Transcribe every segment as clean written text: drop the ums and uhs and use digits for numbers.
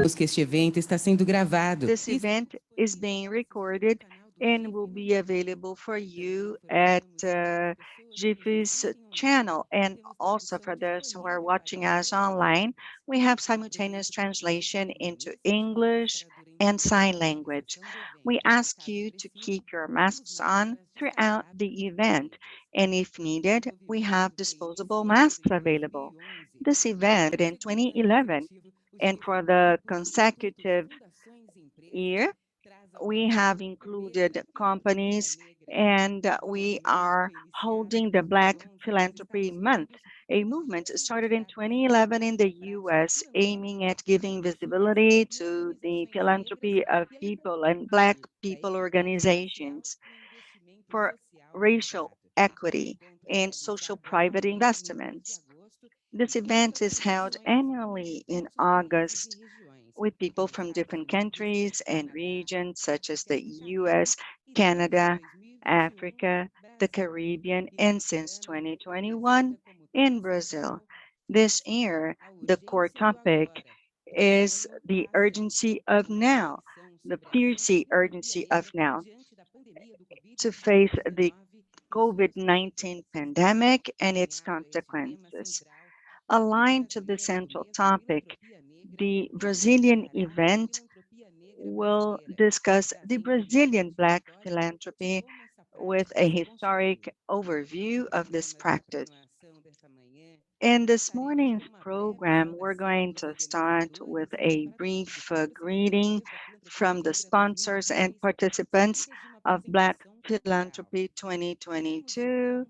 que este evento está sendo gravado. This event is being recorded and will be available for you at GIFE's channel. And also for those who are watching us online, we have simultaneous translation into English and sign language. We ask you to keep your masks on throughout the event. And if needed, we have disposable masks available. This event in 2011, and for the consecutive year, we have included companies, and we are holding the Black Philanthropy Month, a movement started in 2011 in the US, aiming at giving visibility to the philanthropy of people and Black people organizations for racial equity and social private investments. This event is held annually in August with people from different countries and regions such as the US, Canada, Africa, the Caribbean, and since 2021 in Brazil. This year, the core topic is the urgency of now, the fierce urgency of now to face the COVID-19 pandemic and its consequences. Aligned to the central topic, the Brazilian event will discuss the Brazilian Black philanthropy with a historic overview of this practice. In this morning's program, we're going to start with a brief greeting from the sponsors and participants of Black Philanthropy 2022.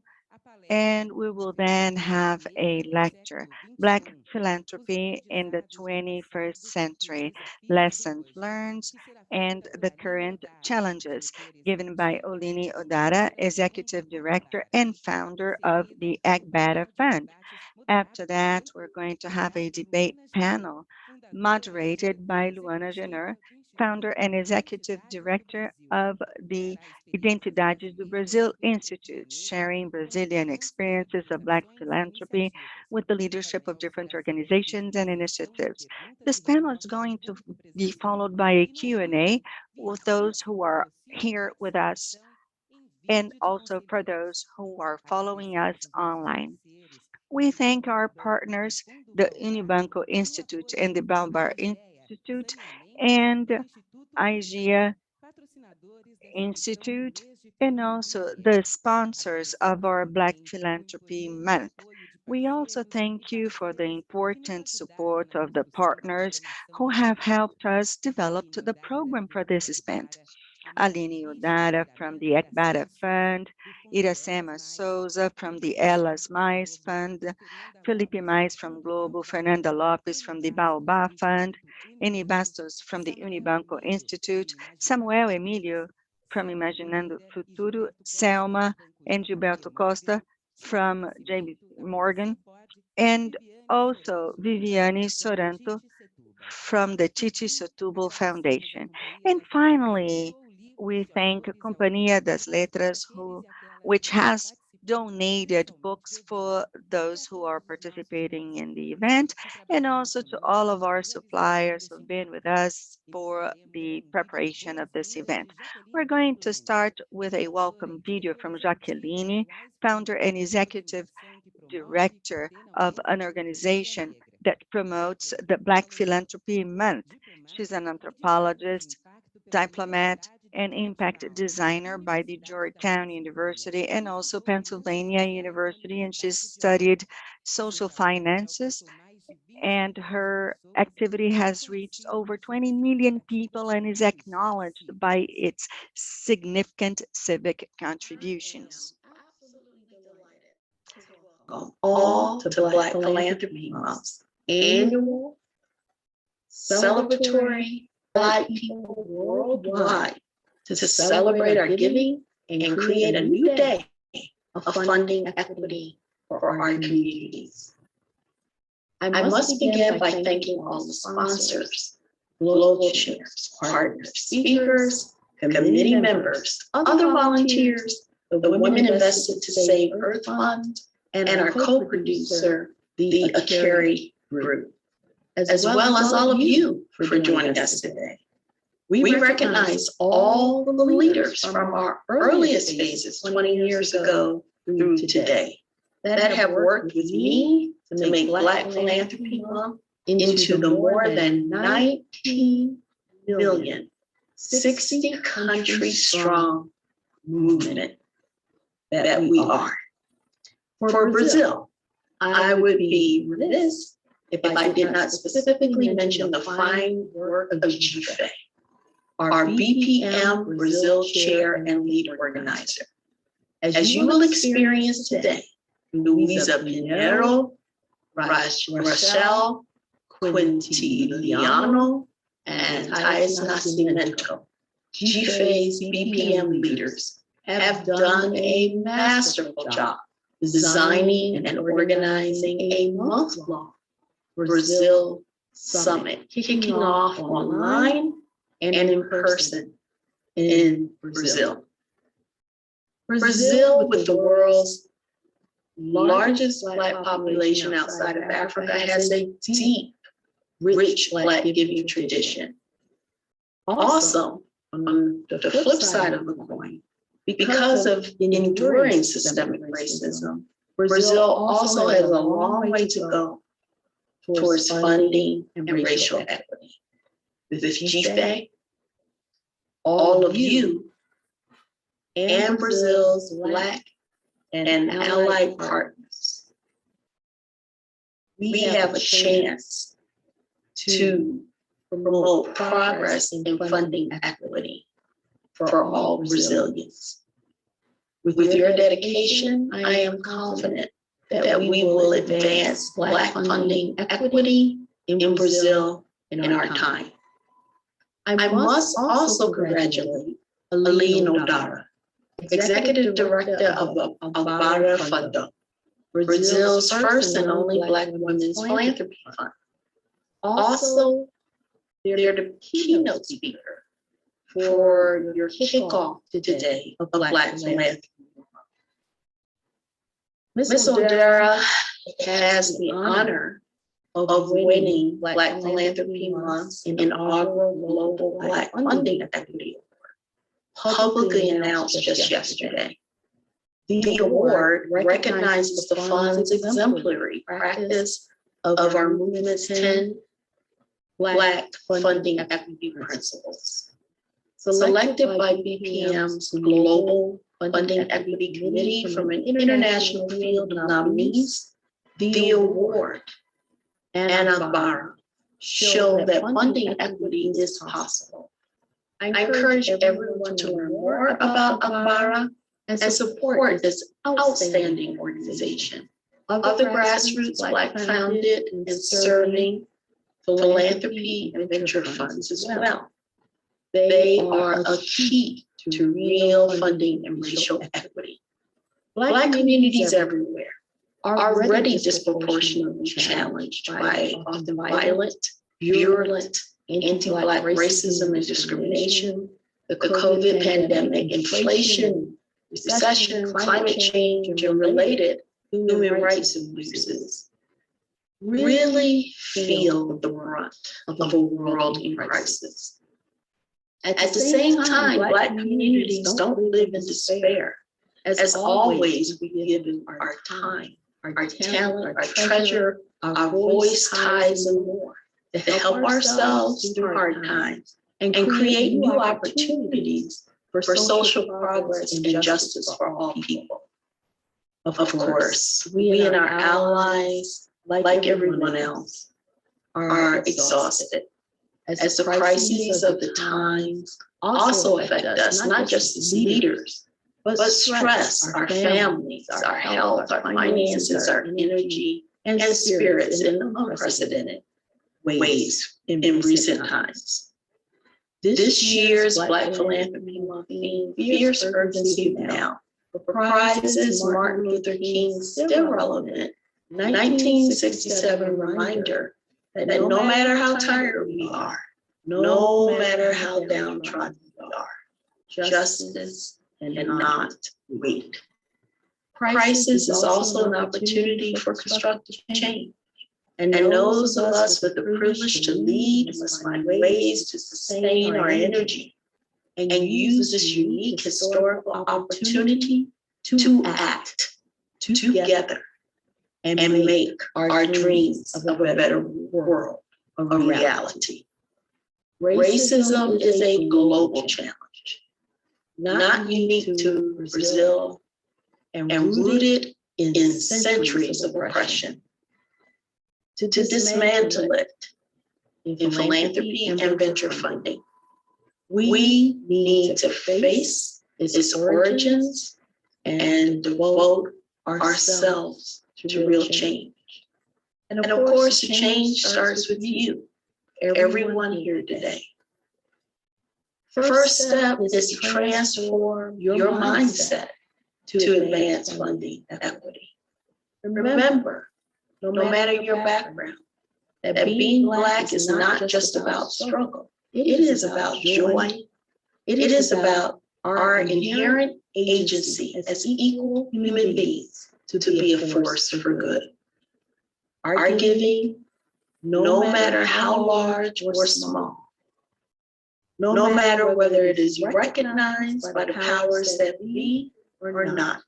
And we will then have a lecture, Black Philanthropy in the 21st Century, Lessons Learned and the Current Challenges, given by Olini Odara, Executive Director and founder of the Aegea Fund. After that, we're going to have a debate panel moderated by Luana Jenner, founder and executive director of the Identidades do Brasil Institute, sharing Brazilian experiences of Black philanthropy with the leadership of different organizations and initiatives. This panel is going to be followed by a Q&A with those who are here with us and also for those who are following us online. We thank our partners, the Unibanco Institute and the Baobá Institute, and Aegea Institute, and also the sponsors of our Black Philanthropy Month. We also thank you for the important support of the partners who have helped us develop the program for this event. Aline Udara from the Aegea Fund, Iracema Souza from the Elas Mais Fund, Felipe Mais from Globo, Fernanda Lopes from the Baobá Fund, Eni Bastos from the Unibanco Institute, Samuel Emílio from Imaginando Futuro, Selma and Gilberto Costa from JB Morgan, and also Viviane Soranto from the Titi Setúbal Foundation. And finally, we thank Companhia das Letras, which has donated books for those who are participating in the event, and also to all of our suppliers who've been with us for the preparation of this event. We're going to start with a welcome video from Jaqueline, founder and executive director of an organization that promotes the Black Philanthropy Month. She's an anthropologist, diplomat, and impact designer by the Georgetown University and also Pennsylvania University, and she's studied social finances, and her activity has reached over 20 million people and is acknowledged by its significant civic contributions. All to Black Philanthropy Month's annual celebratory Black people worldwide to celebrate our giving and create a new day of funding equity for our communities. I must begin by thanking all the sponsors, global chairs, partners, speakers, committee members, other volunteers, the Women Invested to Save Earth Fund, and our co-producer, the Akari Group. as well as all of you for joining us today. We recognize all the leaders from our earliest phases 20 years ago through today that have worked with me to make Black Philanthropy Month into the more than 19 million, 60 country strong movement that we are. For Brazil, I would be remiss if I did not specifically mention the fine work of GIFE, our BPM Brazil chair and lead organizer. As you will experience today, Luisa Pinheiro, Rachel Quintiliano, and Thais Nascimento, GIFE's BPM leaders, have done a masterful job designing and organizing a month-long Brazil Summit, kicking off online and in person in Brazil. Brazil, with the world's largest Black population outside of Africa, has a deep, rich Black giving tradition. Also, on the flip side of the coin, because of enduring systemic racism, Brazil also has a long way to go towards funding and racial equity. With GIFE, all of you and Brazil's Black and allied partners, we have a chance to promote progress in funding equity for all Brazilians. With your dedication, I am confident that we will advance Black funding equity in Brazil in our time. I must also congratulate Aline Odara, Executive Director of Aegea Fundo, Brazil's first and only Black women's philanthropy fund. Also, they're the keynote speaker for your kickoff today of Black Philanthropy. Ms. Odara has the honor of winning Black Philanthropy Month's inaugural Global Black Funding Equity Award, publicly announced just yesterday. The award recognizes the fund's exemplary practice of our movement's 10 Black funding equity principles. Selected by BPM's Global Funding Equity Committee from an international field of nominees, the award and Agbara show that funding equity is possible. I encourage everyone to learn more about Agbara and support this outstanding organization. Other grassroots Black founded and serving philanthropy and venture funds as well. They are a key to real funding and racial equity. Black communities everywhere are already disproportionately challenged by often violent, virulent, anti-Black racism and discrimination, the COVID pandemic, inflation, recession, climate change, and related human rights abuses. Really feel the brunt of a world in crisis. At the same time, Black communities don't live in despair. As always, we give our time, our talent, our treasure, our voice, ties, and more to help ourselves through hard times and create new opportunities for social progress and justice for all people. Of course, we and our allies, like everyone else, are exhausted as the crises of the times also affect us, not just as leaders, but stress our families, our health, our finances, our energy, and spirits in unprecedented ways in recent times. This year's Black Philanthropy Month theme, Fierce Urgency Now, prizes Martin Luther King's still relevant 1967 reminder that no matter how tired we are, no matter how downtrodden we are, justice cannot wait. Crisis is also an opportunity for constructive change. And those of us with the privilege to lead must find ways to sustain our energy and use this unique historical opportunity to act together and make our dreams of a better world a reality. Racism is a global challenge, not unique to Brazil and rooted in centuries of oppression. To dismantle it in philanthropy and venture funding, we need to face its origins and devote ourselves to real change. And of course, the change starts with you, everyone here today. First step is to transform your mindset to advance funding equity. Remember, no matter your background, that being Black is not just about struggle. It is about joy. It is about our inherent agency as equal human beings to be a force for good. Our giving, no matter how large or small, no matter whether it is recognized by the powers that be or not,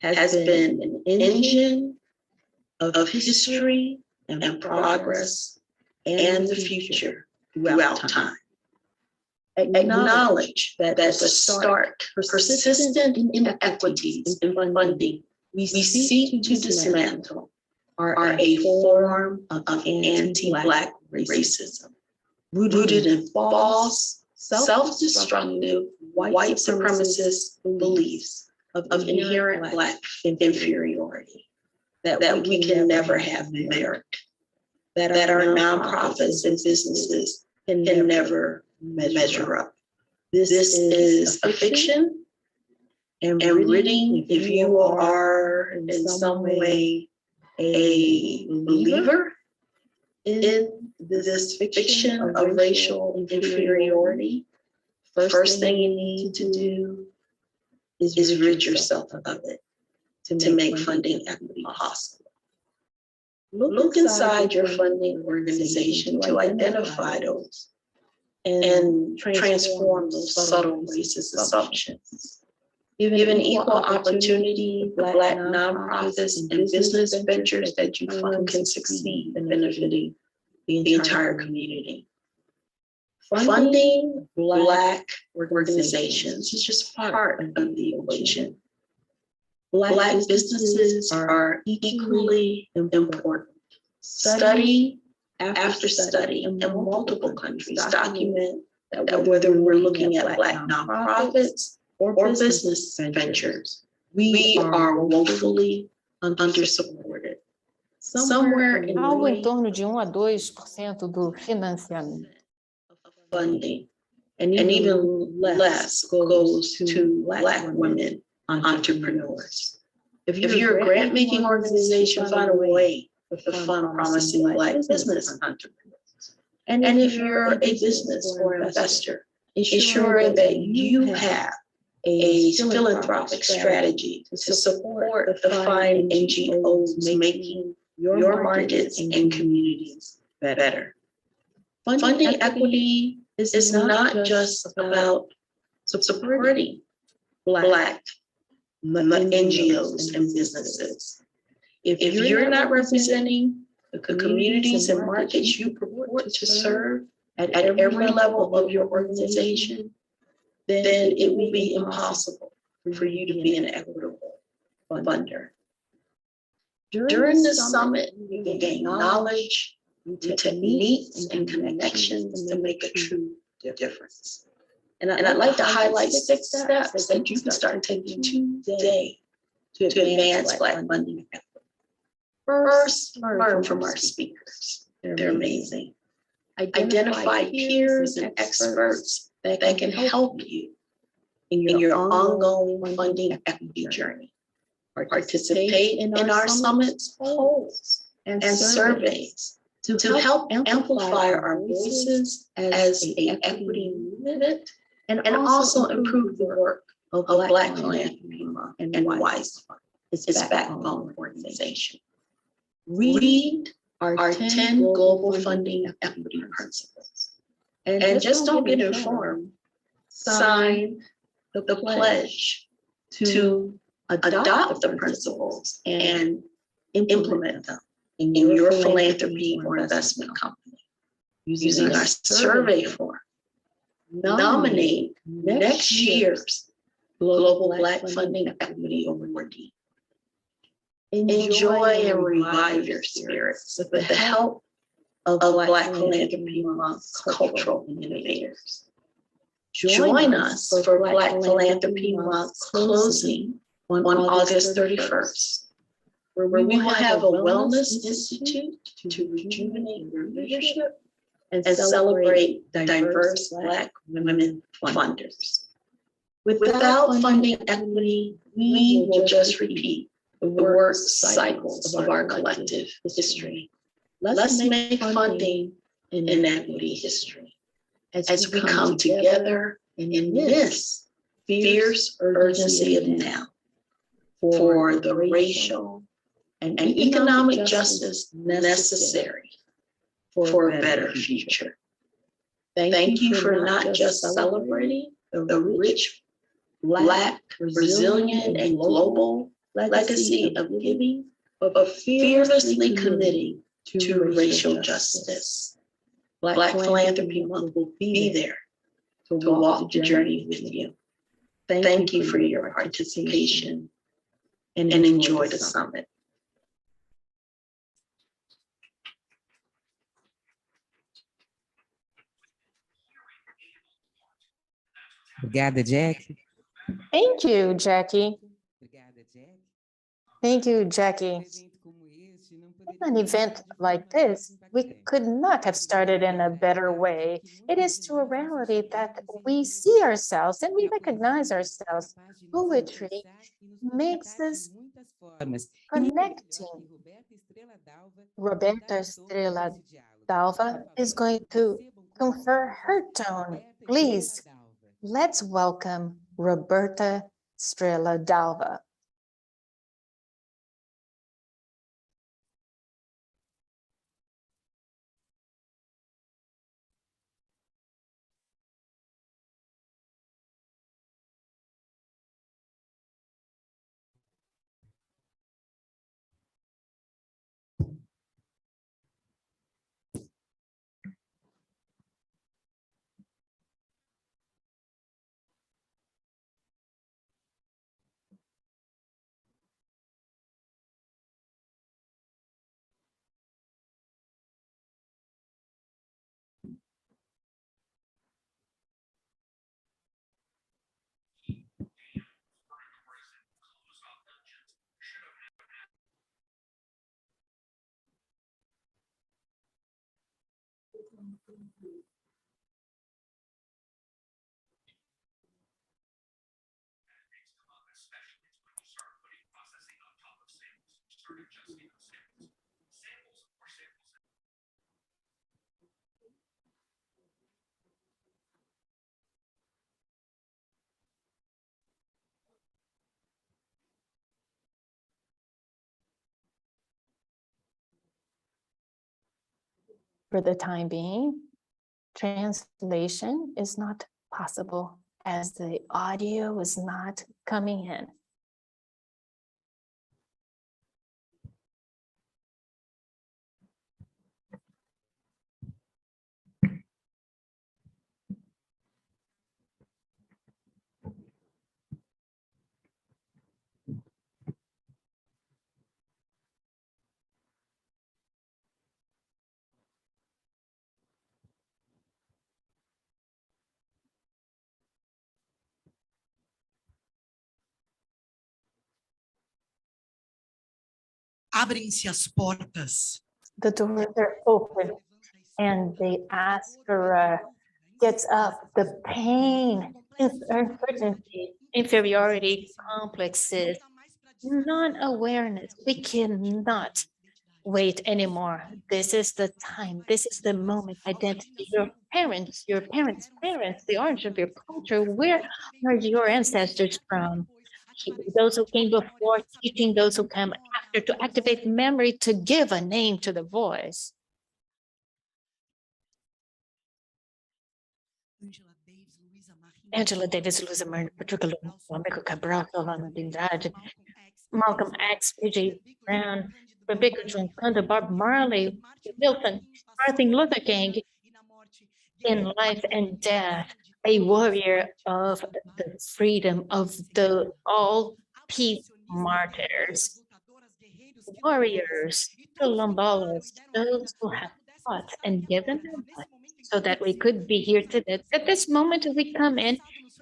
has been an engine of history and progress and the future throughout time. Acknowledge that at the start, persistent inequities in funding we seek to dismantle are a form of anti-Black racism, rooted in false, self-destructive, white supremacist beliefs of inherent Black inferiority that we can never have merit, that our nonprofits and businesses can never measure up. This is a fiction, and reading, if you are in some way a believer in this fiction of racial inferiority, first thing you need to do is rid yourself of it to make funding equity possible. Look inside your funding organization to identify those and transform those subtle racist assumptions. Given equal opportunity, the Black nonprofits and business ventures that you fund can succeed in benefiting the entire community. Funding Black organizations is just part of the equation. Black businesses are equally important. Study after study in multiple countries document that whether we're looking at Black nonprofits or business ventures, we are woefully undersupported. Somewhere in Algo em torno de 1 a 2% do financiamento. funding, and even less goes to Black women entrepreneurs. If you're a grant-making organization, find a way to fund promising Black business entrepreneurs. And if you're a business or investor, ensure that you have a philanthropic strategy to support the fine NGOs making your markets and communities better. Funding equity is not just about supporting Black NGOs and businesses. If you're not representing the communities and markets you purport to serve at every level of your organization, then it will be impossible for you to be an equitable funder. During the summit, you can gain knowledge, techniques, and connections to make a true difference. And I'd like to highlight 6 steps that you can start taking today to advance Black funding equity. First, learn from our speakers. They're amazing. Identify peers and experts that can help you in your ongoing funding equity journey. Participate in our summits, polls, and surveys to help amplify our voices as an equity movement and also improve the work of Black Philanthropy Month and WISE Fund, its backbone organization. Read are 10 global funding equity principles. And just don't get informed. Sign the pledge to adopt the principles and implement them in your philanthropy or investment company. Using our survey form, nominate next year's Global Black Funding Equity Awardee. Enjoy and revive your spirits with the help of Black Philanthropy Month's cultural innovators. Join us for Black Philanthropy Month closing on August 31st, where we will have a wellness institute to rejuvenate your leadership and celebrate diverse Black women funders. Without funding equity, we will just repeat the work cycles of our collective history. Let's make funding and equity history as we come together in this fierce urgency of now for the racial and economic justice necessary for a better future. Thank you for not just celebrating the rich Black, Brazilian, and global legacy of giving, but fearlessly committing to racial justice. Black Philanthropy Month will be there to walk the journey with you. Thank you for your participation and enjoy the summit. Obrigada, Jack. Thank you, Jackie. Obrigada, Jack. Thank you, Jackie. An event like this, we could not have started in a better way. It is to a reality that we see ourselves and we recognize ourselves. Poetry makes us connecting. Roberta Estrela Dalva is going to confer her tone. Please, let's welcome Roberta Estrela Dalva. For the time being, translation is not possible as the audio is not coming in. Abrem-se as portas. The doors are open and the aspera gets up. The pain, uncertainty, inferiority complexes, non-awareness. We cannot wait anymore. This is the time. This is the moment. Identity. Your parents, parents, the origin of your culture. Where are your ancestors from? those who came before, teaching those who come after, to activate memory, to give a name to the voice. Angela Davis, Luisa Patricia Rebecca Cabral, Solana Andrade, Malcolm X, P.J. Brown, Rebecca Johnson, Bob Marley, Milton, Martin Luther King, in life and death, a warrior of the freedom of the all peace martyrs, warriors, Columbalos, those who have fought and given their life so that we could be here today. At this moment, we come in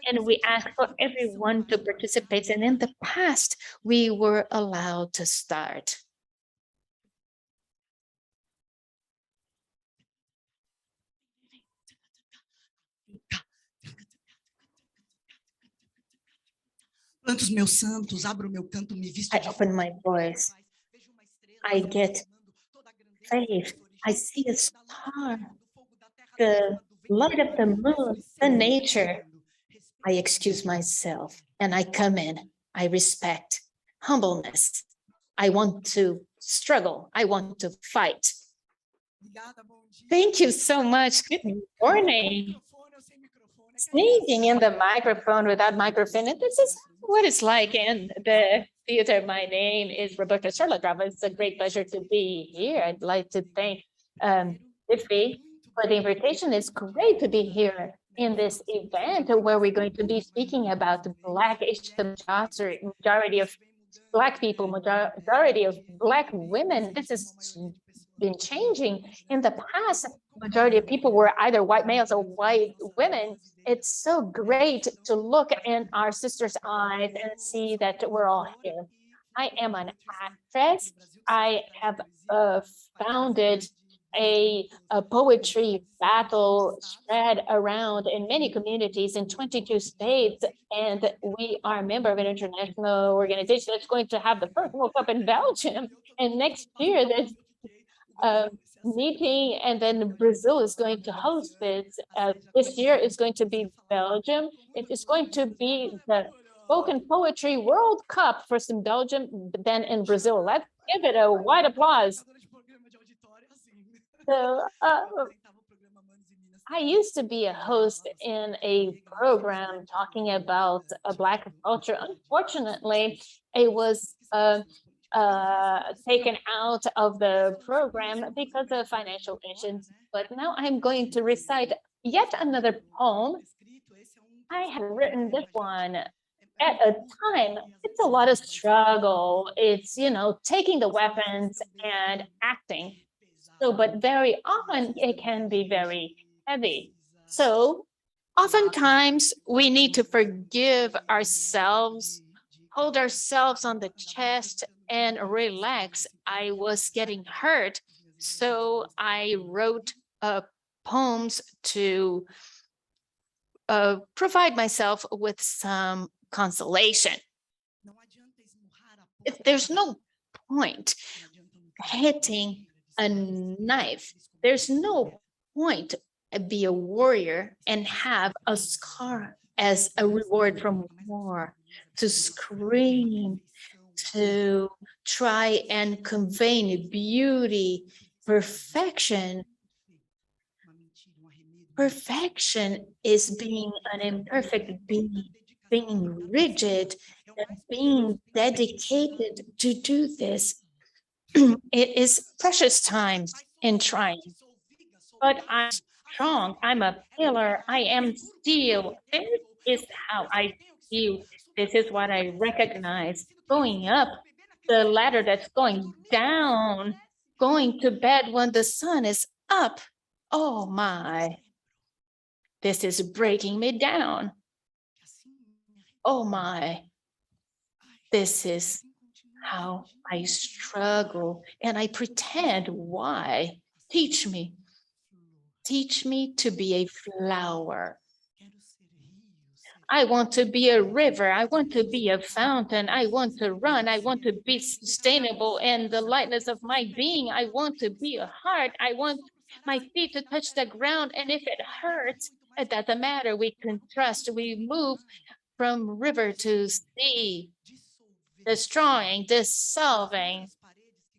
and we ask for everyone to participate. And in the past, we were allowed to start. Planto os meus santos, abro o meu canto, me visto I de open my voice. I get faith. I see a star, the light of the moon, the nature. I excuse myself and I come in. I respect humbleness. I want to struggle. I want to fight. Thank you so much. Good morning. Sneaking in the microphone without microphone. And this is what it's like in the theater. My name is Roberta Charlotte. It's a great pleasure to be here. I'd like to thank Ife for the invitation. It's great to be here in this event where we're going to be speaking about the Black Asian majority of Black people, majority of Black women. This has been changing. In the past, majority of people were either white males or white women. It's so great to look in our sisters' eyes and see that we're all here. I am an actress. I have founded a poetry battle spread around in many communities in 22 states, and we are a member of an international organization that's going to have the first World Cup in Belgium, and next year there's a meeting, and then Brazil is going to host this. This year is going to be Belgium. It is going to be the spoken poetry World Cup, first in Belgium, then in Brazil. Let's give it a wide applause. So I used to be a host in a program talking about Black culture. Unfortunately, it was taken out of the program because of financial issues. But now I'm going to recite yet another poem. I have written this one at a time. It's a lot of struggle. It's, you know, taking the weapons and acting. So, but very often it can be very heavy. So oftentimes we need to forgive ourselves, hold ourselves on the chest and relax. I was getting hurt, so I wrote poems to provide myself with some consolation. There's no point hitting a knife. There's no point to be a warrior and have a scar as a reward from war, to scream, to try and convey beauty, perfection. Perfection is being an imperfect being, being rigid, and being dedicated to do this. It is precious times in trying, but I'm strong. I'm a pillar. I am steel. This is how I feel. This is what I recognize. Going up the ladder that's going down, going to bed when the sun is up. Oh my, this is breaking me down. Oh my, this is how I struggle and I pretend. Why? Teach me to be a flower. I want to be a river. I want to be a fountain. I want to run. I want to be sustainable in the lightness of my being. I want to be a heart. I want my feet to touch the ground. And if it hurts, it doesn't matter. We can trust, we move from river to sea, destroying, dissolving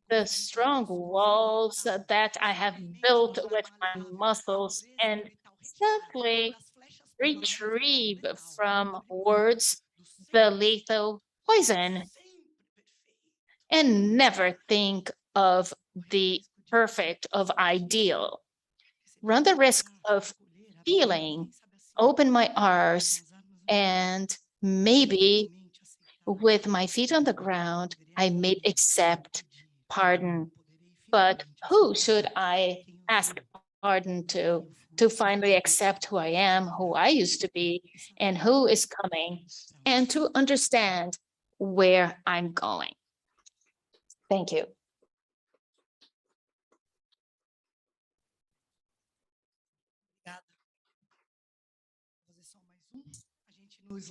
the strong walls that I have built with my muscles, and simply retrieve from words the lethal poison, and never think of the perfect, of ideal. Run the risk of feeling, open my arms, and maybe with my feet on the ground, I may accept pardon. But who should I ask pardon to finally accept who I am, who I used to be, and who is coming, and to understand where I'm going? Thank you.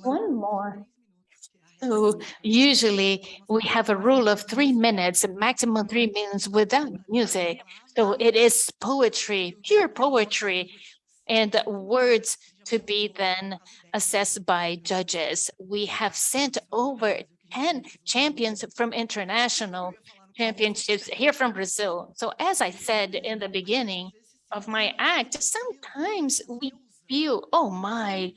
One more. So usually we have a rule of 3 minutes, a maximum 3 minutes without music. So it is poetry, pure poetry, and words to be then assessed by judges. We have sent over 10 champions from international championships here from Brazil. So as I said in the beginning of my act, sometimes we feel, oh my,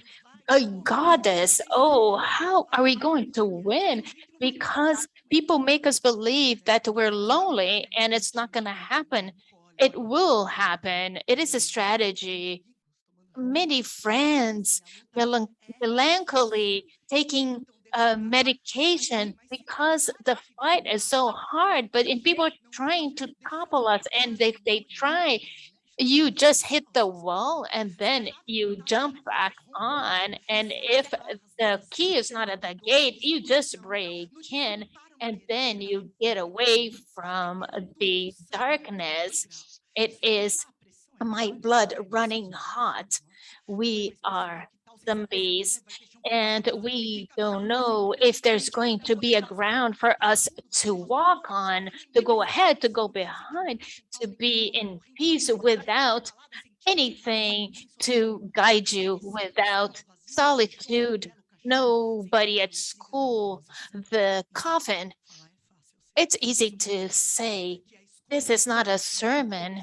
a goddess, oh, how are we going to win? Because people make us believe that we're lonely and it's not going to happen. It will happen. It is a strategy. Many friends melancholy taking medication because the fight is so hard, but in people are trying to topple us, and they try, you just hit the wall and then you jump back on. And if the key is not at the gate, you just break in and then you get away from the darkness. It is my blood running hot. We are zombies, and we don't know if there's going to be a ground for us to walk on, to go ahead, to go behind, to be in peace without anything to guide you, without solitude, nobody at school, the coffin. It's easy to say, this is not a sermon.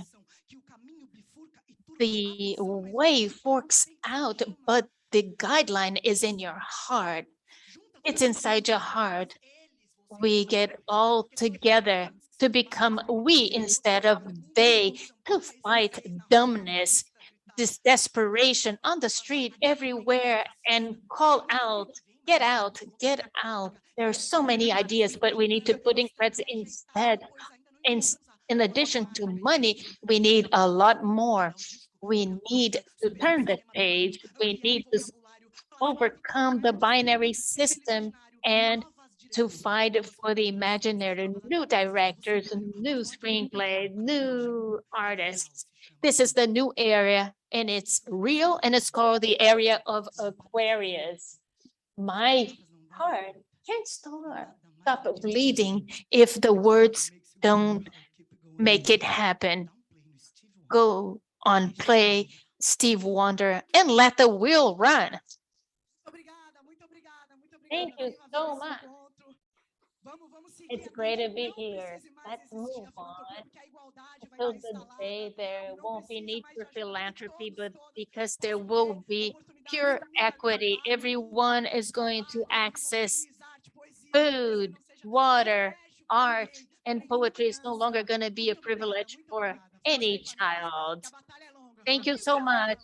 The way forks out, but the guideline is in your heart. It's inside your heart. We get all together to become we instead of they, to fight dumbness, this desperation on the street everywhere, and call out, get out, get out. There are so many ideas, but we need to put in credits instead. In, in addition to money, we need a lot more. We need to turn the page. We need to overcome the binary system and to fight for the imaginary new directors, new screenplay, new artists. This is the new area, and it's real, and it's called the area of Aquarius. My heart can't stop bleeding if the words don't make it happen. Go on, play Steve Wonder, and let the wheel run. Thank you so much. It's great to be here. Let's move on. Until the day there won't be need for philanthropy, but because there will be pure equity, everyone is going to access food, water, art, and poetry is no longer going to be a privilege for any child. Thank you so much.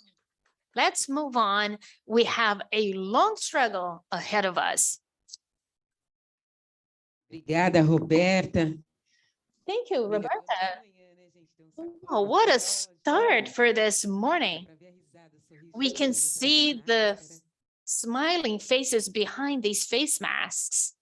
Let's move on. We have a long struggle ahead of us. Obrigada, Roberta. Thank you, Roberta. Oh, what a start for this morning. We can see the smiling faces behind these face masks.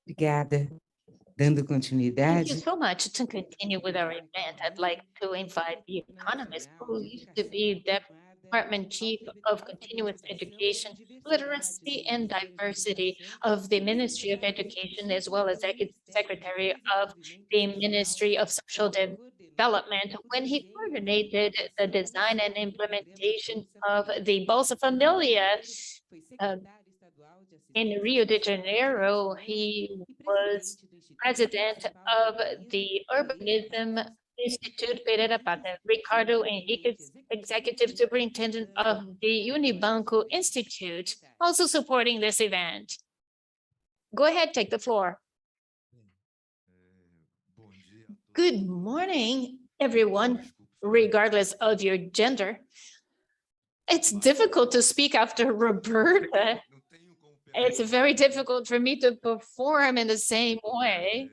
Obrigada. Dando Thank you continuidade, so much. To continue with our event, I'd like to invite the economist who used to be Department Chief of Continuous Education, Literacy and Diversity of the Ministry of Education, as well as Secretary of the Ministry of Social Development, when he coordinated the design and implementation of the Bolsa Familia in Rio de Janeiro. He was president of the Urbanism Institute Pereira Pata. Ricardo Henriquez, executive superintendent of the Unibanco Institute, also supporting this event. Go ahead, take the floor. Good morning, everyone, regardless of your gender. It's difficult to speak after Roberta. It's very difficult for me to perform in the same way.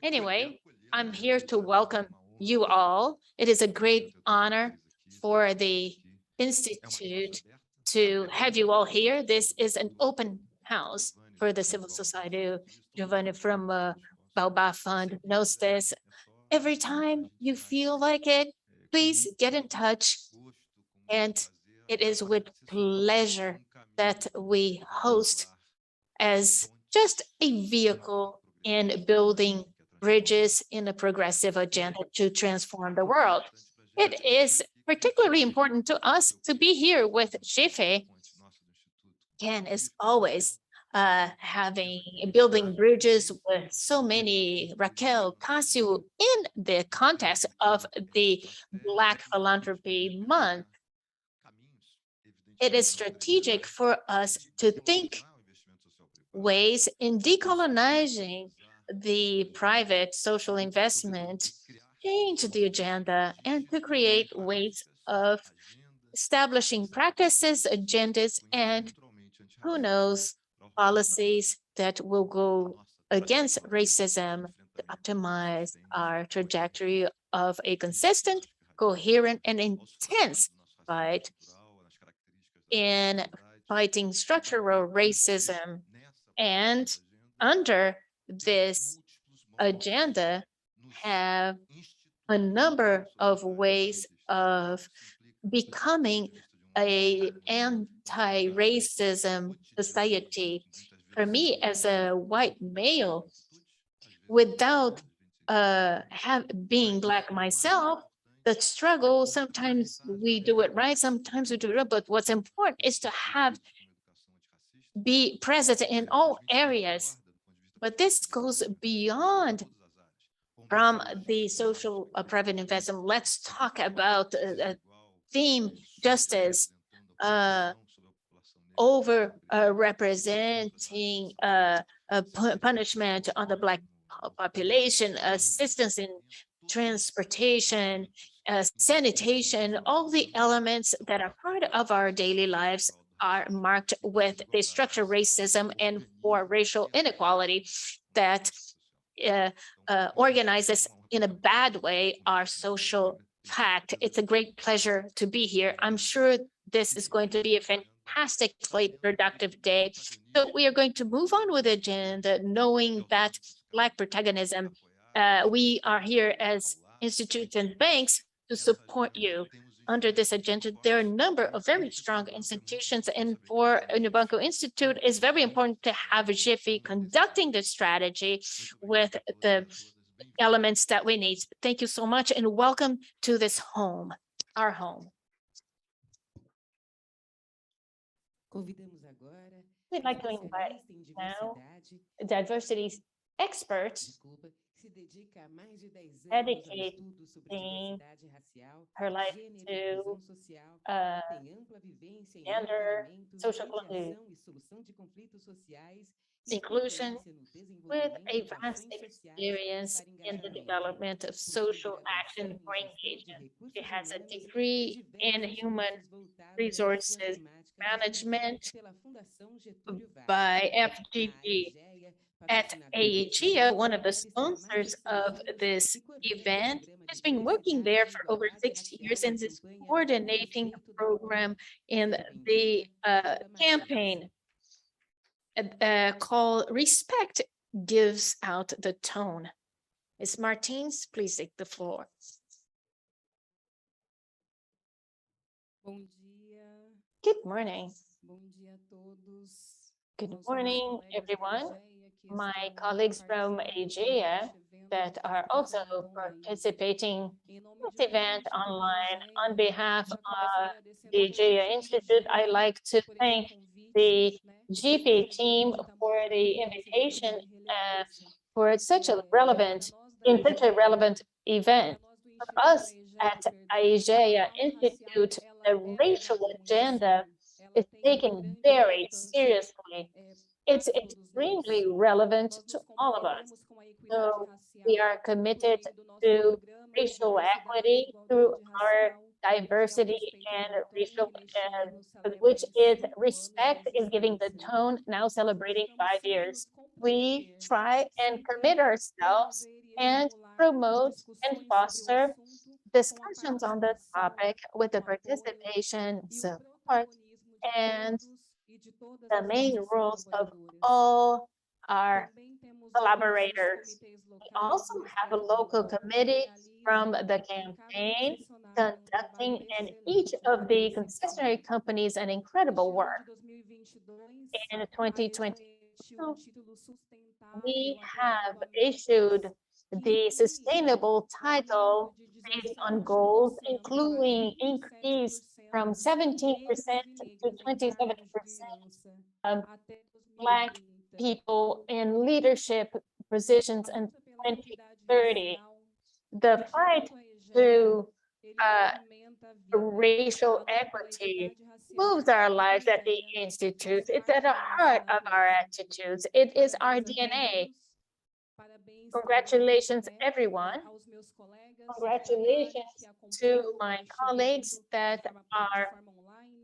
Anyway, I'm here to welcome you all. It is a great honor for the Institute to have you all here. This is an open house for the civil society. Giovanni from Baobá Fund knows this. Every time you feel like it, please get in touch. And it is with pleasure that we host as just a vehicle in building bridges in a progressive agenda to transform the world. It is particularly important to us to be here with GIFE. Again, as always, building bridges with so many, Raquel, Cássio, in the context of the Black Philanthropy Month. It is strategic for us to think ways in decolonizing the private social investment, change the agenda, and to create ways of establishing practices, agendas, and who knows, policies that will go against racism to optimize our trajectory of a consistent, coherent, and intense fight in fighting structural racism. And under this agenda have a number of ways of becoming an anti-racism society. For me, as a white male, without being Black myself, the struggle, sometimes we do it right, sometimes we do it wrong, but what's important is to be present in all areas. But this goes beyond from the social private investment. Let's talk about theme justice, over representing punishment on the Black population, assistance in transportation, sanitation. All the elements that are part of our daily lives are marked with the structural racism and for racial inequality that organizes in a bad way our social fact. It's a great pleasure to be here. I'm sure this is going to be a fantastically productive day. So we are going to move on with the agenda, knowing that Black protagonism, we are here as institutes and banks to support you. Under this agenda, there are a number of very strong institutions, and for Unibanco Institute, it's very important to have GIFE conducting the strategy with the elements that we need. Thank you so much, and welcome to this home, our home. We'd like to invite now diversity experts dedicating her life to gender, social inclusion, with a vast experience in the development of social action for engagement. She has a degree in human resources management by FGV. At Aegea, one of the sponsors of this event, has been working there for over 6 years and is coordinating the program in the campaign call respect gives out the tone. Ms. Martins, please take the floor. Good morning. Good morning, everyone. My colleagues from Aegea that are also participating in this event online. On behalf of the Aegea Institute, I'd like to thank the GIFE team for the invitation for such a relevant event. For us at Aegea Institute, the racial agenda is taken very seriously. It's extremely relevant to all of us. So we are committed to racial equity through our diversity and racial, which is respect is giving the tone, now celebrating 5 years. We try and commit ourselves and promote and foster discussions on the topic with the participation, support, and the main roles of all our collaborators. We also have a local committee from the campaign conducting in each of the concessionary companies an incredible work. In 2022, we have issued the sustainable title based on goals, including increase from 17% to 27% of Black people in leadership positions in 2030. The fight to racial equity moves our lives at the Institute. It's at the heart of our attitudes. It is our DNA. Congratulations, everyone. Congratulations to my colleagues that are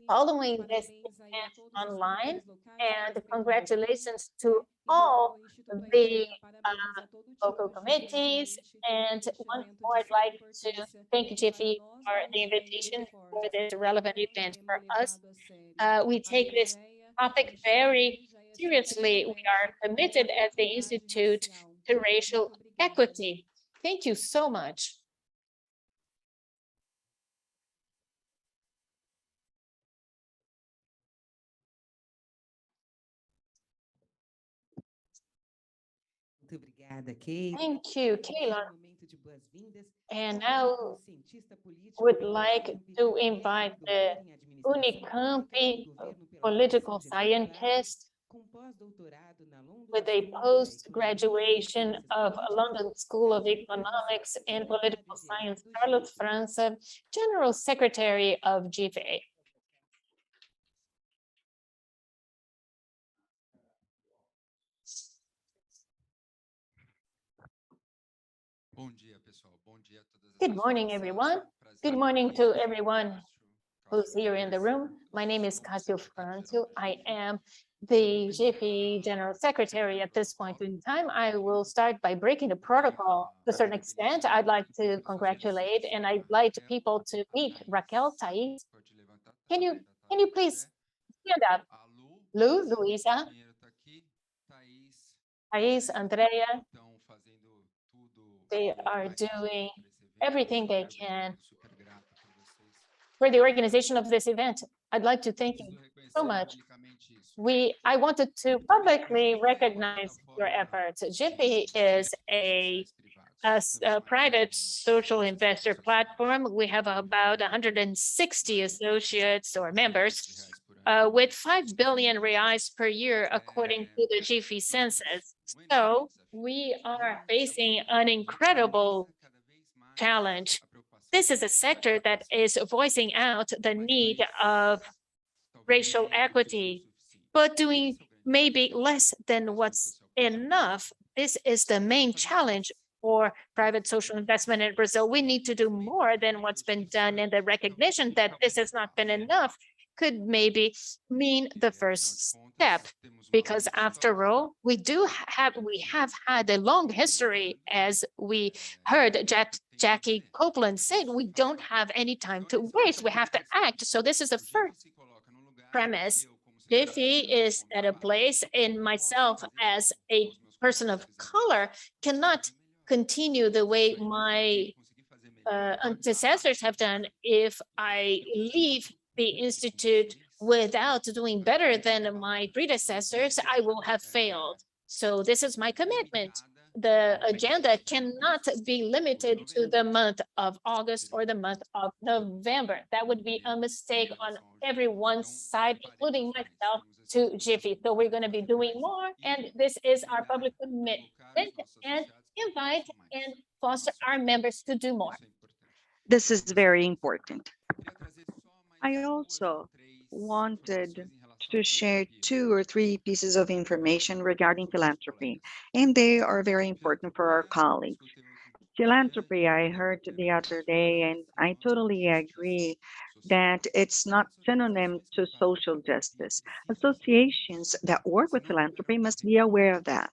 following this event online, and congratulations to all the local committees. And one more, I'd like to thank GIFE for the invitation for this relevant event for us. We take this topic very seriously. We are committed as the Institute to racial equity. Thank you so much. Thank you, Kayla. And now would like to invite the Unicamp political scientist with a post-graduation of London School of Economics and Political Science, Carlos França, General Secretary of GIFE. Good morning, everyone. Good morning to everyone who's here in the room. My name is Cássio Francio. I am the GIFE General Secretary at this point in time. I will start by breaking the protocol to a certain extent. I'd like to congratulate and I'd like people to meet Raquel, Thais. Can you please stand up? Luisa, Thais, Andrea. They are doing everything they can for the organization of this event. I'd like to thank you so much. I wanted to publicly recognize your efforts. GIFE is a private social investor platform. We have about 160 associates or members with 5 billion reais per year, according to the GIFE census. So we are facing an incredible challenge. This is a sector that is voicing out the need of racial equity, but doing maybe less than what's enough. This is the main challenge for private social investment in Brazil. We need to do more than what's been done, and the recognition that this has not been enough could maybe mean the first step, because after all, we have had a long history. As we heard Jackie Copeland said, we don't have any time to waste. We have to act. So this is the first premise. GIFE is at a place, and myself as a person of color cannot continue the way my antecessors have done. If I leave the Institute without doing better than my predecessors, I will have failed. So this is my commitment. The agenda cannot be limited to the month of August or the month of November. That would be a mistake on everyone's side, including myself, to GIFE. So we're going to be doing more, and this is our public commitment, and invite and foster our members to do more. This is very important. I also wanted to share 2 or 3 pieces of information regarding philanthropy, and they are very important for our colleagues. Philanthropy, I heard the other day, and I totally agree that it's not synonym to social justice. Associations that work with philanthropy must be aware of that.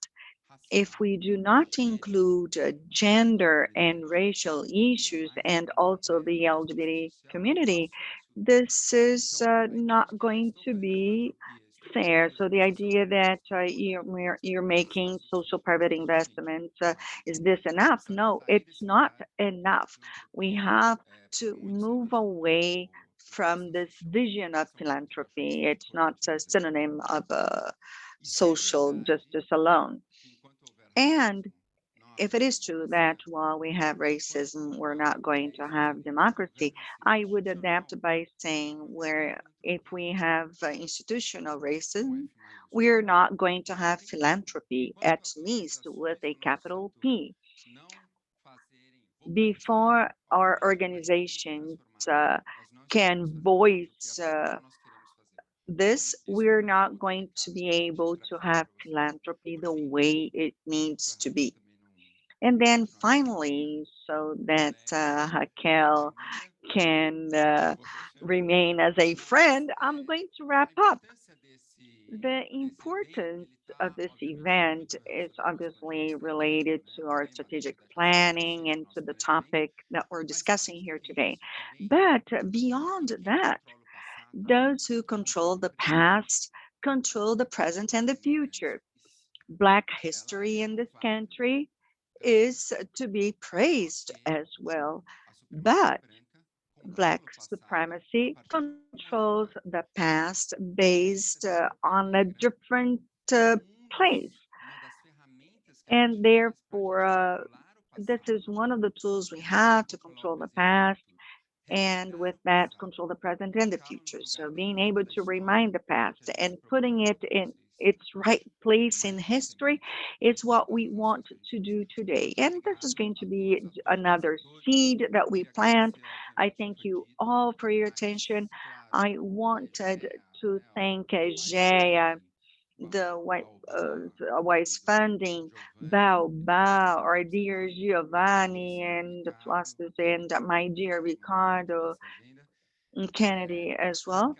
If we do not include gender and racial issues and also the LGBT community, this is not going to be fair. So the idea that you're making social private investments, is this enough? No, it's not enough. We have to move away from this vision of philanthropy. It's not a synonym of social justice alone. And if it is true that while we have racism, we're not going to have democracy, I would adapt by saying where if we have institutional racism, we're not going to have philanthropy, at least with a capital P. Before our organizations can voice this, we're not going to be able to have philanthropy the way it needs to be. And then finally, so that Raquel can remain as a friend, I'm going to wrap up. The importance of this event is obviously related to our strategic planning and to the topic that we're discussing here today. But beyond that, those who control the past control the present and the future. Black history in this country is to be praised as well, but Black supremacy controls the past based on a different place. And therefore, this is one of the tools we have to control the past, and with that, control the present and the future. So being able to remind the past and putting it in its right place in history is what we want to do today. And this is going to be another seed that we plant. I thank you all for your attention. I wanted to thank Aegea, the Wise Funding, Baobá, our dear Giovanni and Flosses, and my dear Ricardo and Kennedy as well.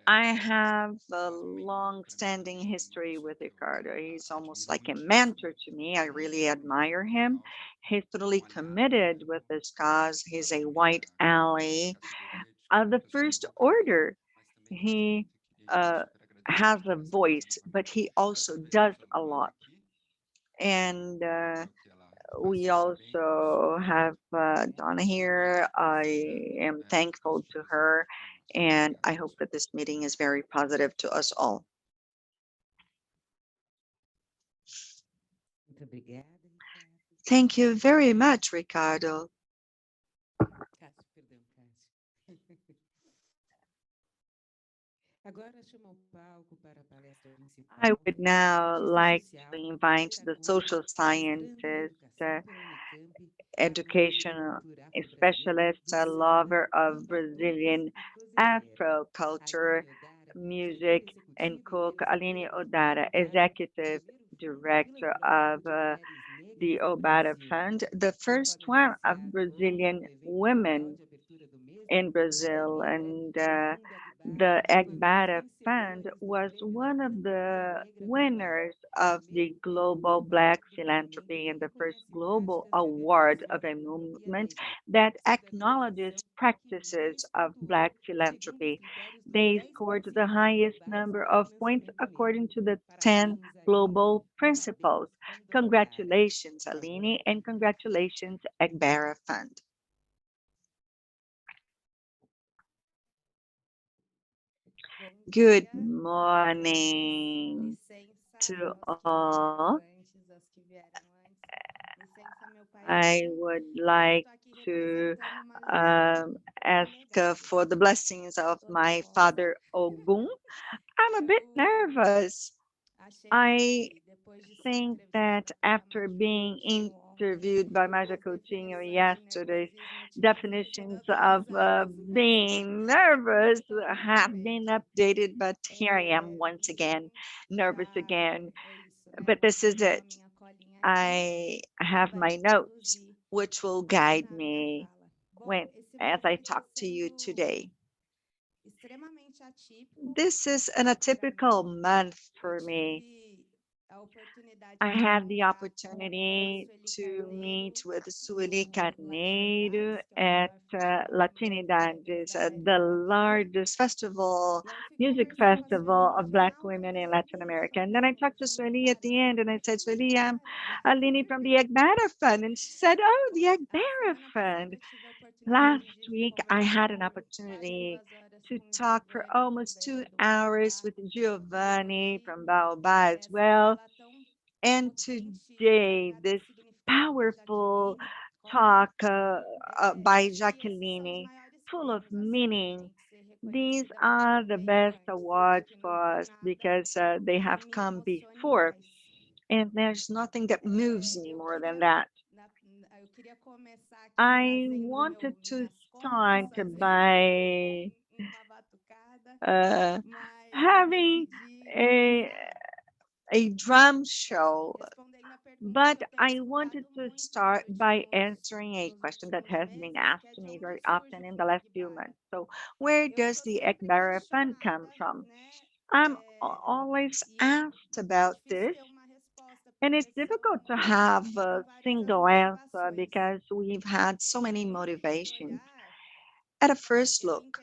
I have a long-standing history with Ricardo. He's almost like a mentor to me. I really admire him. He's totally committed with this cause. He's a white ally of the first order. He has a voice, but he also does a lot. And we also have Donna here. I am thankful to her, and I hope that this meeting is very positive to us all. Thank you very much, Ricardo. I would now like to invite the social scientist, educational specialist, a lover of Brazilian Afro culture, music, and cook, Aline Odara, Executive Director of the Obara Fund, the first one of Brazilian women in Brazil. And The Aegea Fund was one of the winners of the Global Black Philanthropy and the first global award of a movement that acknowledges practices of Black philanthropy. They scored the highest number of points according to the 10 global principles. Congratulations, Aline, and congratulations, Aegea Fund. Good morning to all. I would like to ask for the blessings of my father Ogum. I'm a bit nervous. I think that after being interviewed by Maja Coutinho yesterday, definitions of being nervous have been updated, but here I am once again, nervous again. But this is it. I have my notes, which will guide me when as I talk to you today. This is an atypical month for me. I had the opportunity to meet with Sueli Carneiro at Latinidades, the largest music festival of Black women in Latin America. And then I talked to Sueli at the end and I said, Sueli, I'm Aline from the Aegea Fund. And she said, oh, the Aegea Fund. Last week, I had an opportunity to talk for almost 2 hours with Giovanni from Baobá as well. And today, this powerful talk by Jacqueline, full of meaning. These are the best awards for us because they have come before. And there's nothing that moves me more than that. I wanted to start by having a, a drum show, but I wanted to start by answering a question that has been asked to me very often in the last few months. So where does the Aegea Fund come from? I'm always asked about this. And it's difficult to have a single answer because we've had so many motivations. At a first look,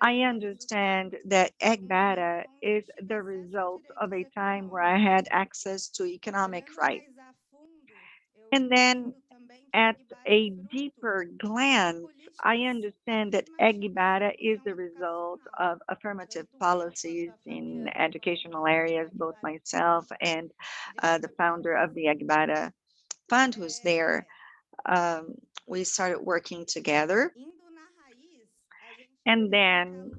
I understand that Aegea is the result of a time where I had access to economic rights. And then at a deeper glance, I understand that Aegea is the result of affirmative policies in educational areas, both myself and the founder of the Aegea Fund, who's there. We started working together. And then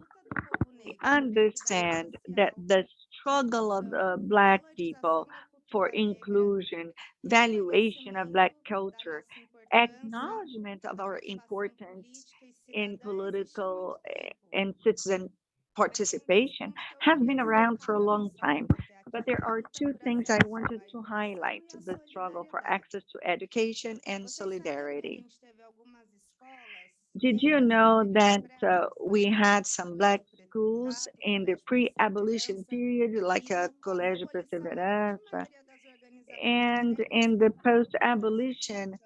we understand that the struggle of the Black people for inclusion, valuation of Black culture, acknowledgement of our importance in political and citizen participation has been around for a long time. But there are two things I wanted to highlight: the struggle for access to education and solidarity. Did you know that we had some Black schools in the pre-abolition period, like Colégio Perseverança, and in the post-abolition,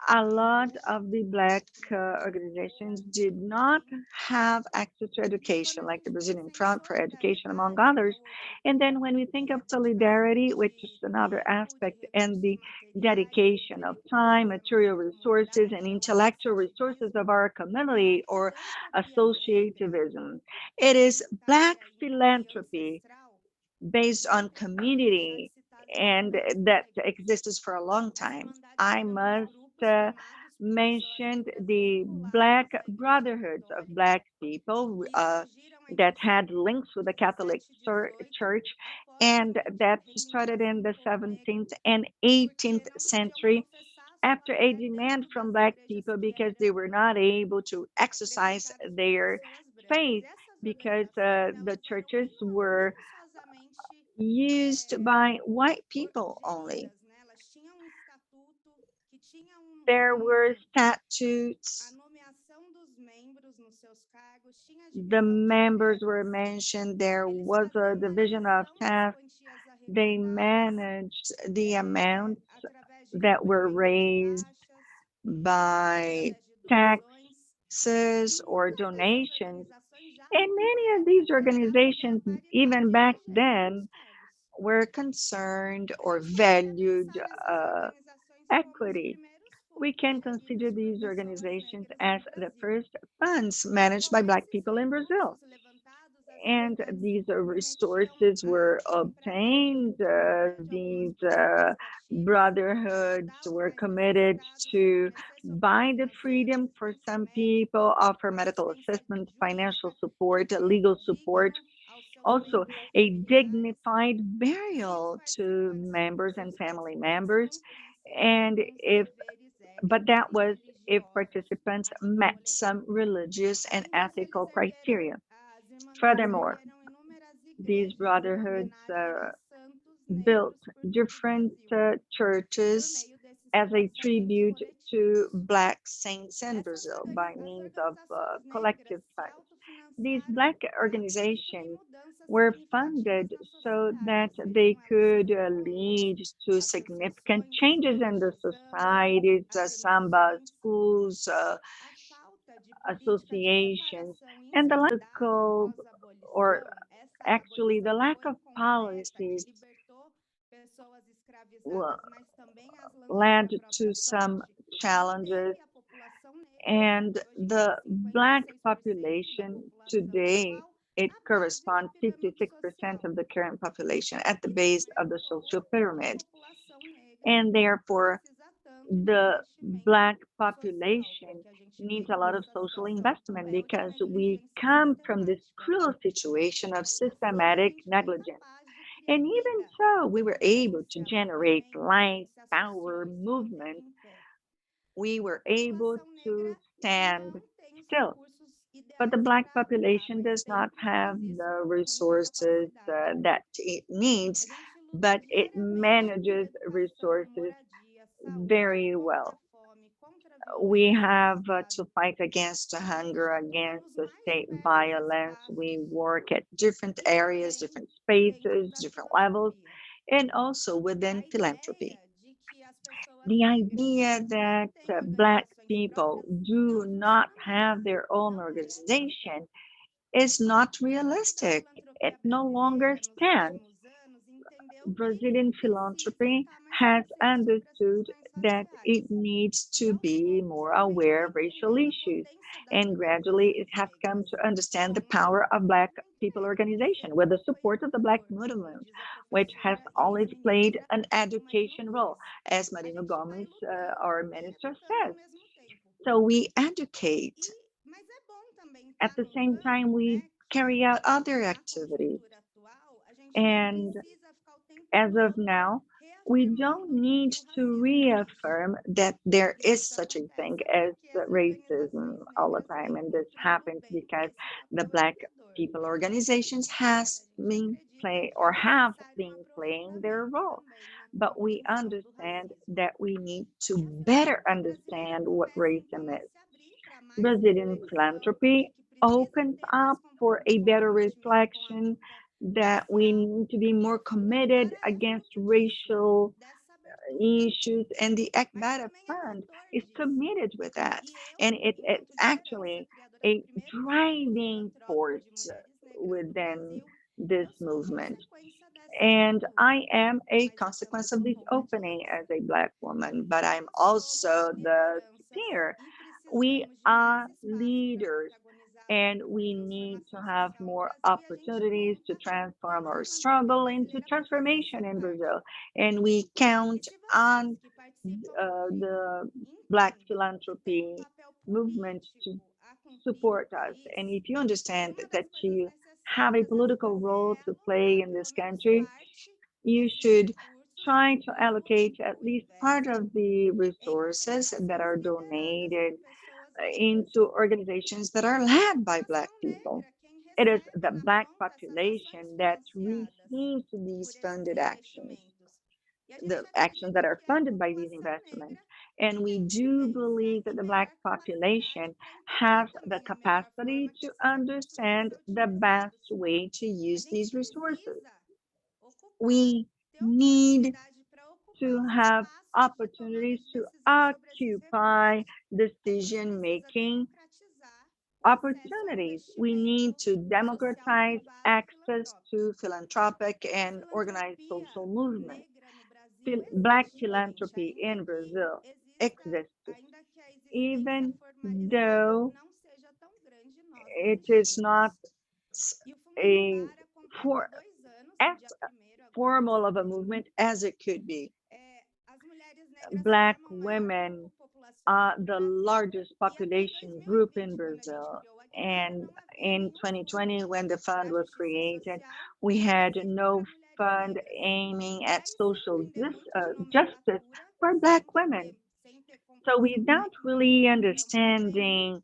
a lot of the Black organizations did not have access to education, like the Brazilian Front for Education, among others. And then when we think of solidarity, which is another aspect, and the dedication of time, material resources, and intellectual resources of our community, or associativism, it is Black philanthropy based on community, and that exists for a long time. I must mention the Black brotherhoods of Black people that had links with the Catholic Church, and that started in the 17th and 18th century after a demand from Black people because they were not able to exercise their faith because the churches were used by white people only. There were statutes The members were mentioned. There was a division of tasks. They managed the amounts that were raised by taxes or donations. And many of these organizations, even back then, were concerned or valued equity. We can consider these organizations as the first funds managed by Black people in Brazil. And these resources were obtained. These brotherhoods were committed to buy the freedom for some people, offer medical assistance, financial support, legal support, also a dignified burial to members and family members. And but that was if participants met some religious and ethical criteria. Furthermore, these brotherhoods built different churches as a tribute to Black saints in Brazil by means of collective funds. These Black organizations were funded so that they could lead to significant changes in the societies, samba schools, associations, and the local, or actually the lack of policies led to some challenges. And the Black population today, it corresponds 56% of the current population at the base of the social pyramid. And therefore, the Black population needs a lot of social investment because we come from this cruel situation of systematic negligence. And even so, we were able to generate life, power, movement. We were able to stand still. But the Black population does not have the resources that it needs, but it manages resources very well. We have to fight against hunger, against the state violence. We work at different areas, different spaces, different levels, and also within philanthropy. The idea that Black people do not have their own organization is not realistic. It no longer stands. Brazilian philanthropy has understood that it needs to be more aware of racial issues, and gradually it has come to understand the power of Black people organization with the support of the Black movement, which has always played an education role, as Marino Gomes, our minister, says. So we educate. At the same time, we carry out other activities. And as of now, we don't need to reaffirm that there is such a thing as racism all the time. And this happens because the Black people organizations have been playing their role. But we understand that we need to better understand what racism is. Brazilian philanthropy opens up for a better reflection that we need to be more committed against racial issues, and the Equidade Fund is committed with that. And it's actually a driving force within this movement. And I am a consequence of this opening as a Black woman, but I'm also the seer. We are leaders, and we need to have more opportunities to transform our struggle into transformation in Brazil. And we count on the Black philanthropy movement to support us. And if you understand that you have a political role to play in this country, you should try to allocate at least part of the resources that are donated into organizations that are led by Black people. It is the Black population that receives these funded actions, the actions that are funded by these investments. And we do believe that the Black population has the capacity to understand the best way to use these resources. We need to have opportunities to occupy decision-making opportunities. We need to democratize access to philanthropic and organized social movements. Black philanthropy in Brazil exists, even though it is not a for, as formal of a movement as it could be. Black women are the largest population group in Brazil. And in 2020, when the fund was created, we had no fund aiming at social justice for Black women. So without really understanding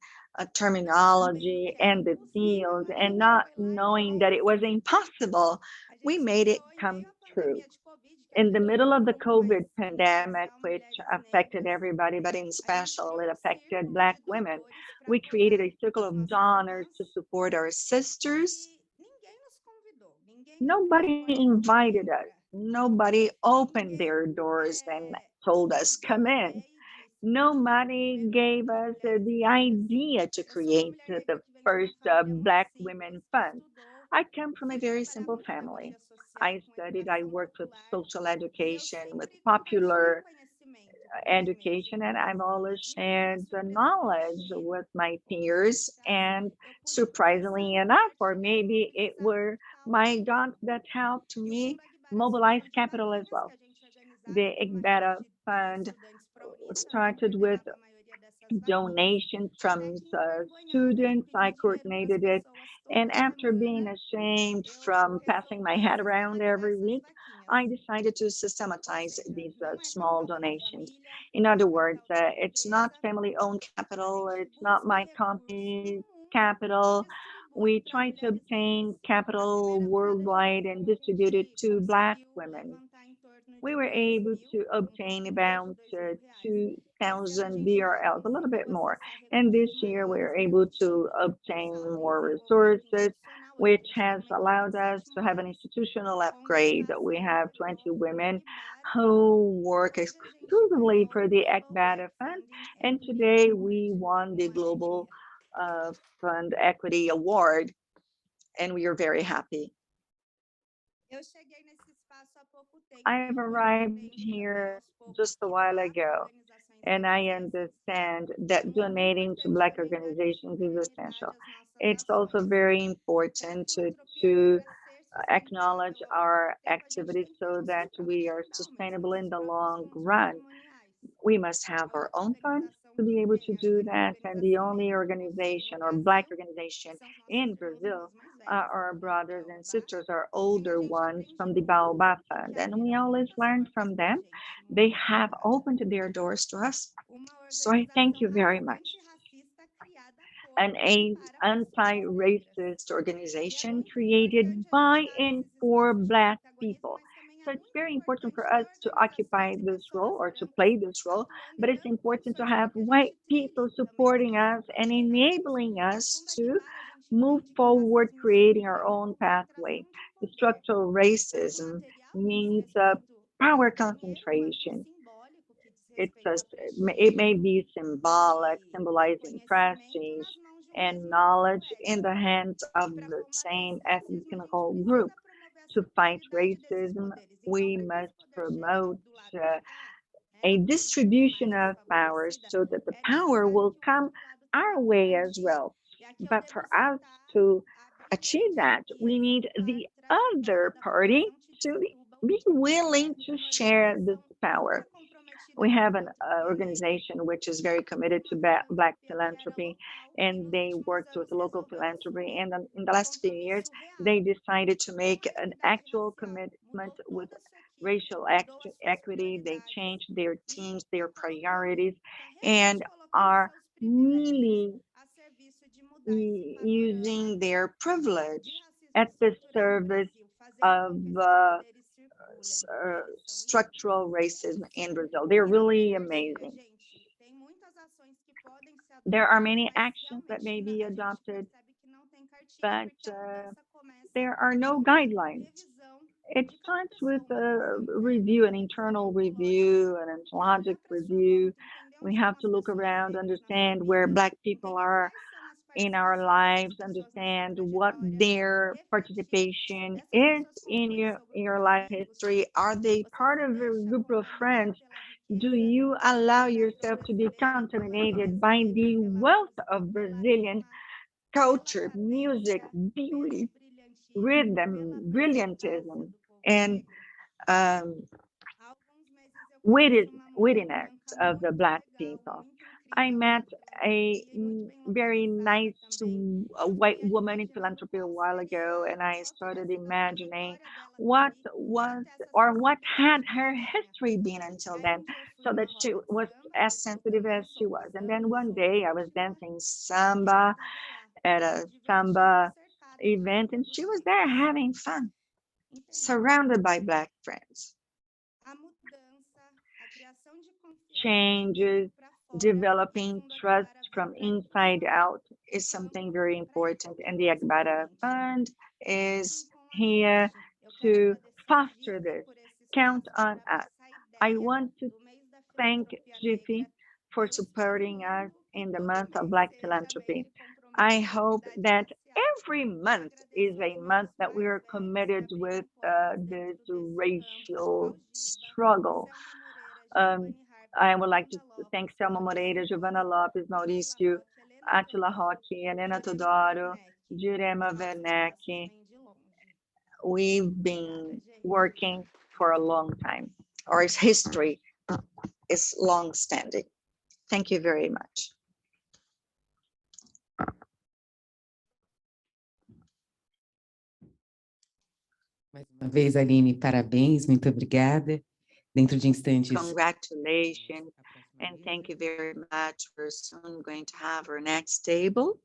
terminology and the field and not knowing that it was impossible, we made it come true. In the middle of the COVID pandemic, which affected everybody, but in special, it affected Black women, we created a circle of donors to support our sisters. Nobody invited us. Nobody opened their doors and told us, come in. Nobody gave us the idea to create the first Black Women Fund. I come from a very simple family. I worked with social education, with popular education, and I've always shared the knowledge with my peers. And surprisingly enough, or maybe it were my God that helped me mobilize capital as well. The Equidade Fund started with donations from students. I coordinated it. And after being ashamed from passing my head around every week, I decided to systematize these small donations. In other words, it's not family-owned capital. It's not my company capital. We try to obtain capital worldwide and distribute it to Black women. We were able to obtain about 2,000 BRL, a little bit more. And this year we were able to obtain more resources, which has allowed us to have an institutional upgrade. We have 20 women who work exclusively for the Equidade Fund. And today we won the Global Fund Equity Award, and we are very happy. I've arrived here just a while ago, and I understand that donating to Black organizations is essential. It's also very important to acknowledge our activities so that we are sustainable in the long run. We must have our own funds to be able to do that. And the only organization or Black organization in Brazil our brothers and sisters, our older ones from the Baobá Fund. And we always learn from them. They have opened their doors to us. So I thank you very much. An anti-racist organization created by and for Black people. So it's very important for us to occupy this role or to play this role, but it's important to have white people supporting us and enabling us to move forward, creating our own pathway. The structural racism means power concentration. It may be symbolic, symbolizing prestige and knowledge in the hands of the same ethnical group. To fight racism, we must promote a distribution of power so that the power will come our way as well. But for us to achieve that, we need the other party to be willing to share this power. We have an organization which is very committed to Black philanthropy, and they worked with local philanthropy. And in the last few years, they decided to make an actual commitment with racial equity. They changed their teams, their priorities, and are really using their privilege at the service of structural racism in Brazil. They're really amazing. There are many actions that may be adopted, but there are no guidelines. It starts with a review, an internal review, an ontologic review. We have to look around, understand where Black people are in our lives, understand what their participation is in your life history. Are they part of a group of friends? Do you allow yourself to be contaminated by the wealth of Brazilian culture, music, beauty, rhythm, brilliantism, and um, wittiness of the Black people? I met a very nice white woman in philanthropy a while ago, and I started imagining what was or what had her history been until then, so that she was as sensitive as she was. And then one day I was dancing samba at a samba event, and she was there having fun, surrounded by Black friends. Changes, developing trust from inside out is something very important, and the Aegea Fund is here to foster this. Count on us. I want to thank GIFE for supporting us in the month of Black philanthropy. I hope that every month is a month that we are committed with this racial struggle. I would like to thank Selma Moreira, Giovanna Lopes, Mauricio, Atila Roque, Helena Todoro, Jurema Werneck. We've been working for a long time. Our history is long-standing. Thank you very much. Mais uma vez, Aline, parabéns, muito obrigada. Dentro de instantes. Congratulations, and thank you very much. We're soon going to have our next table.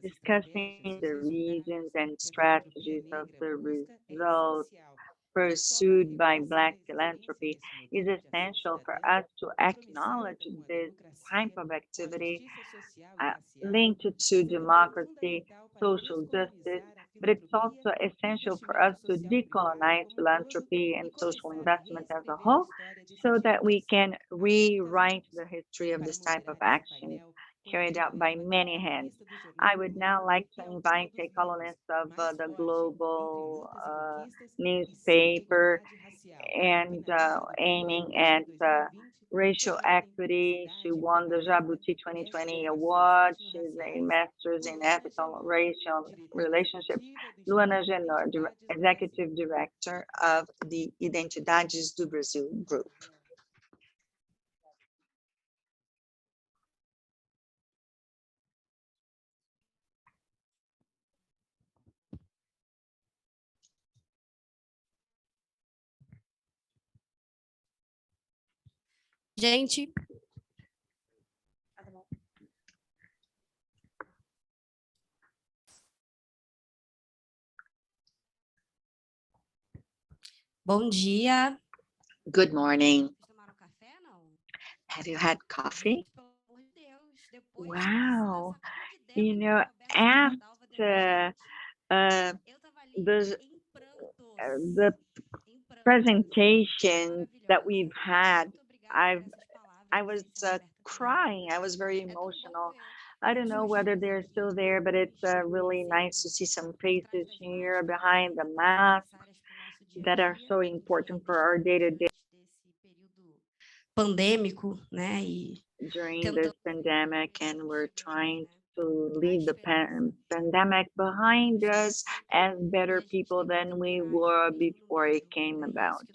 Discussing the reasons and strategies of the results pursued by Black philanthropy is essential for us to acknowledge this type of activity linked to democracy, social justice, but it's also essential for us to decolonize philanthropy and social investment as a whole, so that we can rewrite the history of this type of action carried out by many hands. I would now like to invite a columnist of the global newspaper and aiming at racial equity. She won the Jabuti 2020 award. She's a master's in ethical racial relationships. Luana Genor, executive director of the Identidades do Brasil group. Gente, bom dia. Good morning. Have you had coffee? Wow. You know, after the presentation that we've had, I was crying. I was very emotional. I don't know whether they're still there, but it's really nice to see some faces here behind the masks that are so important for our day-to-day. Pandêmico, né? During this pandemic, and we're trying to leave the pandemic behind us as better people than we were before it came about.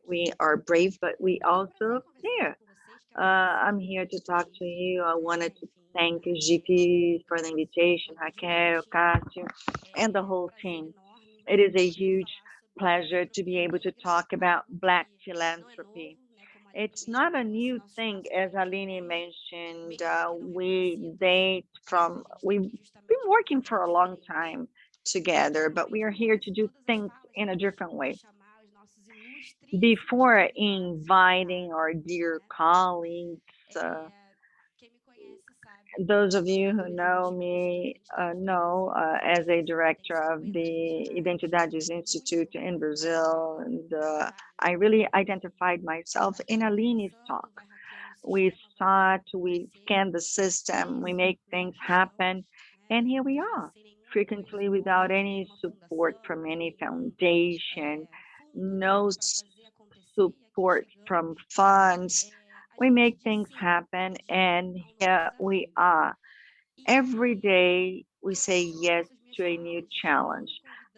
We are brave, but we also care. I'm here to talk to you. I wanted to thank GIFE for the invitation, Raquel, Cássio, and the whole team. It is a huge pleasure to be able to talk about Black philanthropy. It's not a new thing, as Aline mentioned. We've been working for a long time together, but we are here to do things in a different way. Before inviting our dear colleagues, those of you who know me know as a director of the Identidades Institute in Brazil, and I really identified myself in Aline's talk. We start, we scan the system, we make things happen, and here we are, frequently without any support from any foundation, no support from funds. We make things happen, and here we are. Every day we say yes to a new challenge.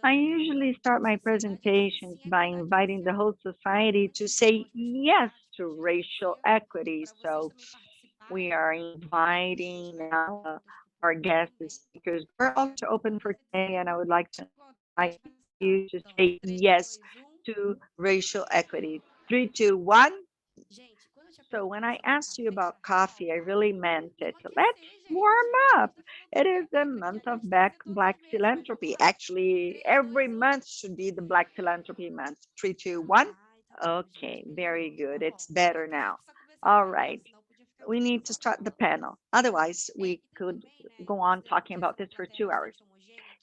I usually start my presentations by inviting the whole society to say yes to racial equity. So we are inviting now our guest speakers. We're also open for today, and I would like to invite you to say yes to racial equity. 3, 2, 1. So when I asked you about coffee, I really meant it. Let's warm up. It is the month of Black philanthropy. Actually, every month should be the Black philanthropy month. 3, 2, 1. Okay, very good. It's better now. All right. We need to start the panel. Otherwise, we could go on talking about this for 2 hours.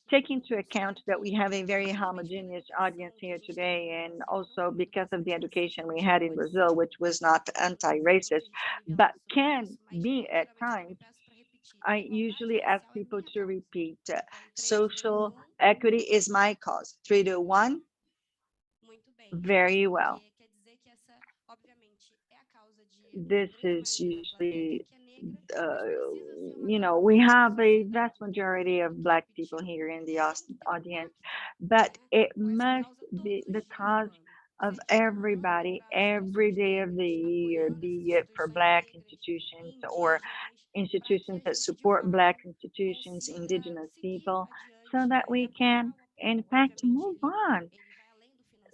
Take into account that we have a very homogeneous audience here today, and also because of the education we had in Brazil, which was not anti-racist, but can be at times, I usually ask people to repeat, social equity is my cause. 3, 2, 1. Very well. This is usually we have a vast majority of Black people here in the audience, but it must be the cause of everybody every day of the year, be it for Black institutions or institutions that support Black institutions, indigenous people, so that we can, in fact, move on.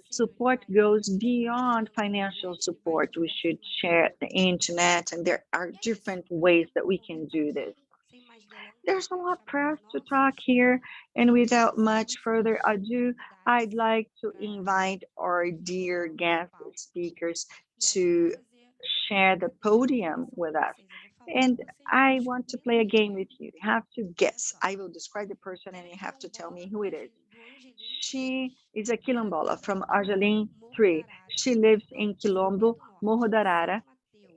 Support goes beyond financial support. We should share the internet, and there are different ways that we can do this. There's a lot for us to talk here, and without much further ado, I'd like to invite our dear guest speakers to share the podium with us. And I want to play a game with you. You have to guess. I will describe the person, and you have to tell me who it is. She is a quilombola from Argelim 3. She lives in Quilombo, Morro da Arara,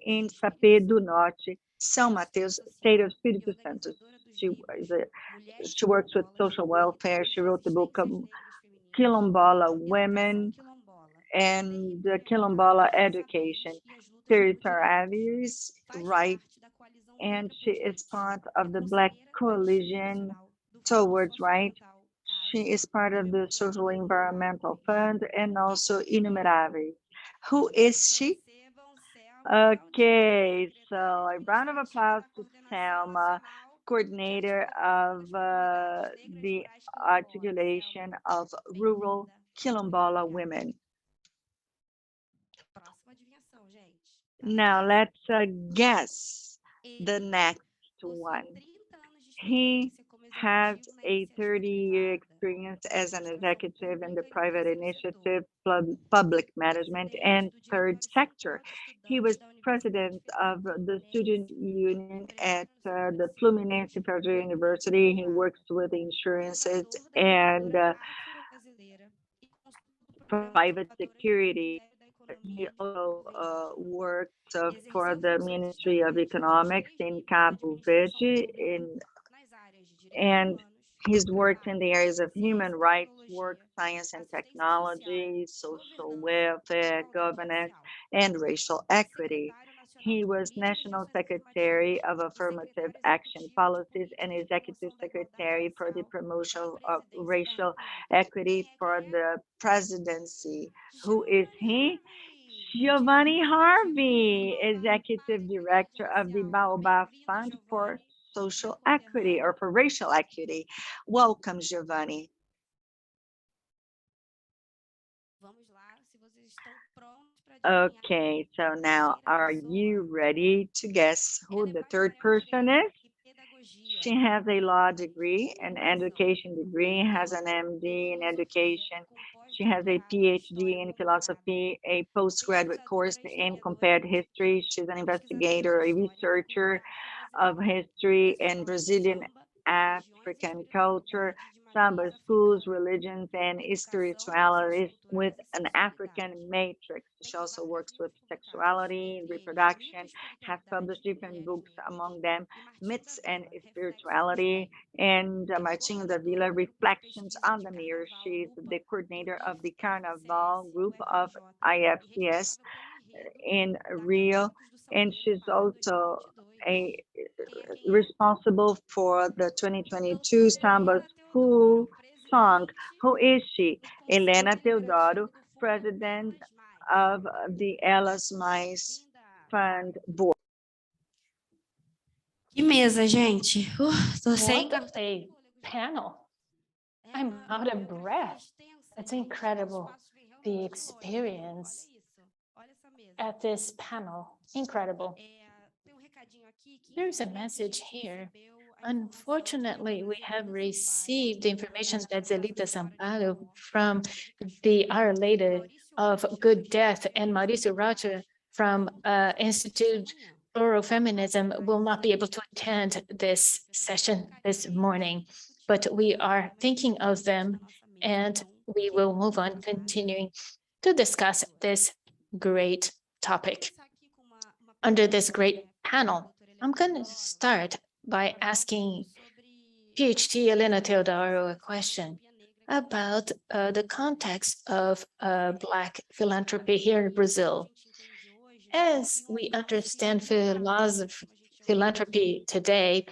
in Sapé do Norte, São Mateus, state of Espírito Santo. She works with social welfare. She wrote the book Quilombola Women and Quilombola Education, Territories, Rights, and she is part of the Black Coalition Towards Right. She is part of the Social Environmental Fund and also Inumeráveis. Who is she? Okay, so a round of applause to Selma, coordinator of the articulation of rural Quilombola women. Now let's guess the next one. He has a 30-year experience as an executive in the private initiative, public management, and third sector. He was president of the student union at the Fluminense Federal University. He works with insurances and private security. He also worked for the Ministry of Economics in Cabo Verde, and he's worked in the areas of human rights work, science and technology, social welfare, governance, and racial equity. He was National Secretary of Affirmative Action Policies and Executive Secretary for the Promotion of Racial Equity for the presidency. Who is he? Giovanni Harvey, Executive Director of the Baobá Fund for Social Equity or for Racial Equity. Welcome, Giovanni. Okay, so now are you ready to guess who the third person is? She has a law degree, an education degree, has an MD in education. She has a PhD in philosophy, a postgraduate course in compared history. She's an investigator, a researcher of history and Brazilian African culture, Samba schools, religions, and spiritualities with an African matrix. She also works with sexuality, reproduction, has published different books, among them Myths and Spirituality, and Martinho da Vila, Reflections on the Mirror. She's the coordinator of the Carnaval group of IFCS in Rio, and she's also responsible for the 2022 Samba School song. Who is she? Helena Teodoro, president of the Elas Mais Fund Board. Que mesa, gente. Tô sem. What a panel. I'm out of breath. It's incredible. The experience at this panel, incredible. There's a message here. Unfortunately, we have received information that Zelita Sampaio from the Our Lady of Good Death and Mauricio Rocha from Institute Plural Feminism will not be able to attend this session this morning, but we are thinking of them and we will move on continuing to discuss this great topic under this great panel. I'm going to start by asking PhD Helena Teodoro a question about the context of Black philanthropy here in Brazil. As we understand philanthropy today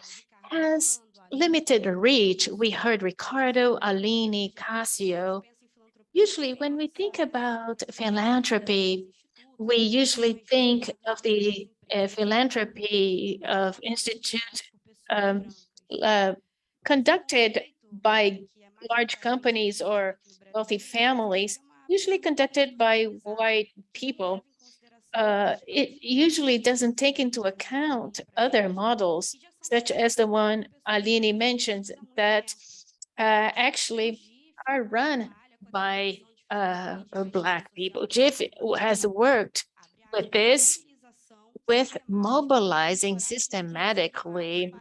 has limited reach. We heard Ricardo, Aline, Cassio. Usually when we think about philanthropy, we usually think of the philanthropy of institute conducted by large companies or wealthy families, usually conducted by white people. It usually doesn't take into account other models, such as the one Aline mentions, that actually are run by Black people. GIFE has worked with this, with mobilizing systematically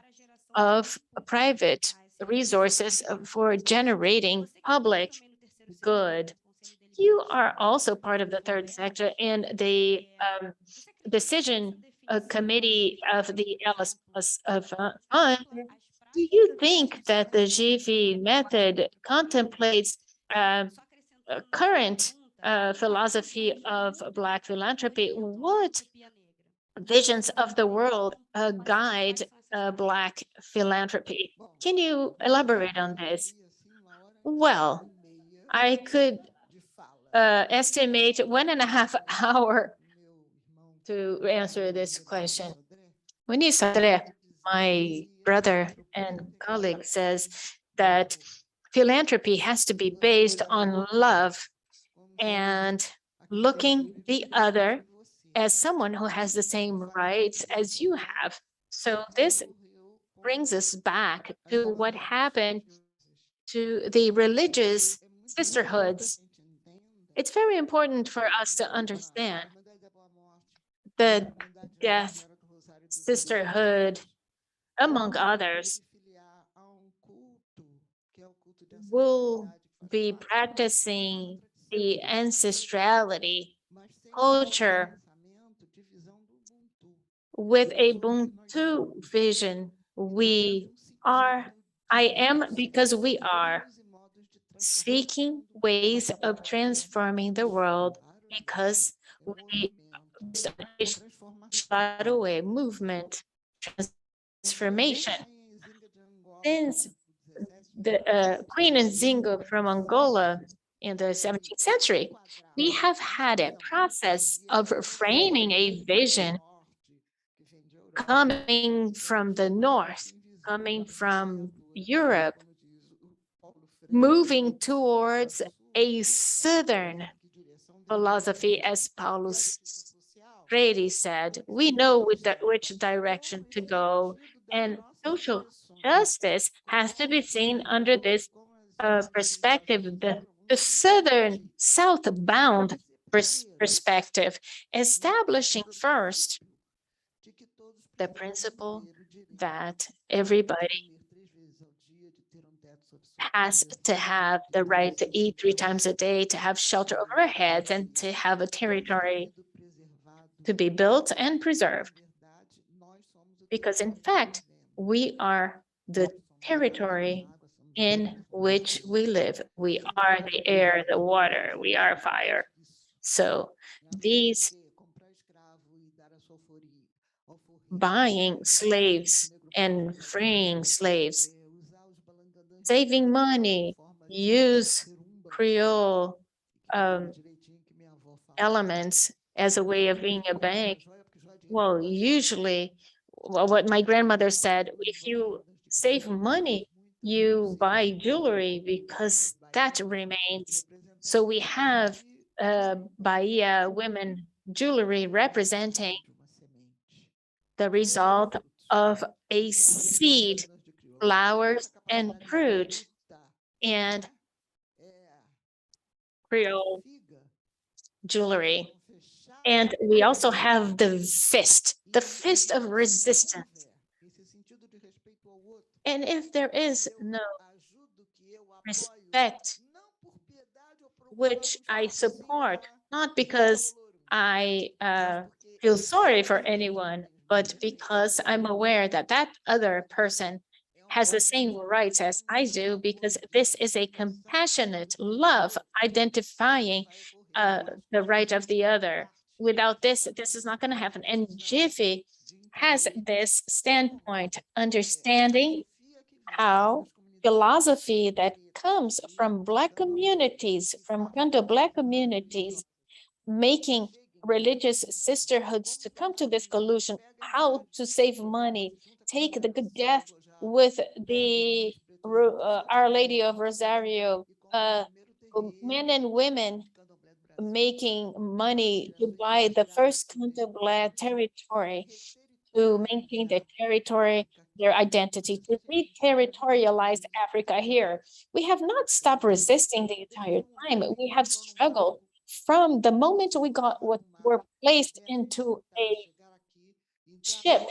of private resources for generating public good. You are also part of the third sector in the decision committee of the Elas Fund. Do you think that the GIFE method contemplates current philosophy of Black philanthropy? What visions of the world guide Black philanthropy? Can you elaborate on this? Well, I could estimate 1.5 hours to answer this question. When André, my brother and colleague, says that philanthropy has to be based on love and looking the other as someone who has the same rights as you have. So this brings us back to what happened to the religious sisterhoods. It's very important for us to understand the death sisterhood, among others, will be practicing the ancestrality culture with a Ubuntu vision. I am because we are seeking ways of transforming the world because we a movement transformation. Since the Queen Nzinga from Angola in the 17th century, we have had a process of framing a vision coming from the north, coming from Europe, moving towards a southern philosophy, as Paulo Freire said. We know which direction to go, and social justice has to be seen under this perspective, the southern, southbound perspective, establishing first the principle that everybody has to have the right to eat 3 times a day, to have shelter over our heads, and to have a territory to be built and preserved. Because in fact, we are the territory in which we live. We are the air, the water, we are fire. So these buying slaves and freeing slaves, saving money, use Creole elements as a way of being a bank. Well, usually, what my grandmother said, if you save money, you buy jewelry because that remains. So we have Bahia women jewelry representing the result of a seed, flowers and fruit, and Creole jewelry. And we also have the fist of resistance. And if there is no respect, which I support, not because I feel sorry for anyone, but because I'm aware that that other person has the same rights as I do, because this is a compassionate love identifying the right of the other. Without this, this is not going to happen. And GIFE has this standpoint, understanding how philosophy that comes from Black communities, from Kanto Black communities, making religious sisterhoods to come to this conclusion, how to save money, take the good death with the Our Lady of Rosario, men and women making money to buy the first Kanto Black territory, to maintain their territory, their identity, to re-territorialize Africa here. We have not stopped resisting the entire time. We have struggled from the moment we were placed into a ship,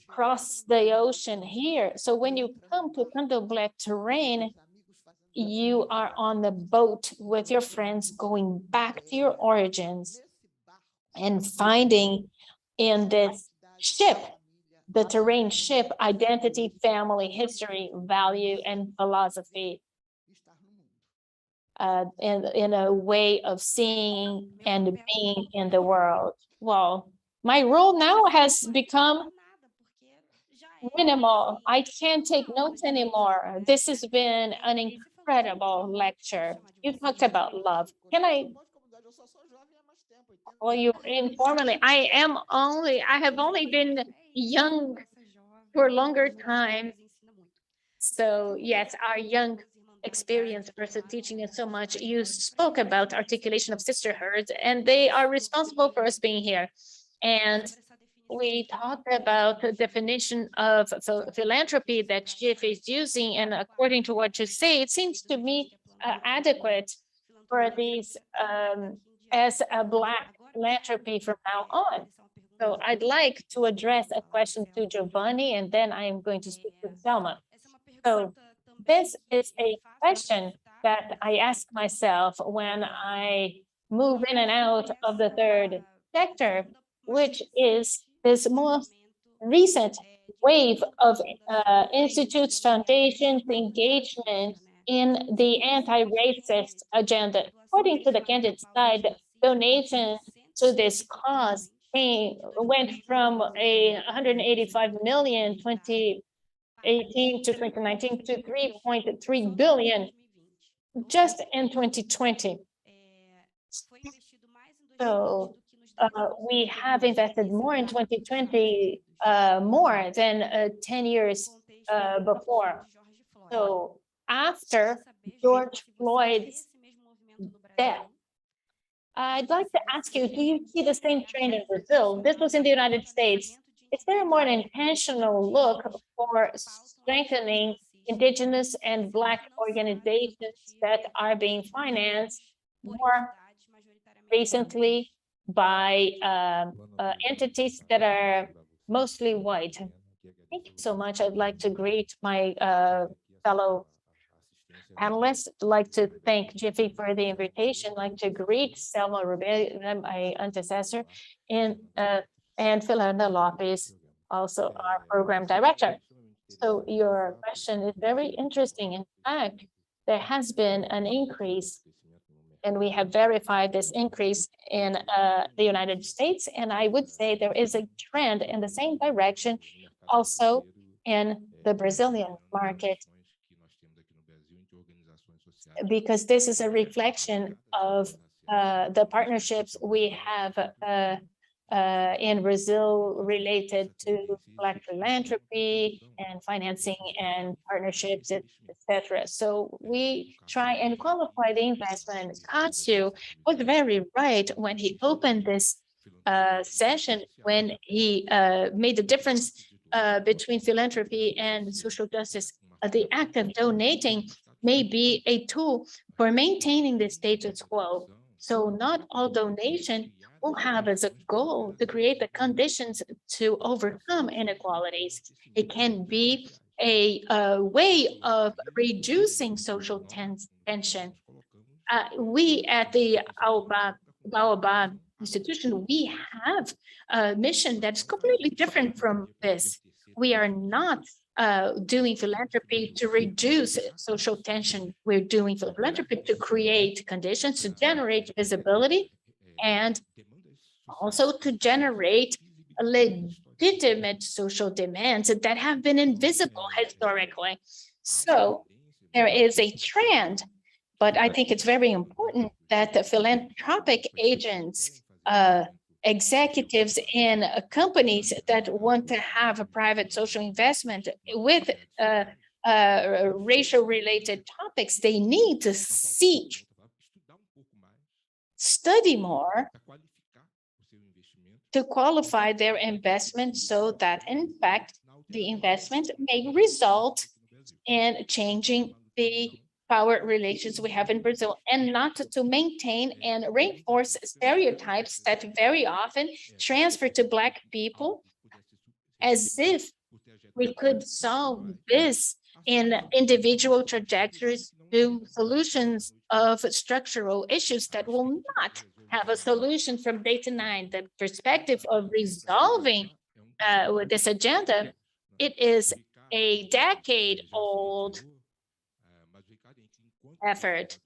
cross the ocean here. So when you come to Kanto Black terrain, you are on the boat with your friends going back to your origins and finding in this ship, the terrain ship, identity, family, history, value, and philosophy, in a way of seeing and being in the world. Well, my role now has become minimal. I can't take notes anymore. This has been an incredible lecture. You talked about love. Can I call you informally? I have only been young for a longer time. So yes, our young experience versus teaching us so much. You spoke about articulation of sisterhoods, and they are responsible for us being here. And we talked about the definition of philanthropy that GIFE is using, and according to what you say, it seems to me adequate for these as a Black philanthropy from now on. So I'd like to address a question to Giovanni, and then I am going to speak to Selma. So this is a question that I ask myself when I move in and out of the third sector, which is this most recent wave of institutes, foundations, engagement in the anti-racist agenda. According to the candidate side, donations to this cause went from 185 million 2018 to 2019 to 3.3 billion just in 2020. So we have invested more in 2020, more than 10 years before. So after George Floyd's death, I'd like to ask you, do you see the same trend in Brazil? This was in the United States. Is there a more intentional look for strengthening indigenous and Black organizations that are being financed more recently by entities that are mostly white? Thank you so much. I'd like to greet my fellow panelists. I'd like to thank Jiffy for the invitation. I'd like to greet Selma Ribeiro, my antecessor, and Philanda Lopez, also our program director. So your question is very interesting. In fact, there has been an increase, and we have verified this increase in the United States. And I would say there is a trend in the same direction also in the Brazilian market, because this is a reflection of the partnerships we have in Brazil related to Black philanthropy and financing and partnerships, etc. So we try and qualify the investment. Katsu was very right when he opened this session, when he made the difference between philanthropy and social justice. The act of donating may be a tool for maintaining the status quo. So not all donation will have as a goal to create the conditions to overcome inequalities. It can be a way of reducing social tension. We at the Baobá institution, we have a mission that's completely different from this. We are not doing philanthropy to reduce social tension. We're doing philanthropy to create conditions to generate visibility and also to generate legitimate social demands that have been invisible historically. So there is a trend, but I think it's very important that the philanthropic agents, executives in companies that want to have a private social investment with racial related topics, they need to study more to qualify their investment so that in fact the investment may result in changing the power relations we have in Brazil, and not to maintain and reinforce stereotypes that very often transfer to Black people, as if we could solve this in individual trajectories to solutions of structural issues that will not have a solution from day to night. The perspective of resolving with this agenda, it is a decade-old effort.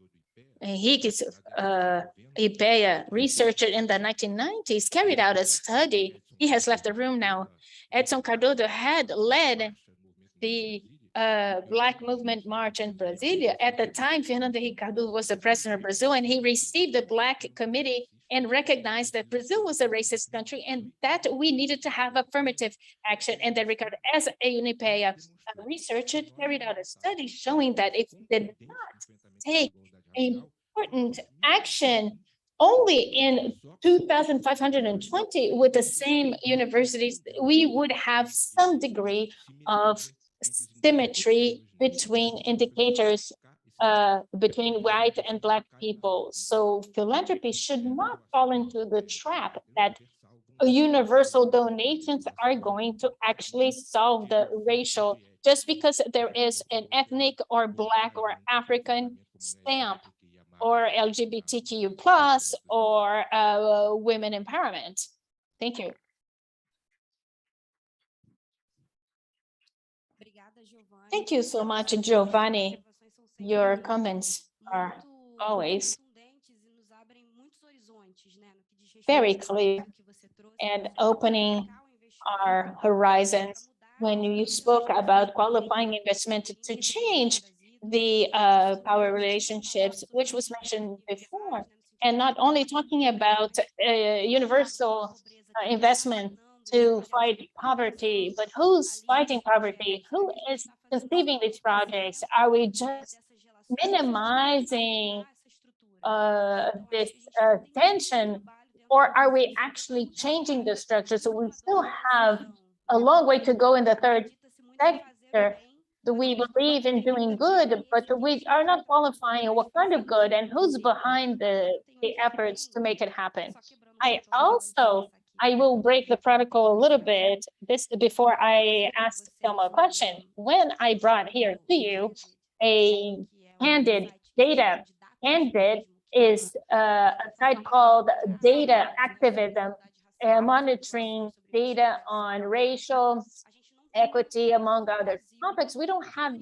Henrique's Aegea researcher in the 1990s carried out a study. He has left the room now. Edson Cardoso had led the Black Movement March in Brasilia. At the time, Fernando Ricardo was the president of Brazil, and he received the Black Committee and recognized that Brazil was a racist country and that we needed to have affirmative action. And then Ricardo, as a Unibanco researcher, carried out a study showing that if we did not take important action only in 2,520 with the same universities, we would have some degree of symmetry between indicators between white and Black people. So philanthropy should not fall into the trap that universal donations are going to actually solve the racial, just because there is an ethnic or Black or African stamp or LGBTQ plus or women empowerment. Thank you. Thank you so much, Giovanni. Your comments are always very clear and opening our horizons. When you spoke about qualifying investment to change the power relationships, which was mentioned before, and not only talking about universal investment to fight poverty, but who's fighting poverty? Who is conceiving these projects? Are we just minimizing this tension, or are we actually changing the structure? So we still have a long way to go in the third sector. We believe in doing good, but we are not qualifying what kind of good and who's behind the efforts to make it happen. I will break the protocol a little bit this before I ask Thelma a question. When I brought here to you a candid data, candid is a site called Data Activism, monitoring data on racial equity, among other topics. We don't have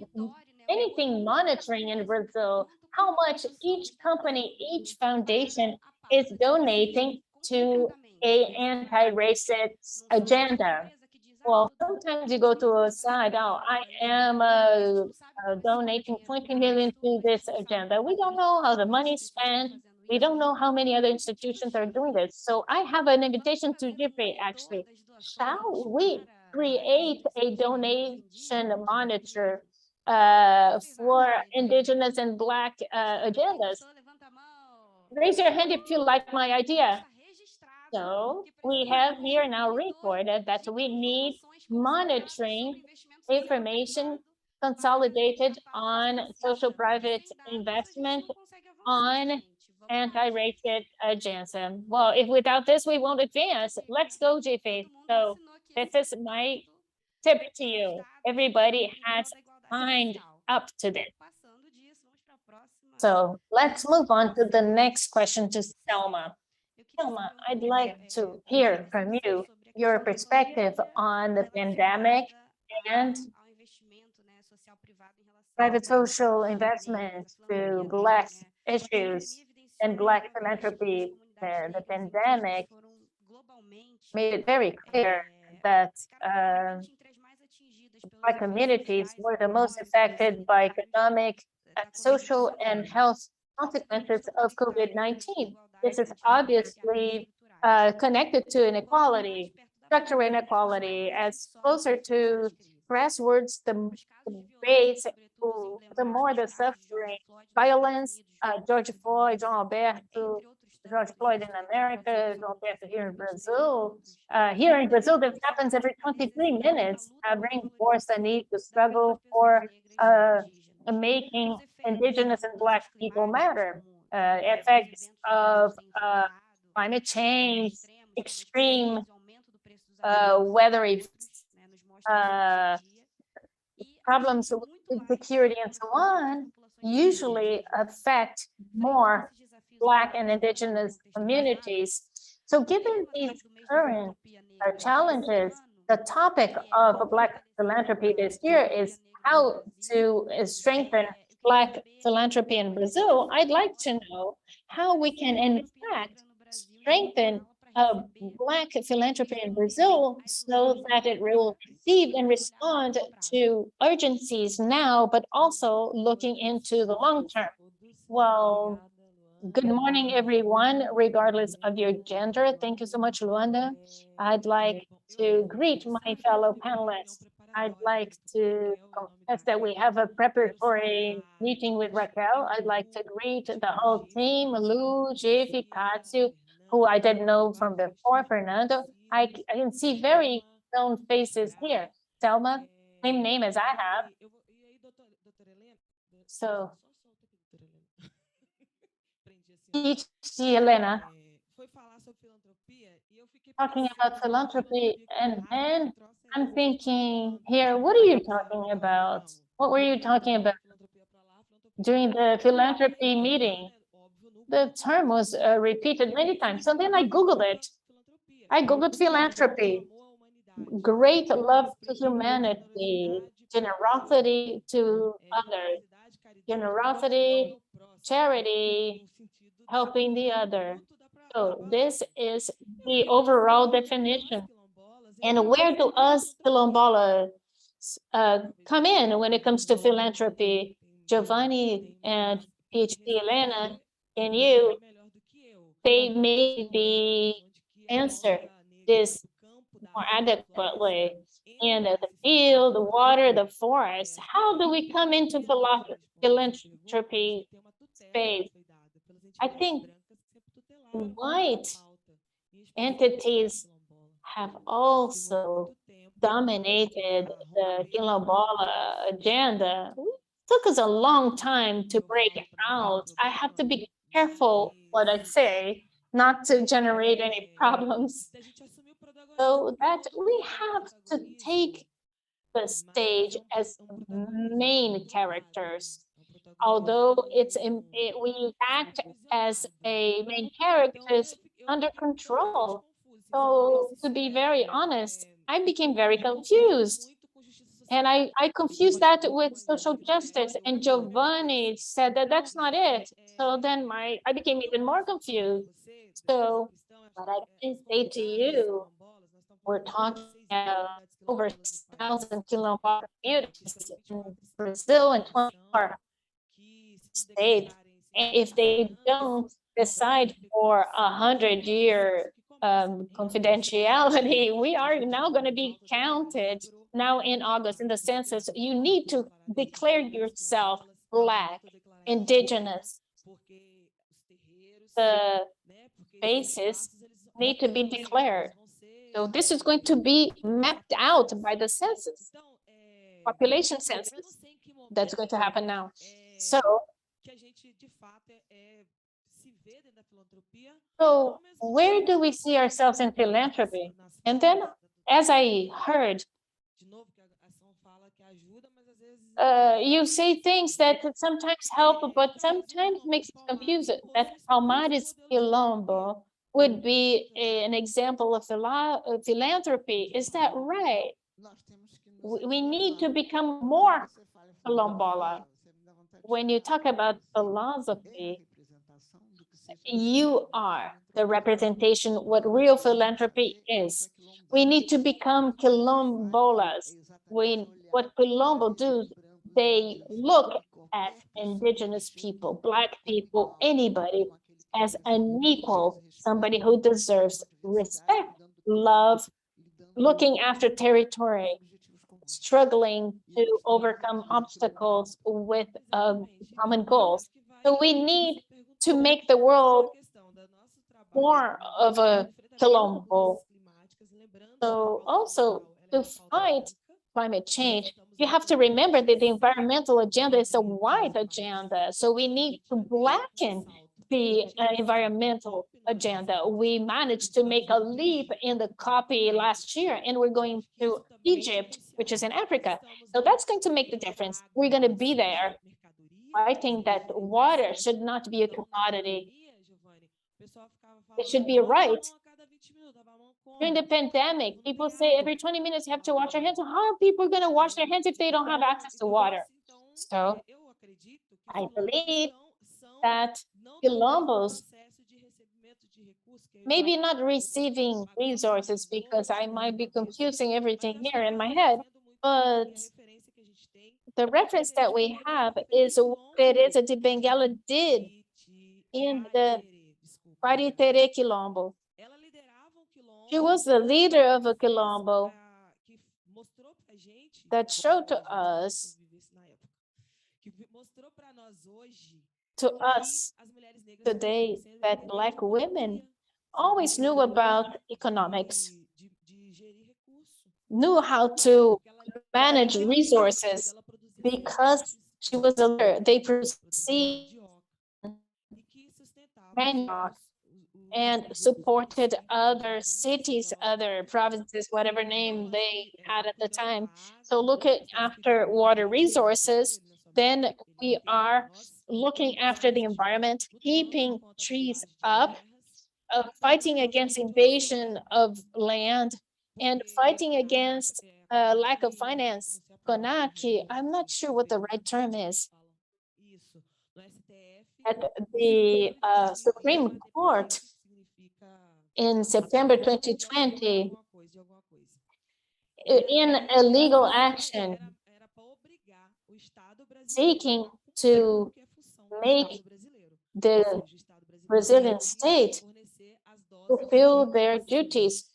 anything monitoring in Brazil how much each company, each foundation is donating to a anti-racist agenda. Well, sometimes you go to a site, oh, I am donating 20 million to this agenda. We don't know how the money is spent. We don't know how many other institutions are doing this. So I have an invitation to GIFE, actually. Shall we create a donation monitor for Indigenous and Black agendas? Raise your hand if you like my idea. So we have here now recorded that we need monitoring information consolidated on social private investment on anti-racist agenda. Well, if without this, we won't advance. Let's go, GIFE. So this is my tip to you. Everybody has signed up to this. So let's move on to the next question to Thelma. Thelma, I'd like to hear from you your perspective on the pandemic and private social investment to Black issues and Black philanthropy. The pandemic made it very clear that Black communities were the most affected by economic, social, and health consequences of COVID-19. This is obviously connected to inequality, structural inequality, as closer to grassroots, the base, the more the suffering, violence, George Floyd, John Alberto, George Floyd in America, John Alberto here in Brazil. Here in Brazil, this happens every 23 minutes, reinforce the need to struggle for making Indigenous and Black people matter. Effects of climate change, extreme weather events, problems with security and so on, usually affect more Black and Indigenous communities. So given these current challenges, the topic of Black philanthropy this year is how to strengthen Black philanthropy in Brazil. I'd like to know how we can, in fact, strengthen Black philanthropy in Brazil so that it will receive and respond to urgencies now, but also looking into the long term. Well, good morning, everyone, regardless of your gender. Thank you so much, Luanda. I'd like to greet my fellow panelists. I'd like to confess that we have a preparatory meeting with Raquel. I'd like to greet the whole team, Lu, Jiffy, Katsu, who I didn't know from before, Fernando. I can see very known faces here. Thelma, same name as I have. So, Helena, talking about philanthropy, and then I'm thinking here, what are you talking about? What were you talking about during the philanthropy meeting? The term was repeated many times. So then I Googled it. I Googled philanthropy, great love to humanity, generosity to others, generosity, charity, helping the other. So this is the overall definition. And where do us quilombolas come in when it comes to philanthropy? Giovanni and PhD Elena and you, they maybe answer this more adequately. In the field, the water, the forest, how do we come into philanthropy space? I think white entities have also dominated the quilombola agenda. It took us a long time to break out. I have to be careful what I say, not to generate any problems. So that we have to take the stage as main characters. Although we act as a main characters under control. So to be very honest, I became very confused. And I confused that with social justice. And Giovanni said that that's not it. So then I became even more confused. So what I can say to you, we're talking about over 1,000 quilombola communities in Brazil and 24 states. And if they don't decide for 100-year confidentiality, we are now going to be counted now in August in the census. You need to declare yourself Black, Indigenous. The basis need to be declared. So this is going to be mapped out by the census, population census. That's going to happen now. So where do we see ourselves in philanthropy? And then, as I heard, you say things that sometimes help, but sometimes makes it confusing. That Palmares Quilombo would be an example of philanthropy. Is that right? We need to become more quilombola. When you talk about philosophy, you are the representation what real philanthropy is. We need to become quilombolas. What Quilombo do, they look at indigenous people, Black people, anybody as an equal, somebody who deserves respect, love, looking after territory, struggling to overcome obstacles with common goals. So we need to make the world more of a Quilombo. So also to fight climate change, you have to remember that the environmental agenda is a wide agenda. So we need to blacken the environmental agenda. We managed to make a leap in the copy last year, and we're going to Egypt, which is in Africa. So that's going to make the difference. We're going to be there. I think that water should not be a commodity. It should be a right. During the pandemic, people say every 20 minutes you have to wash your hands. How are people going to wash their hands if they don't have access to water? So I believe that quilombos maybe not receiving resources, because I might be confusing everything here in my head, but the reference that we have is what Teresa de Benguela did in the Paritere Quilombo. She was the leader of a Quilombo that showed to us today that Black women always knew about economics, knew how to manage resources, because she was a leader. They perceived manioc and supported other cities, other provinces, whatever name they had at the time. So looking after water resources, then we are looking after the environment, keeping trees up, fighting against invasion of land, and fighting against lack of finance. CONAC, I'm not sure what the right term is. At the Supreme Court, in September 2020 in a legal action seeking to make the Brazilian state fulfill their duties,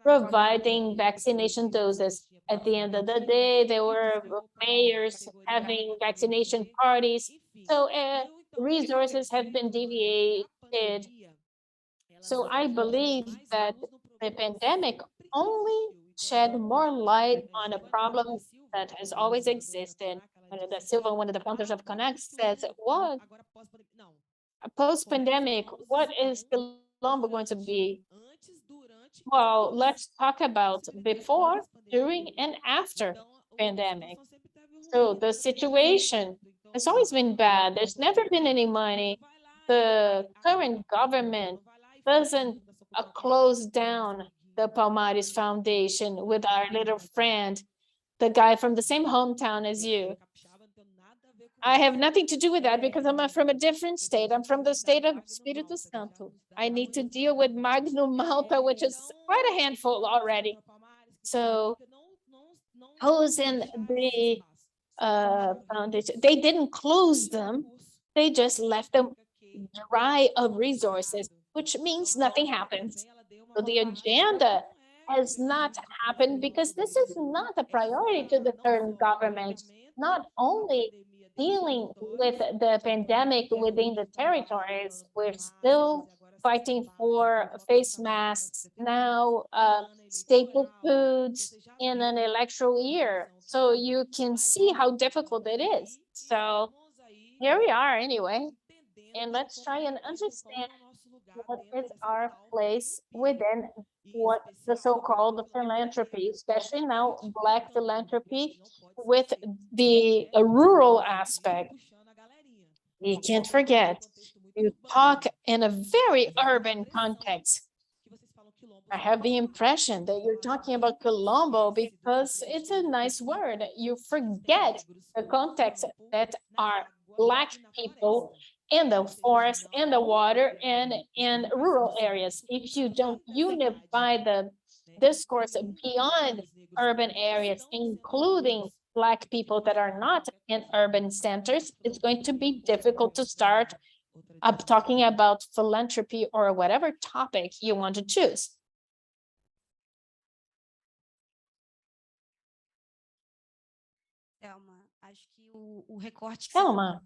providing vaccination doses. At the end of the day, there were mayors having vaccination parties. So resources have been deviated. So I believe that the pandemic only shed more light on a problem that has always existed. Da Silva, one of the founders of Connect, says, what post-pandemic, what is Colombo going to be? Well, let's talk about before, during, and after pandemic. So the situation has always been bad. There's never been any money. The current government doesn't close down the Palmares Foundation with our little friend, the guy from the same hometown as you. I have nothing to do with that because I'm from a different state. I'm from the state of Espírito Santo. I need to deal with Magnum Malta, which is quite a handful already. So who's in the foundation? They didn't close them. They just left them dry of resources, which means nothing happens. So the agenda has not happened because this is not a priority to the current government. Not only dealing with the pandemic within the territories, we're still fighting for face masks, now staple foods in an electoral year. So you can see how difficult it is. So here we are anyway, and let's try and understand what is our place within what the so-called philanthropy, especially now Black philanthropy with the rural aspect. You can't forget, you talk in a very urban context. I have the impression that you're talking about Colombo because it's a nice word. You forget the context that are Black people in the forest, in the water, and in rural areas. If you don't unify the discourse beyond urban areas, including Black people that are not in urban centers, it's going to be difficult to start up talking about philanthropy or whatever topic you want to choose. Thelma,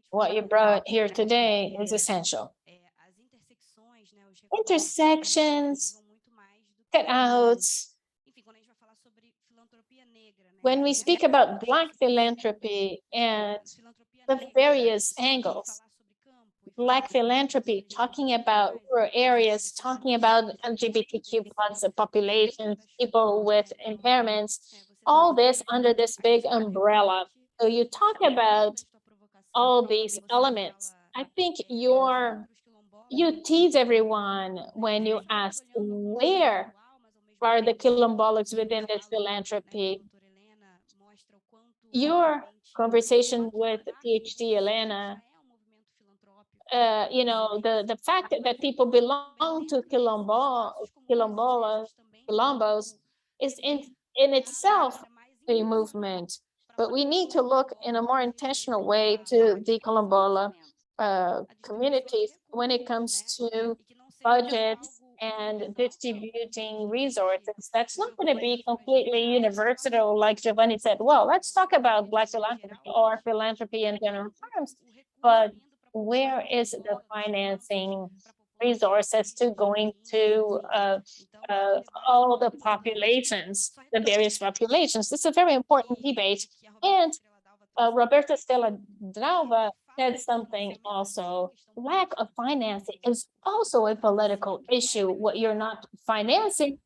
what you brought here today is essential. Intersections, cutouts. When we speak about Black philanthropy and the various angles, Black philanthropy, talking about rural areas, talking about LGBTQ plus population, people with impairments, all this under this big umbrella. So you talk about all these elements. I think you tease everyone when you ask where are the quilombolas within this philanthropy. Your conversation with PhD Elena, the fact that people belong to quilombos is in itself a movement, but we need to look in a more intentional way to the quilombola communities when it comes to budgets and distributing resources. That's not going to be completely universal, like Giovanni said. Well, let's talk about Black philanthropy or philanthropy in general terms, but where is the financing resources to going to all the populations, the various populations? This is a very important debate. And Roberta Stella Drava said something also. Lack of financing is also a political issue. What you're not financing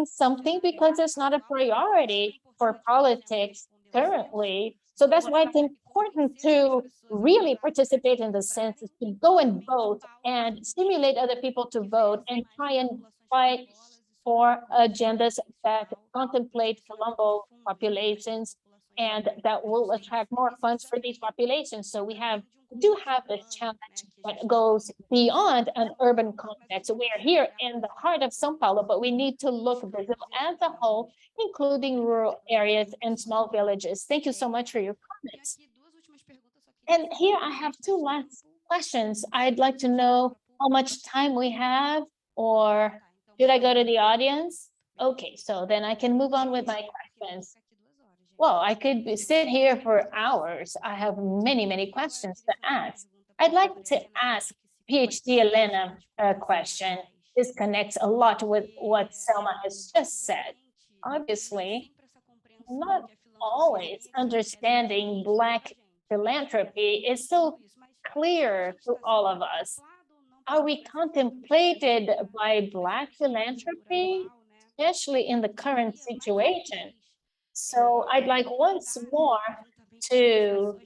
something because it's not a priority for politics currently. So that's why it's important to really participate in the census, to go and vote and stimulate other people to vote and try and fight for agendas that contemplate Colombo populations and that will attract more funds for these populations. So we have do have this challenge that goes beyond an urban context. We are here in the heart of São Paulo, but we need to look Brazil as a whole, including rural areas and small villages. Thank you so much for your comments. And here I have two last questions. I'd like to know how much time we have, or should I go to the audience? Okay, so then I can move on with my questions. Well, I could sit here for hours. I have many, many questions to ask. I'd like to ask PhD Elena a question. This connects a lot with what Selma has just said. Obviously, not always understanding Black philanthropy is so clear to all of us. Are we contemplated by Black philanthropy, especially in the current situation? So I'd like once more to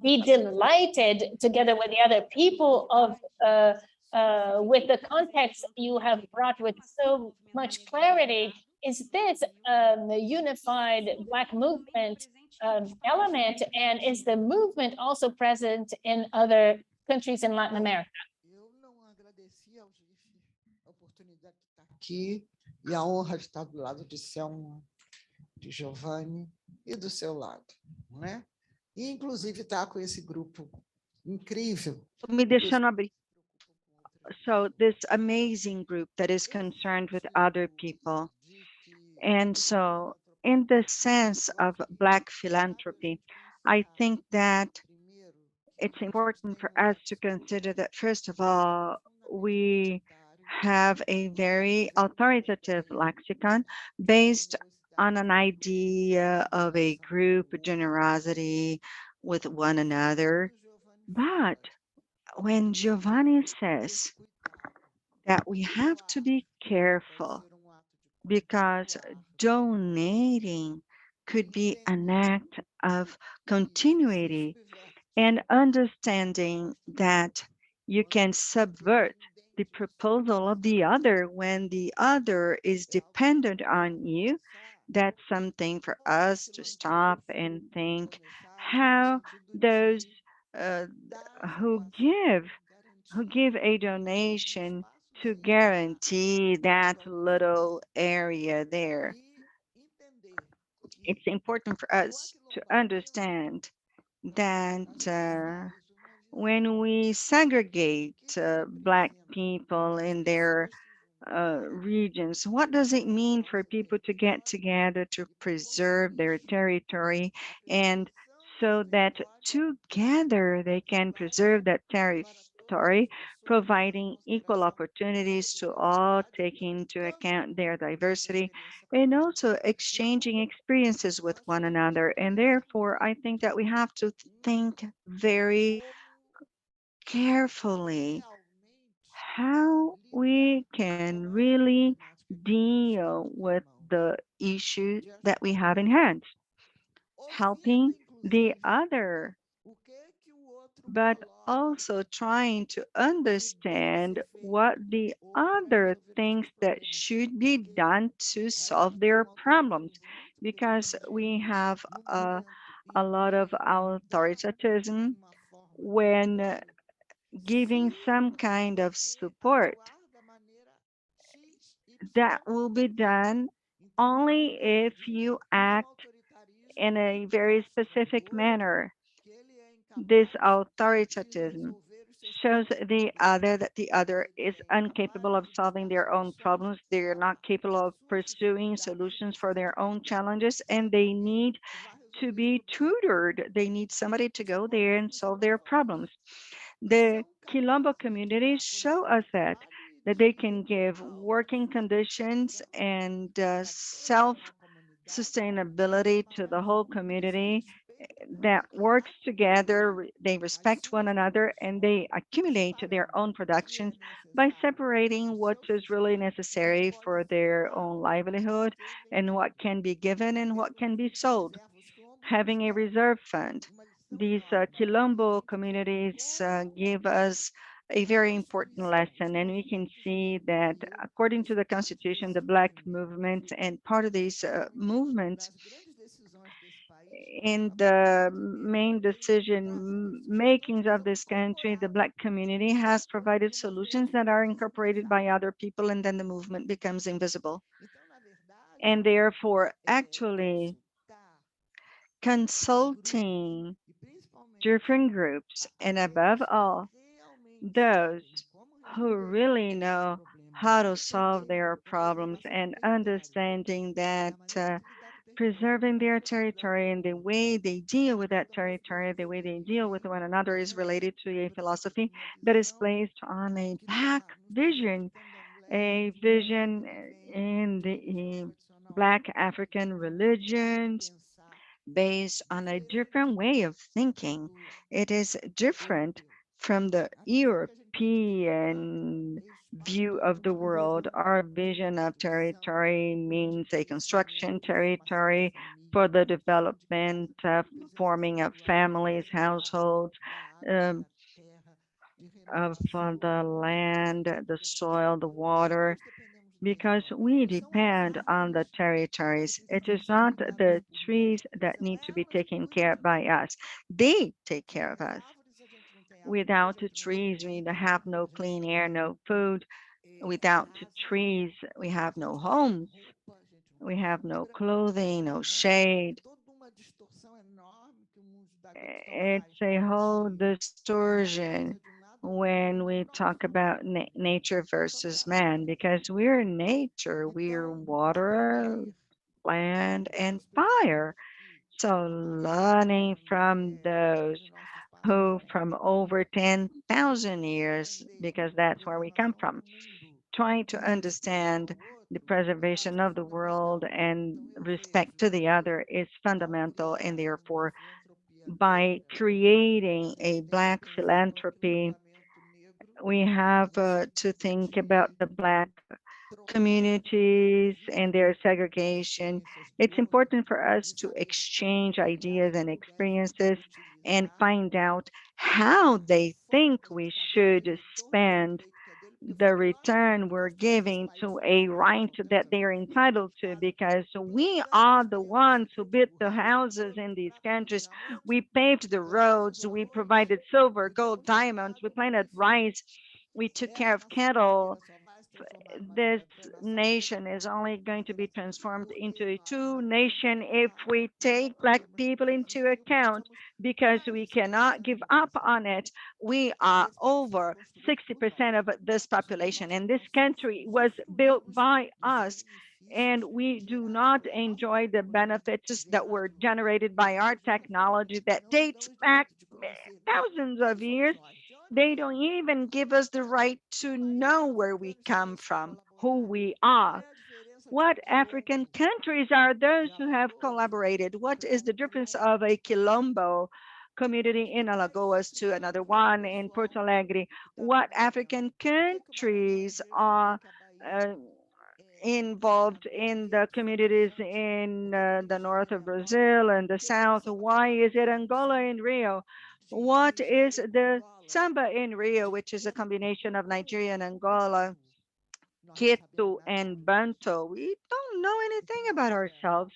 be delighted together with the other people of with the context you have brought with so much clarity. Is this a unified Black movement element, and is the movement also present in other countries in Latin America? Aqui, e a honra de estar do lado de Selma, de Giovanni e do seu lado, né? E inclusive estar com esse grupo incrível. Me deixando abrir. So this amazing group that is concerned with other people. And so in the sense of Black philanthropy, I think that it's important for us to consider that, first of all, we have a very authoritative lexicon based on an idea of a group generosity with one another. But when Giovanni says that we have to be careful because donating could be an act of continuity and understanding that you can subvert the proposal of the other when the other is dependent on you, that's something for us to stop and think how those who give a donation to guarantee that little area there. It's important for us to understand that when we segregate Black people in their regions, what does it mean for people to get together to preserve their territory, and so that together they can preserve that territory, providing equal opportunities to all, taking into account their diversity, and also exchanging experiences with one another. And therefore, I think that we have to think very carefully how we can really deal with the issue that we have in hand, helping the other, but also trying to understand what the other thinks that should be done to solve their problems, because we have a lot of authoritarism when giving some kind of support that will be done only if you act in a very specific manner. This authoritarism shows the other that the other is incapable of solving their own problems. They're not capable of pursuing solutions for their own challenges, and they need to be tutored. They need somebody to go there and solve their problems. The Quilombo communities show us that they can give working conditions and self-sustainability to the whole community that works together. They respect one another, and they accumulate their own productions by separating what is really necessary for their own livelihood and what can be given and what can be sold, having a reserve fund. These Quilombo communities give us a very important lesson, and we can see that according to the Constitution, the Black movement and part of these movements in the main decision makings of this country, the Black community has provided solutions that are incorporated by other people, and then the movement becomes invisible. And therefore, actually consulting different groups, and above all, those who really know how to solve their problems, and understanding that preserving their territory and the way they deal with that territory, the way they deal with one another, is related to a philosophy that is placed on a Black vision, a vision in the Black African religions, based on a different way of thinking. It is different from the European view of the world. Our vision of territory means a construction territory for the development of forming of families, households, um, of the land, the soil, the water, because we depend on the territories. It is not the trees that need to be taken care of by us. They take care of us. Without the trees, we have no clean air, no food. Without the trees, we have no homes. We have no clothing, no shade. It's a whole distortion when we talk about nature versus man, because we're nature, we're water, land, and fire. So learning from those who from over 10,000 years, because that's where we come from, trying to understand the preservation of the world and respect to the other is fundamental, and therefore by creating a Black philanthropy, we have to think about the Black communities and their segregation. It's important for us to exchange ideas and experiences and find out how they think we should spend the return we're giving to a right that they're entitled to, because we are the ones who built the houses in these countries. We paved the roads, we provided silver, gold, diamonds, we planted rice, we took care of cattle. This nation is only going to be transformed into a two nation if we take Black people into account, because we cannot give up on it. We are over 60% of this population, and this country was built by us, and we do not enjoy the benefits that were generated by our technology that dates back thousands of years. They don't even give us the right to know where we come from, who we are. What African countries are those who have collaborated? What is the difference of a Quilombo community in Alagoas to another one in Porto Alegre? What African countries are involved in the communities in the north of Brazil and the south? Why is it Angola in Rio? What is the samba in Rio, which is a combination of Nigeria and Angola, Quito and Banto? We don't know anything about ourselves.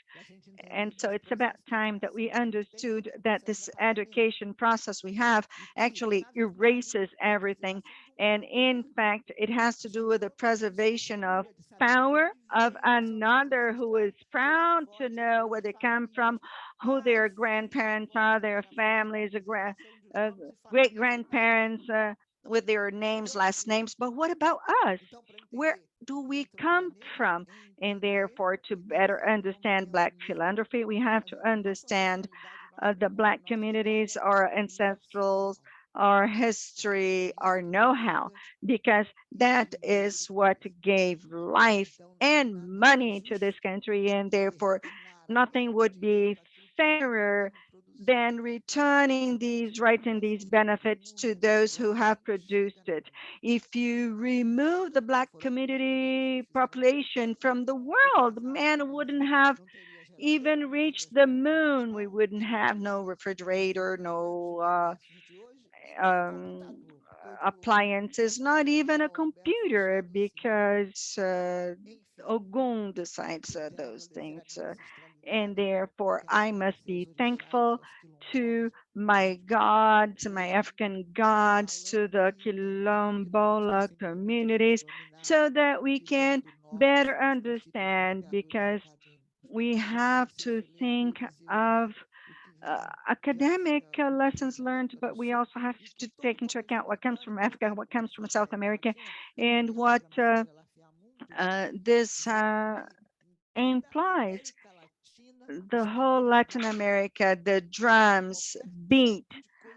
And so it's about time that we understood that this education process we have actually erases everything. And in fact, it has to do with the preservation of power of another who is proud to know where they come from, who their grandparents are, their families, great grandparents, with their names, last names. But what about us? Where do we come from? And therefore, to better understand Black philanthropy, we have to understand the Black communities, our ancestrals, our history, our know-how, because that is what gave life and money to this country. And therefore, nothing would be fairer than returning these rights and these benefits to those who have produced it. If you remove the Black community population from the world, man wouldn't have even reached the moon. We wouldn't have no refrigerator, no um, appliances, not even a computer, because Ogun decides those things. and therefore I must be thankful to my gods, my African gods, to the Quilombola communities, so that we can better understand, because we have to think of academic lessons learned, but we also have to take into account what comes from Africa, what comes from South America, and what this implies. The whole Latin America, the drums beat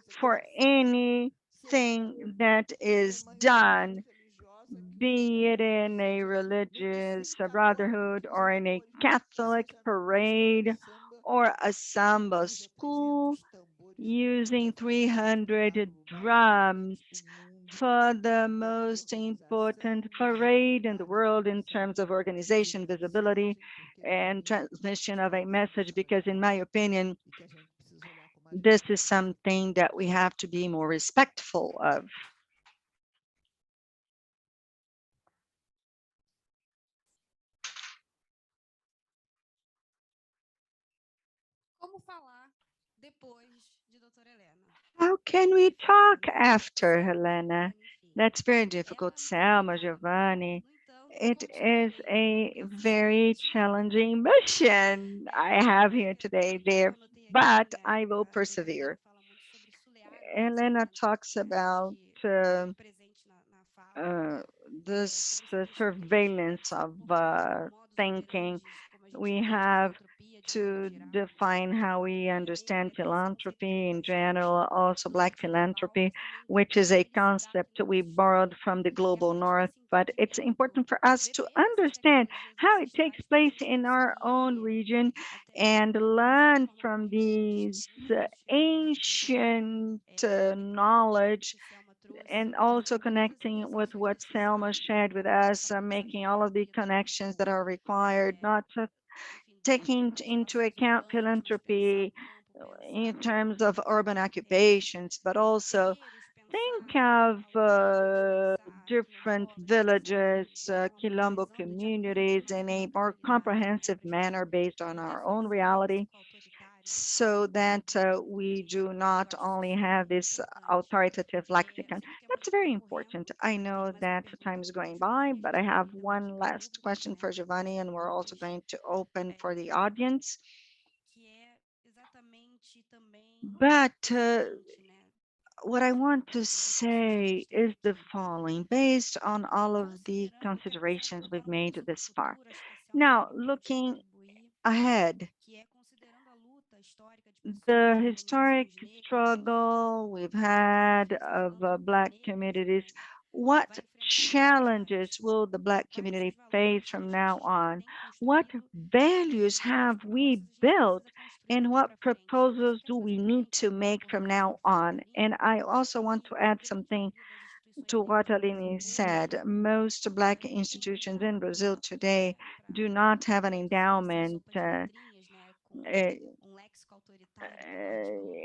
for anything that is done, be it in a religious brotherhood or in a Catholic parade or a samba school, using 300 drums for the most important parade in the world in terms of organization, visibility, and transmission of a message, because in my opinion, this is something that we have to be more respectful of. How can we talk after Helena? That's very difficult. Selma, Giovanni, it is a very challenging mission I have here today, there, but I will persevere. Helena talks about uh, this surveillance of thinking. We have to define how we understand philanthropy in general, also Black philanthropy, which is a concept we borrowed from the global North, but it's important for us to understand how it takes place in our own region and learn from these ancient knowledge, and also connecting with what Selma shared with us, making all of the connections that are required, not to taking into account philanthropy in terms of urban occupations, but also think of different villages, Quilombo communities in a more comprehensive manner based on our own reality, so that we do not only have this authoritative lexicon. That's very important. I know that time is going by, but I have one last question for Giovanni, and we're also going to open for the audience. But what I want to say is the following, based on all of the considerations we've made this far. Now, looking ahead, the historic struggle we've had of Black communities, what challenges will the Black community face from now on? What values have we built, and what proposals do we need to make from now on? And I also want to add something to what Aline said. Most Black institutions in Brazil today do not have an endowment,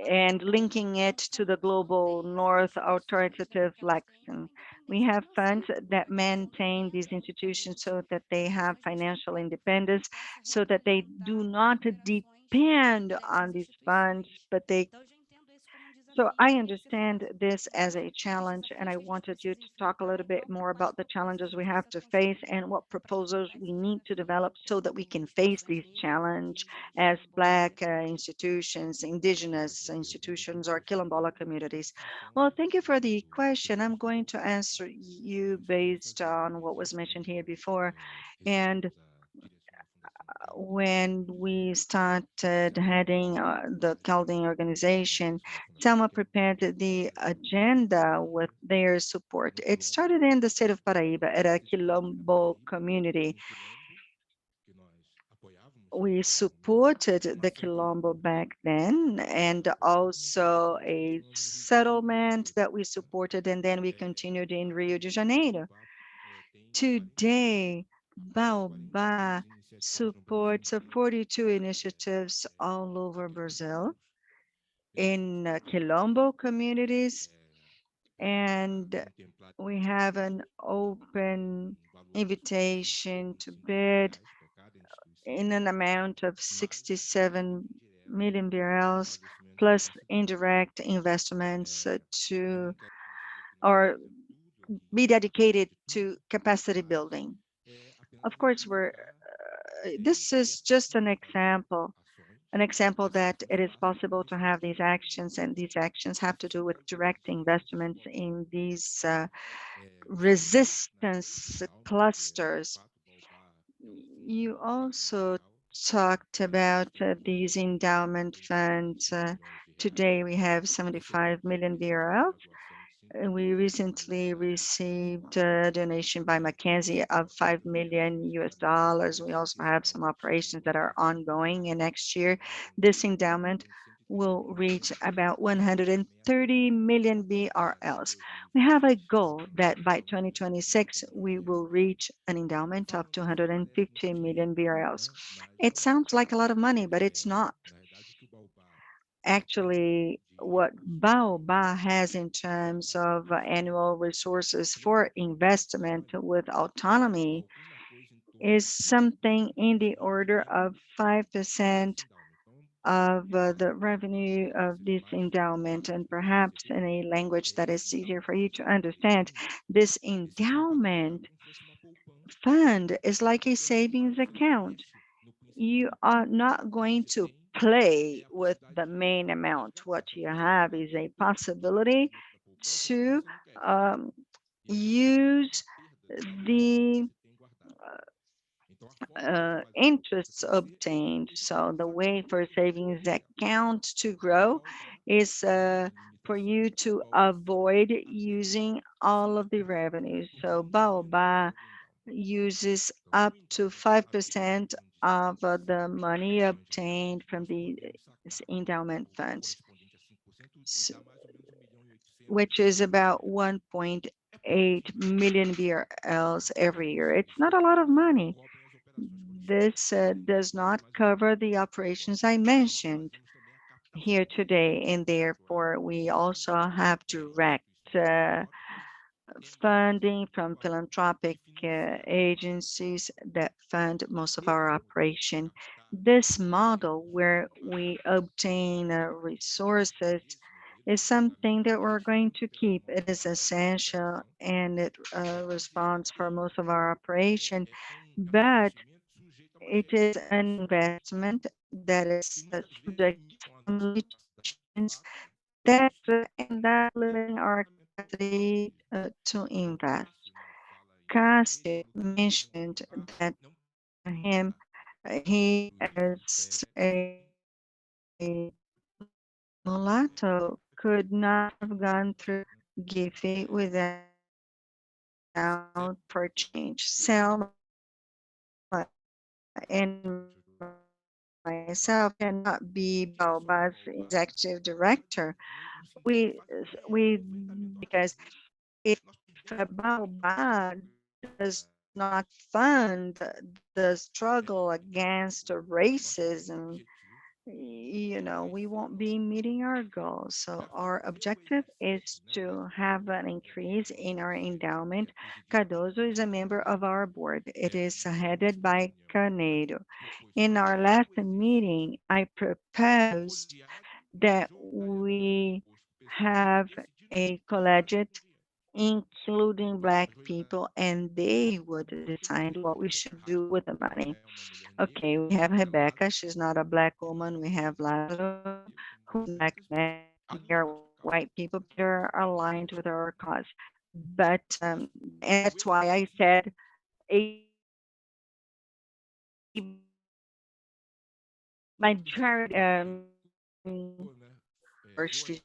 and linking it to the global North authoritative lexicon. We have funds that maintain these institutions so that they have financial independence, so that they do not depend on these funds, but they. So I understand this as a challenge, and I wanted you to talk a little bit more about the challenges we have to face and what proposals we need to develop so that we can face these challenges as Black institutions, indigenous institutions, or Quilombola communities. Well, thank you for the question. I'm going to answer you based on what was mentioned here before. And when we started heading the Calding organization, Selma prepared the agenda with their support. It started in the state of Paraíba at a Quilombo community. We supported the Quilombo back then, and also a settlement that we supported, and then we continued in Rio de Janeiro. Today, Baobá supports 42 initiatives all over Brazil in Quilombo communities, and we have an open invitation to bid in an amount of 67 million BRL, plus indirect investments to or be dedicated to capacity building. Of course, this is just an example that it is possible to have these actions, and these actions have to do with direct investments in these resistance clusters. You also talked about these endowment funds. Today we have 75 million BRL. We recently received a donation by Mackenzie of $5 million. We also have some operations that are ongoing, and next year this endowment will reach about 130 million BRL. We have a goal that by 2026 we will reach an endowment of 250 million BRL. It sounds like a lot of money, but it's not. Actually, what Baobá has in terms of annual resources for investment with autonomy is something in the order of 5% of the revenue of this endowment. And perhaps in a language that is easier for you to understand, this endowment fund is like a savings account. You are not going to play with the main amount. What you have is a possibility to use the interests obtained. So the way for savings account to grow is for you to avoid using all of the revenues. So Baobá uses up to 5% of the money obtained from the endowment funds, which is about 1.8 million BRL every year. It's not a lot of money. This does not cover the operations I mentioned here today, and therefore we also have direct funding from philanthropic agencies that fund most of our operation. This model where we obtain resources is something that we're going to keep. It is essential and it responds for most of our operation, but it is an investment that is subject to some limitations that end up limiting our capacity to invest. Cassio mentioned that him, he as a mulatto could not have gone through GIFE without for change. Selma and myself cannot be Baobá's executive director. We because if Baobá does not fund the struggle against racism, we won't be meeting our goals. So our objective is to have an increase in our endowment. Cardoso is a member of our board. It is headed by Canedo. In our last meeting, I proposed that we have a collegiate including Black people, and they would decide what we should do with the money. Okay, we have Rebecca. She's not a Black woman. We have Lázaro, who's a Black man. They are white people, but they're aligned with our cause. But, and that's why I said a majority, or she's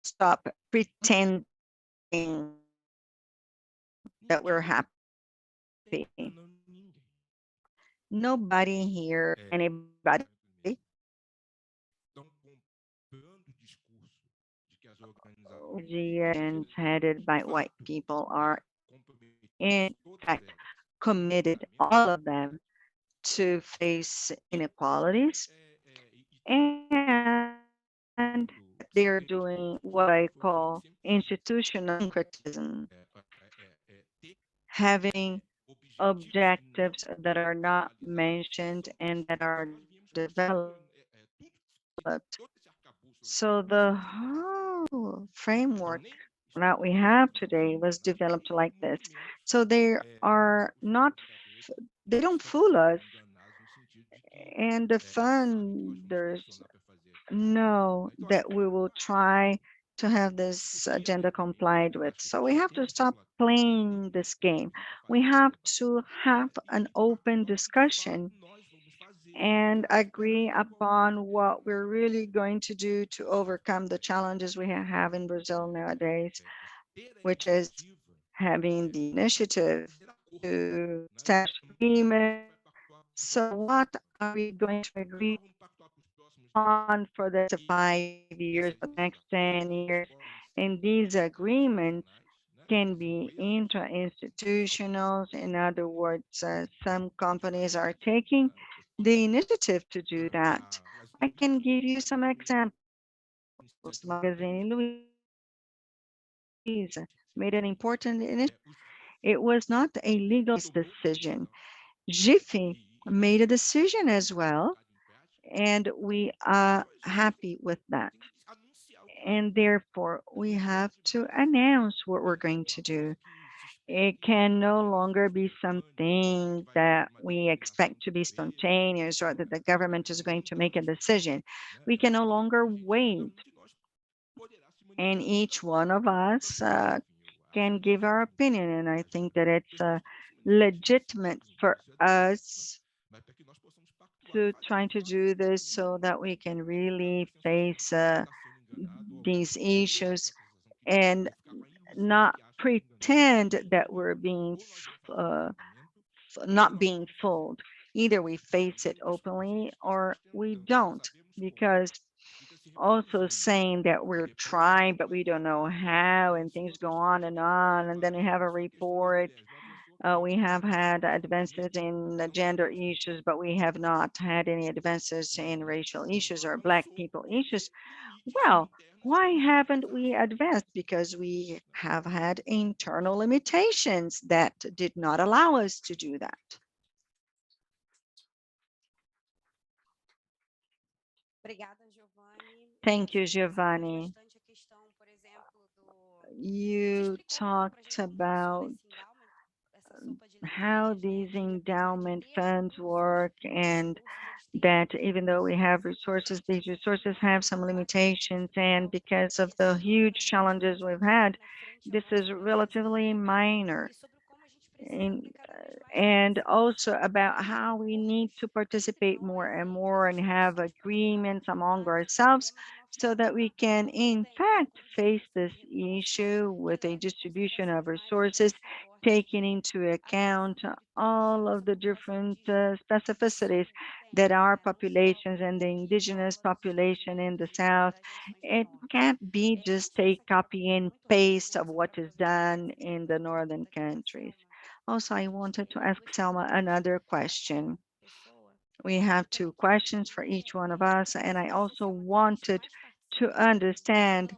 stop pretending that we're happy. Nobody here, anybody organizations headed by white people are in fact committed, all of them, to face inequalities and and they are doing what I call institutional syncretism, having objectives that are not mentioned and that are developed. So the whole framework that we have today was developed like this. So they are not, they don't fool us, and the funders know that we will try to have this agenda complied with. So we have to stop playing this game. We have to have an open discussion and agree upon what we're really going to do to overcome the challenges we have in Brazil nowadays, which is having the initiative to establish agreement. So what are we going to agree on for the next 5 years or the next 10 years? And these agreements can be intra-institutional. In other words, some companies are taking the initiative to do that. I can give you some examples. Magazine Luiza made an important initiative. It was not a legal decision. GIFE made a decision as well, and we are happy with that. And therefore, we have to announce what we're going to do. It can no longer be something that we expect to be spontaneous or that the government is going to make a decision. We can no longer wait. And each one of us can give our opinion. And I think that it's legitimate for us to try to do this so that we can really face these issues and not pretend that we're being not being fooled. Either we face it openly or we don't, because also saying that we're trying but we don't know how, and things go on, and then we have a report. We have had advances in the gender issues, but we have not had any advances in racial issues or Black people issues. Well, why haven't we advanced? Because we have had internal limitations that did not allow us to do that. Thank you, Giovanni. You talked about how these endowment funds work, and that even though we have resources, these resources have some limitations. And because of the huge challenges we've had, this is relatively minor. And also about how we need to participate more and more and have agreements among ourselves so that we can in fact face this issue with a distribution of resources, taking into account all of the different specificities that our populations and the indigenous population in the South. It can't be just a copy and paste of what is done in the northern countries. Also, I wanted to ask Selma another question. We have two questions for each one of us, and I also wanted to understand,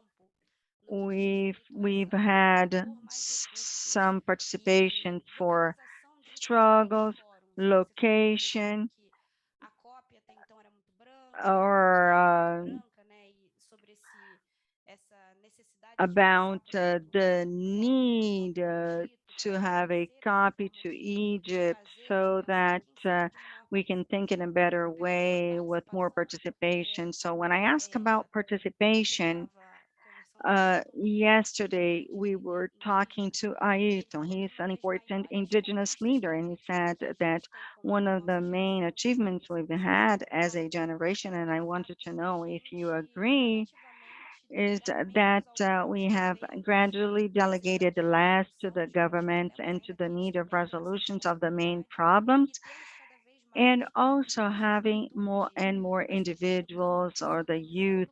we've had some participation for struggles, location, or about the need to have a copy to Egypt so that we can think in a better way with more participation. So when I ask about participation, yesterday we were talking to Ayrton. He's an important indigenous leader, and he said that one of the main achievements we've had as a generation, and I wanted to know if you agree, is that we have gradually delegated the last to the government and to the need of resolutions of the main problems, and also having more and more individuals or the youth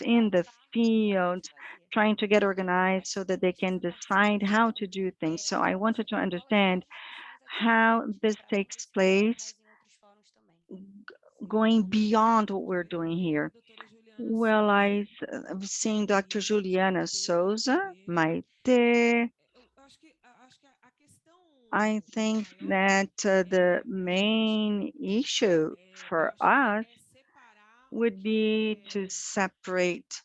in the fields trying to get organized so that they can decide how to do things. So I wanted to understand how this takes place going beyond what we're doing here. Well, I've seen Dr. Juliana Souza, Maite. I think that the main issue for us would be to separate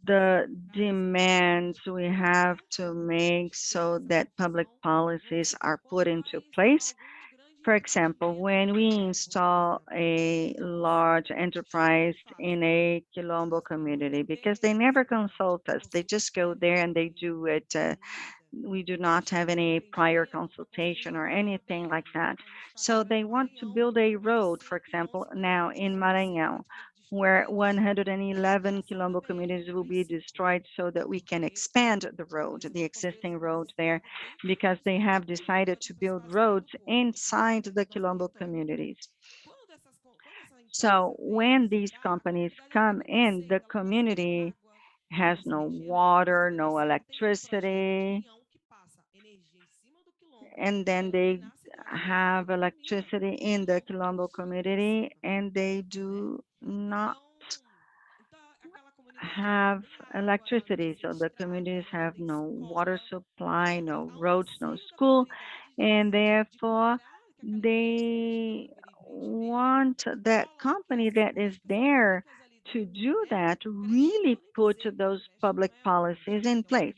the demands we have to make so that public policies are put into place. For example, when we install a large enterprise in a Quilombo community, because they never consult us, they just go there and they do it. We do not have any prior consultation or anything like that. So they want to build a road, for example, now in Maranhão, where 111 Quilombo communities will be destroyed so that we can expand the road, the existing road there, because they have decided to build roads inside the Quilombo communities. So when these companies come in, the community has no water, no electricity, and then they have electricity in the Quilombo community, and they do not have electricity. So the communities have no water supply, no roads, no school, and therefore they want that company that is there to do that really put those public policies in place.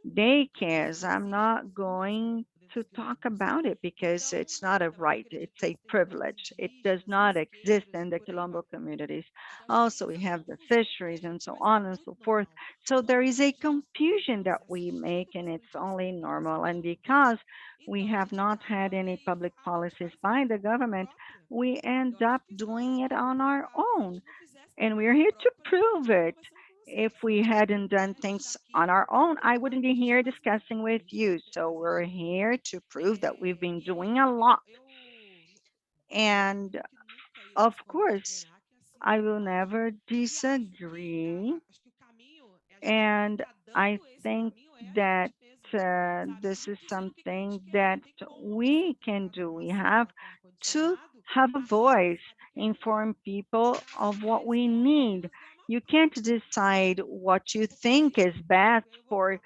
Daycares, I'm not going to talk about it because it's not a right, it's a privilege. It does not exist in the Quilombo communities. Also, we have the fisheries and so on and so forth. So there is a confusion that we make, and it's only normal. And because we have not had any public policies by the government, we end up doing it on our own. And we're here to prove it. If we hadn't done things on our own, I wouldn't be here discussing with you. So we're here to prove that we've been doing a lot. And of course, I will never disagree. And I think that this is something that we can do. We have to have a voice, inform people of what we need. You can't decide what you think is best for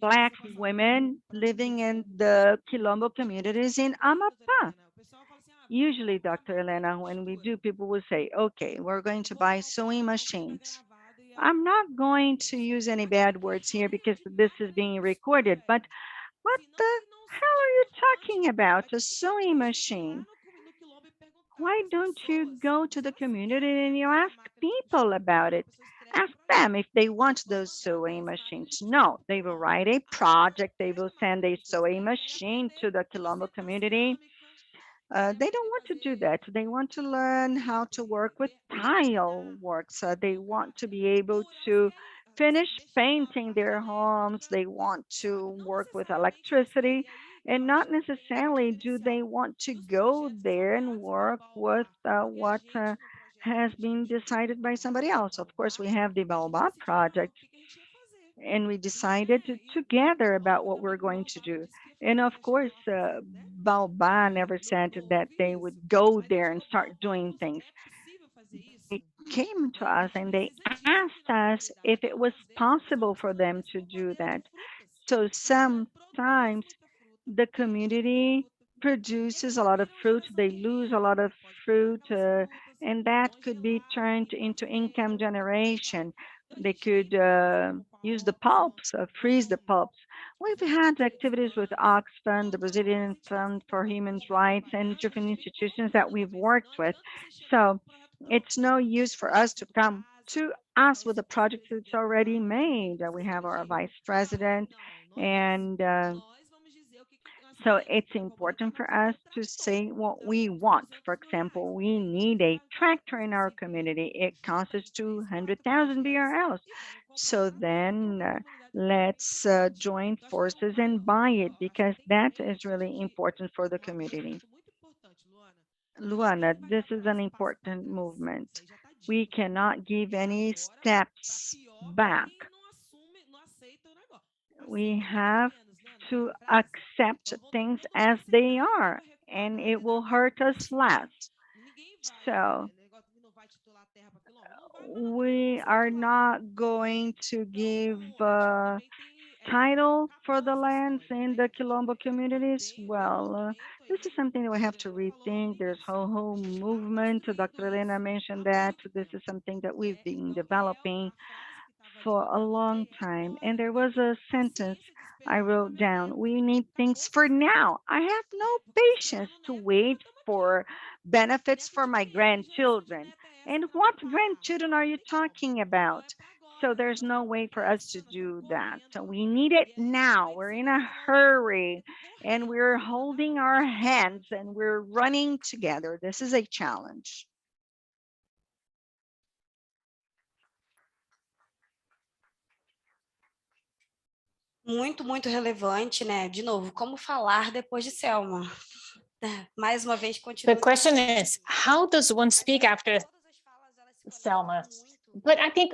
Black women living in the Quilombo communities in Amapá. Usually, Dr. Elena, when we do, people will say, okay, we're going to buy sewing machines. I'm not going to use any bad words here because this is being recorded, but what the hell are you talking about? A sewing machine? Why don't you go to the community and you ask people about it? Ask them if they want those sewing machines. No, they will write a project. They will send a sewing machine to the Quilombo community. They don't want to do that. They want to learn how to work with tile works. They want to be able to finish painting their homes. They want to work with electricity. And not necessarily do they want to go there and work with what has been decided by somebody else. Of course, we have the Baobá project, and we decided together about what we're going to do. And of course, Baobá never said that they would go there and start doing things. They came to us and they asked us if it was possible for them to do that. So sometimes the community produces a lot of fruit, they lose a lot of fruit, and that could be turned into income generation. They could use the pulps, freeze the pulps. We've had activities with Oxfam, the Brazilian Fund for Human Rights, and different institutions that we've worked with. So it's no use for us to come to us with a project that's already made. We have our vice president, and so it's important for us to say what we want. For example, we need a tractor in our community. It costs us 200,000 BRL. So then let's join forces and buy it, because that is really important for the community. Luana, this is an important movement. We cannot give any steps back. We have to accept things as they are, and it will hurt us less. So we are not going to give title for the lands in the Quilombo communities. Well, this is something that we have to rethink. There's a whole movement. Dr. Elena mentioned that. This is something that we've been developing for a long time. And there was a sentence I wrote down: we need things for now. I have no patience to wait for benefits for my grandchildren. And what grandchildren are you talking about? So there's no way for us to do that. So we need it now. We're in a hurry and we're holding our hands and we're running together. This is a challenge. Muito relevante, né? De novo, como falar depois de Selma? Mais uma vez, The continua. question is, how does one speak after Selma? But I think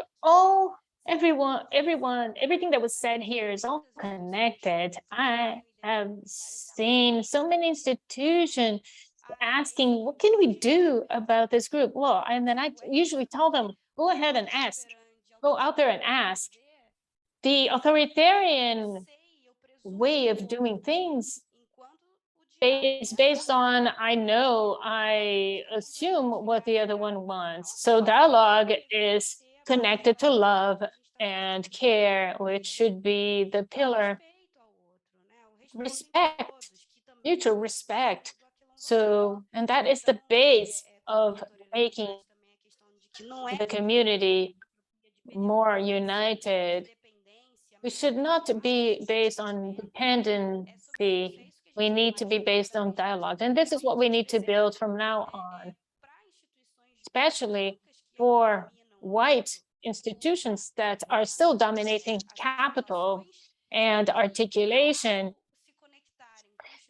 everything that was said here is all connected. I have seen so many institutions asking, what can we do about this group? Well, and then I usually tell them, go ahead and ask. Go out there and ask. The authoritarian way of doing things is based on, I assume what the other one wants. So dialogue is connected to love and care, which should be the pillar. Respect, mutual respect. So, and that is the base of making the community more united. We should not be based on dependency. We need to be based on dialogue. And this is what we need to build from now on, especially for white institutions that are still dominating capital and articulation,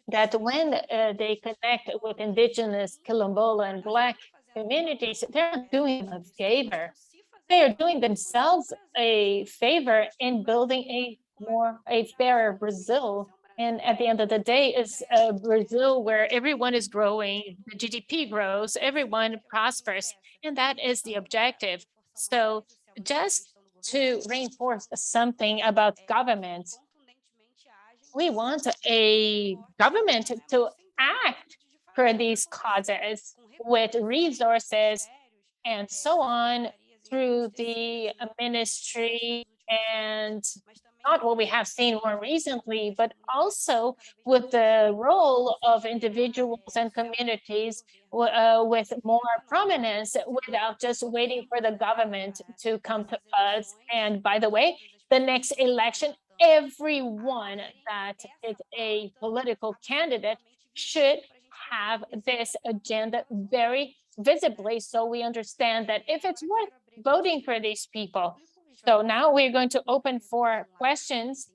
that when they connect with indigenous, Quilombola, and Black communities, they're not doing them a favor. They are doing themselves a favor in building a fairer Brazil. And at the end of the day, is a Brazil where everyone is growing, the GDP grows, everyone prospers, and that is the objective. So just to reinforce something about government, we want a government to act for these causes with resources and so on through the ministry, and not what we have seen more recently, but also with the role of individuals and communities with more prominence, without just waiting for the government to come to us. And by the way, the next election, everyone that is a political candidate should have this agenda very visibly, so we understand that if it's worth voting for these people. So now we're going to open for questions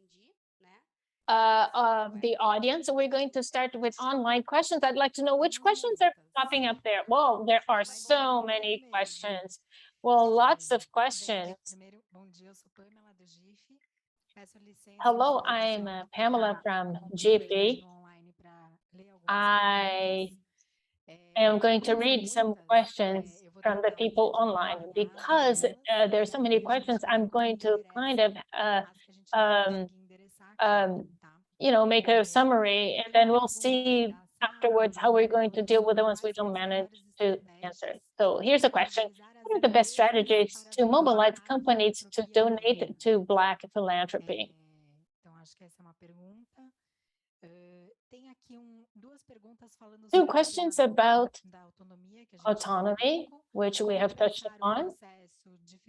of the audience. We're going to start with online questions. I'd like to know which questions are popping up there. Well, there are so many questions. Well, lots of questions. Hello, I'm Pamela from GIFE. I am going to read some questions from the people online, because there are so many questions. I'm going to kind of make a summary, and then we'll see afterwards how we're going to deal with the ones we don't manage to answer. So here's a question: what are the best strategies to mobilize companies to donate to Black philanthropy? Two questions about autonomy, which we have touched upon,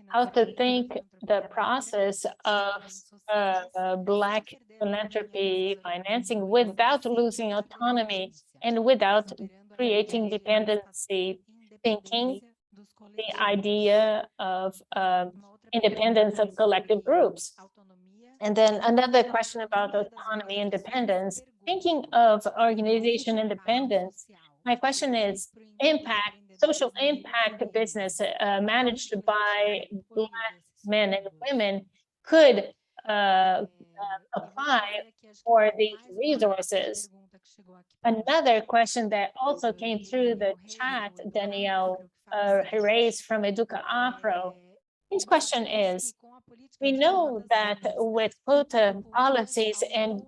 how to think the process of Black philanthropy financing without losing autonomy and without creating dependency, thinking the idea of independence of collective groups. And then another question about autonomy, independence, thinking of organization independence. My question is, impact, social impact business managed by Black men and women could apply for these resources. Another question that also came through the chat, Danielle Jerez from Educa Afro, His question is, we know that with quota policies and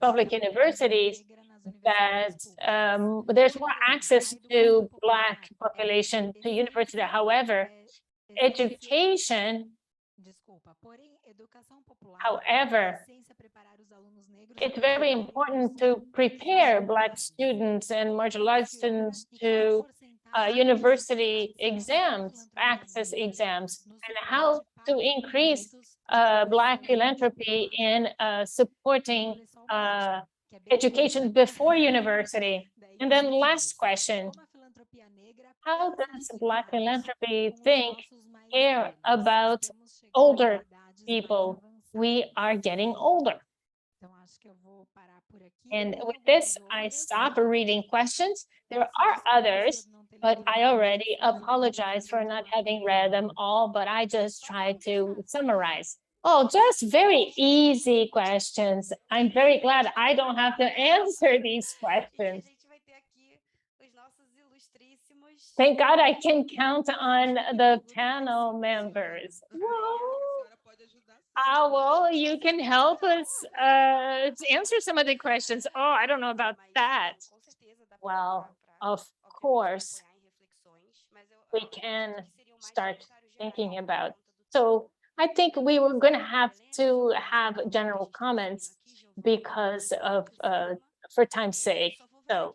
public universities, that there's more access to Black population to university. However, education, it's very important to prepare Black students and marginalized students to university exams, access exams, and how to increase Black philanthropy in supporting education before university. And then last question, how does Black philanthropy care about older people? We are getting older. And with this, I stop reading questions. There are others, but I already apologize for not having read them all, but I just tried to summarize. Oh, just very easy questions. I'm very glad I don't have to answer these questions. Thank God I can count on the panel members. Well, you can help us answer some of the questions. Oh, I don't know about that. Well, of course, we can start thinking about. So I think we were going to have general comments because of for time's sake. So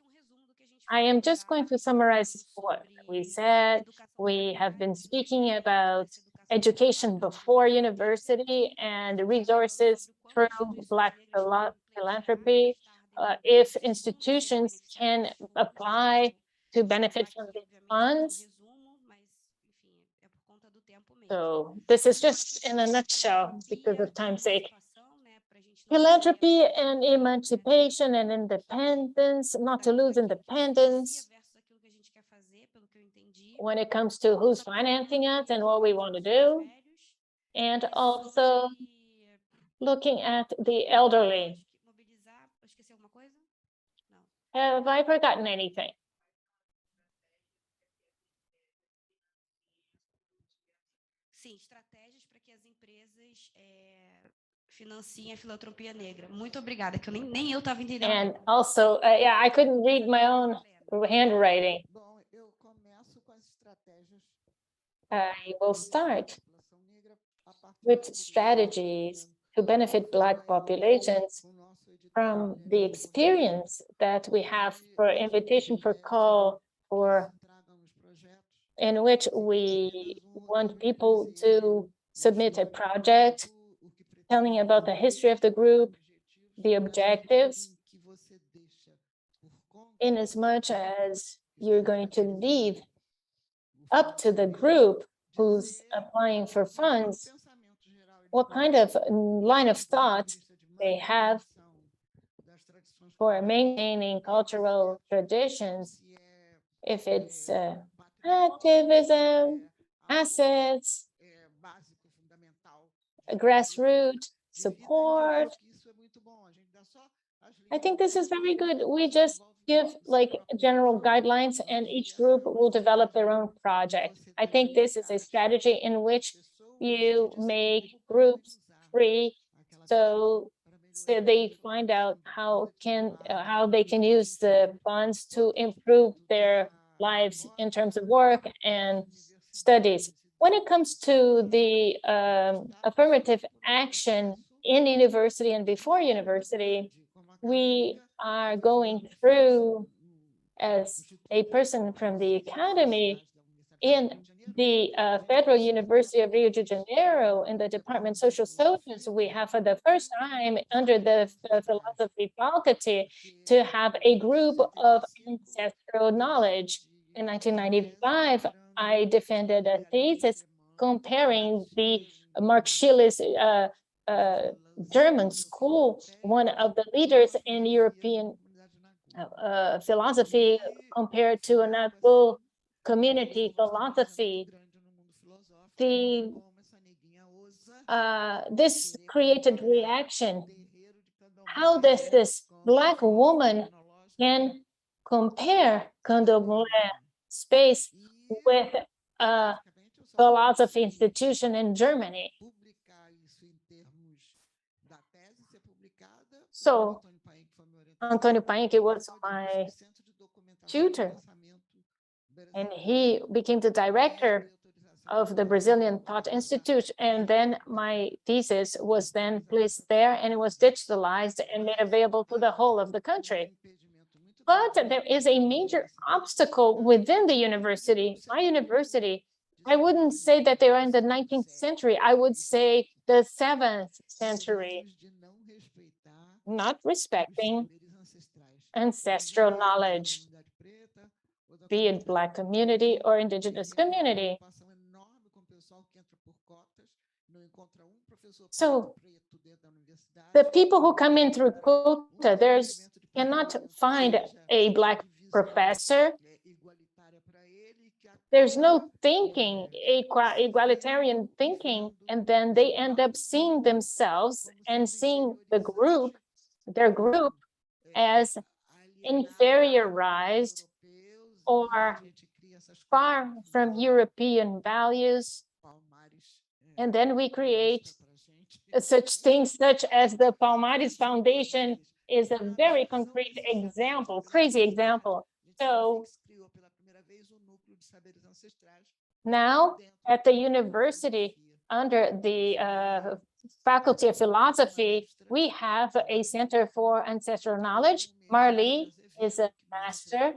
I am just going to summarize what we said. We have been speaking about education before university and resources through Black philanthropy. If institutions can apply to benefit from these funds. So this is just in a nutshell because of time's sake. Philanthropy and emancipation and independence, not to lose independence when it comes to who's financing us and what we want to do. And also looking at the elderly. Have I forgotten anything? Sim, estratégias para que as empresas financiem a filantropia negra. Muito obrigada, que nem eu estava entendendo. And also, yeah, I couldn't read my own handwriting. Bom, eu começo com as estratégias. I will start with strategies to benefit Black populations from the experience that we have for invitation for call for in which we want people to submit a project telling about the history of the group, the objectives, in as much as you're going to leave up to the group who's applying for funds, what kind of line of thought they have for maintaining cultural traditions, if it's activism, assets, grassroots support. I think this is very good. We just give like general guidelines and each group will develop their own project. I think this is a strategy in which you make groups free so they find out how they can use the funds to improve their lives in terms of work and studies. When it comes to the affirmative action in university and before university, we are going through, as a person from the academy, in the Federal University of Rio de Janeiro, in the Department of Social Sciences, we have for the first time under the philosophy faculty to have a group of ancestral knowledge. In 1995, I defended a thesis comparing the Mark Schiller's German school, one of the leaders in European philosophy, compared to a natural community philosophy. This created reaction. How does this Black woman can compare candomblé space with philosophy institution in Germany. So Antônio Paink was my tutor, and he became the director of the Brazilian Thought Institute. And then my thesis was then placed there, and it was digitalized and made available to the whole of the country. But there is a major obstacle within the university. My university, I wouldn't say that they are in the 19th century. I would say the 7th century, not respecting ancestral knowledge, be it Black community or Indigenous community. So the people who come in through quota, cannot find a Black professor. There's no thinking, egalitarian thinking, and then they end up seeing themselves and seeing their group as inferiorized or far from European values. And then we create such things such as the Palmares Foundation is a very concrete example, crazy example. So now at the university, under the Faculty of Philosophy, we have a Center for Ancestral Knowledge. Marli is a master,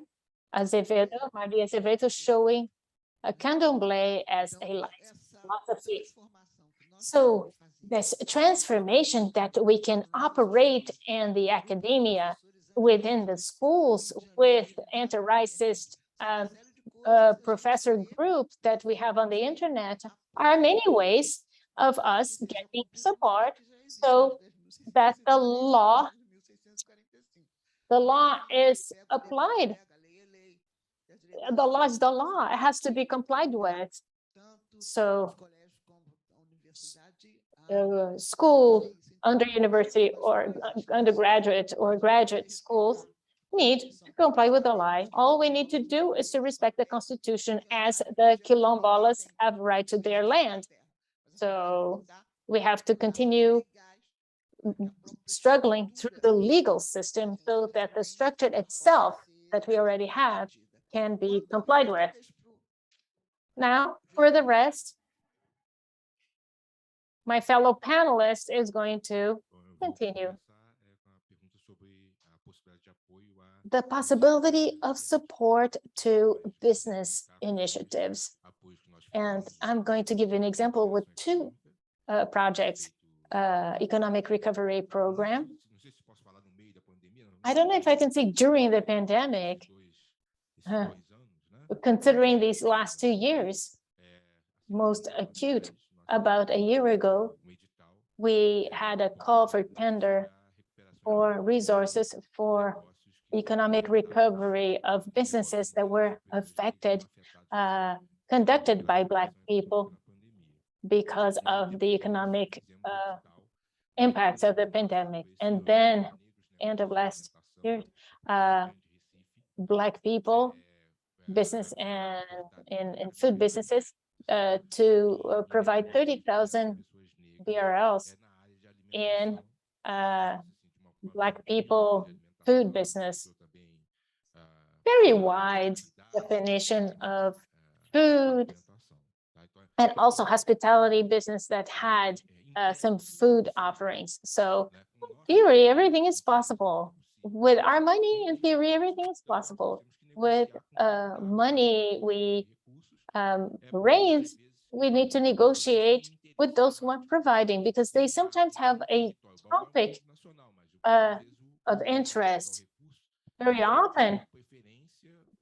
Marli Azevedo, showing a candomblé as a life philosophy. So this transformation that we can operate in the academia, within the schools, with anti-racist professor group that we have on the internet, are many ways of us getting support so that the law is applied. The law is the law. It has to be complied with. So school, under university or undergraduate or graduate schools need to comply with the law. All we need to do is to respect the Constitution, as the quilombolas have right to their land. So we have to continue struggling through the legal system so that the structure itself that we already have can be complied with. Now, for the rest, my fellow panelist is going to continue. The possibility of support to business initiatives. And I'm going to give you an example with two projects, economic recovery program. I don't know if I can say during the pandemic, considering these last 2 years, most acute. About a year ago, we had a call for tender for resources for economic recovery of businesses that were affected, conducted by Black people because of the economic impacts of the pandemic. And then, end of last year, Black people, business and in food businesses, to provide 30,000 BRLs in Black people food business. Very wide definition of food, and also hospitality business that had some food offerings. So in theory, everything is possible. With our money, in theory, everything is possible. With money we raise, we need to negotiate with those who are providing, because they sometimes have a topic of interest. Very often,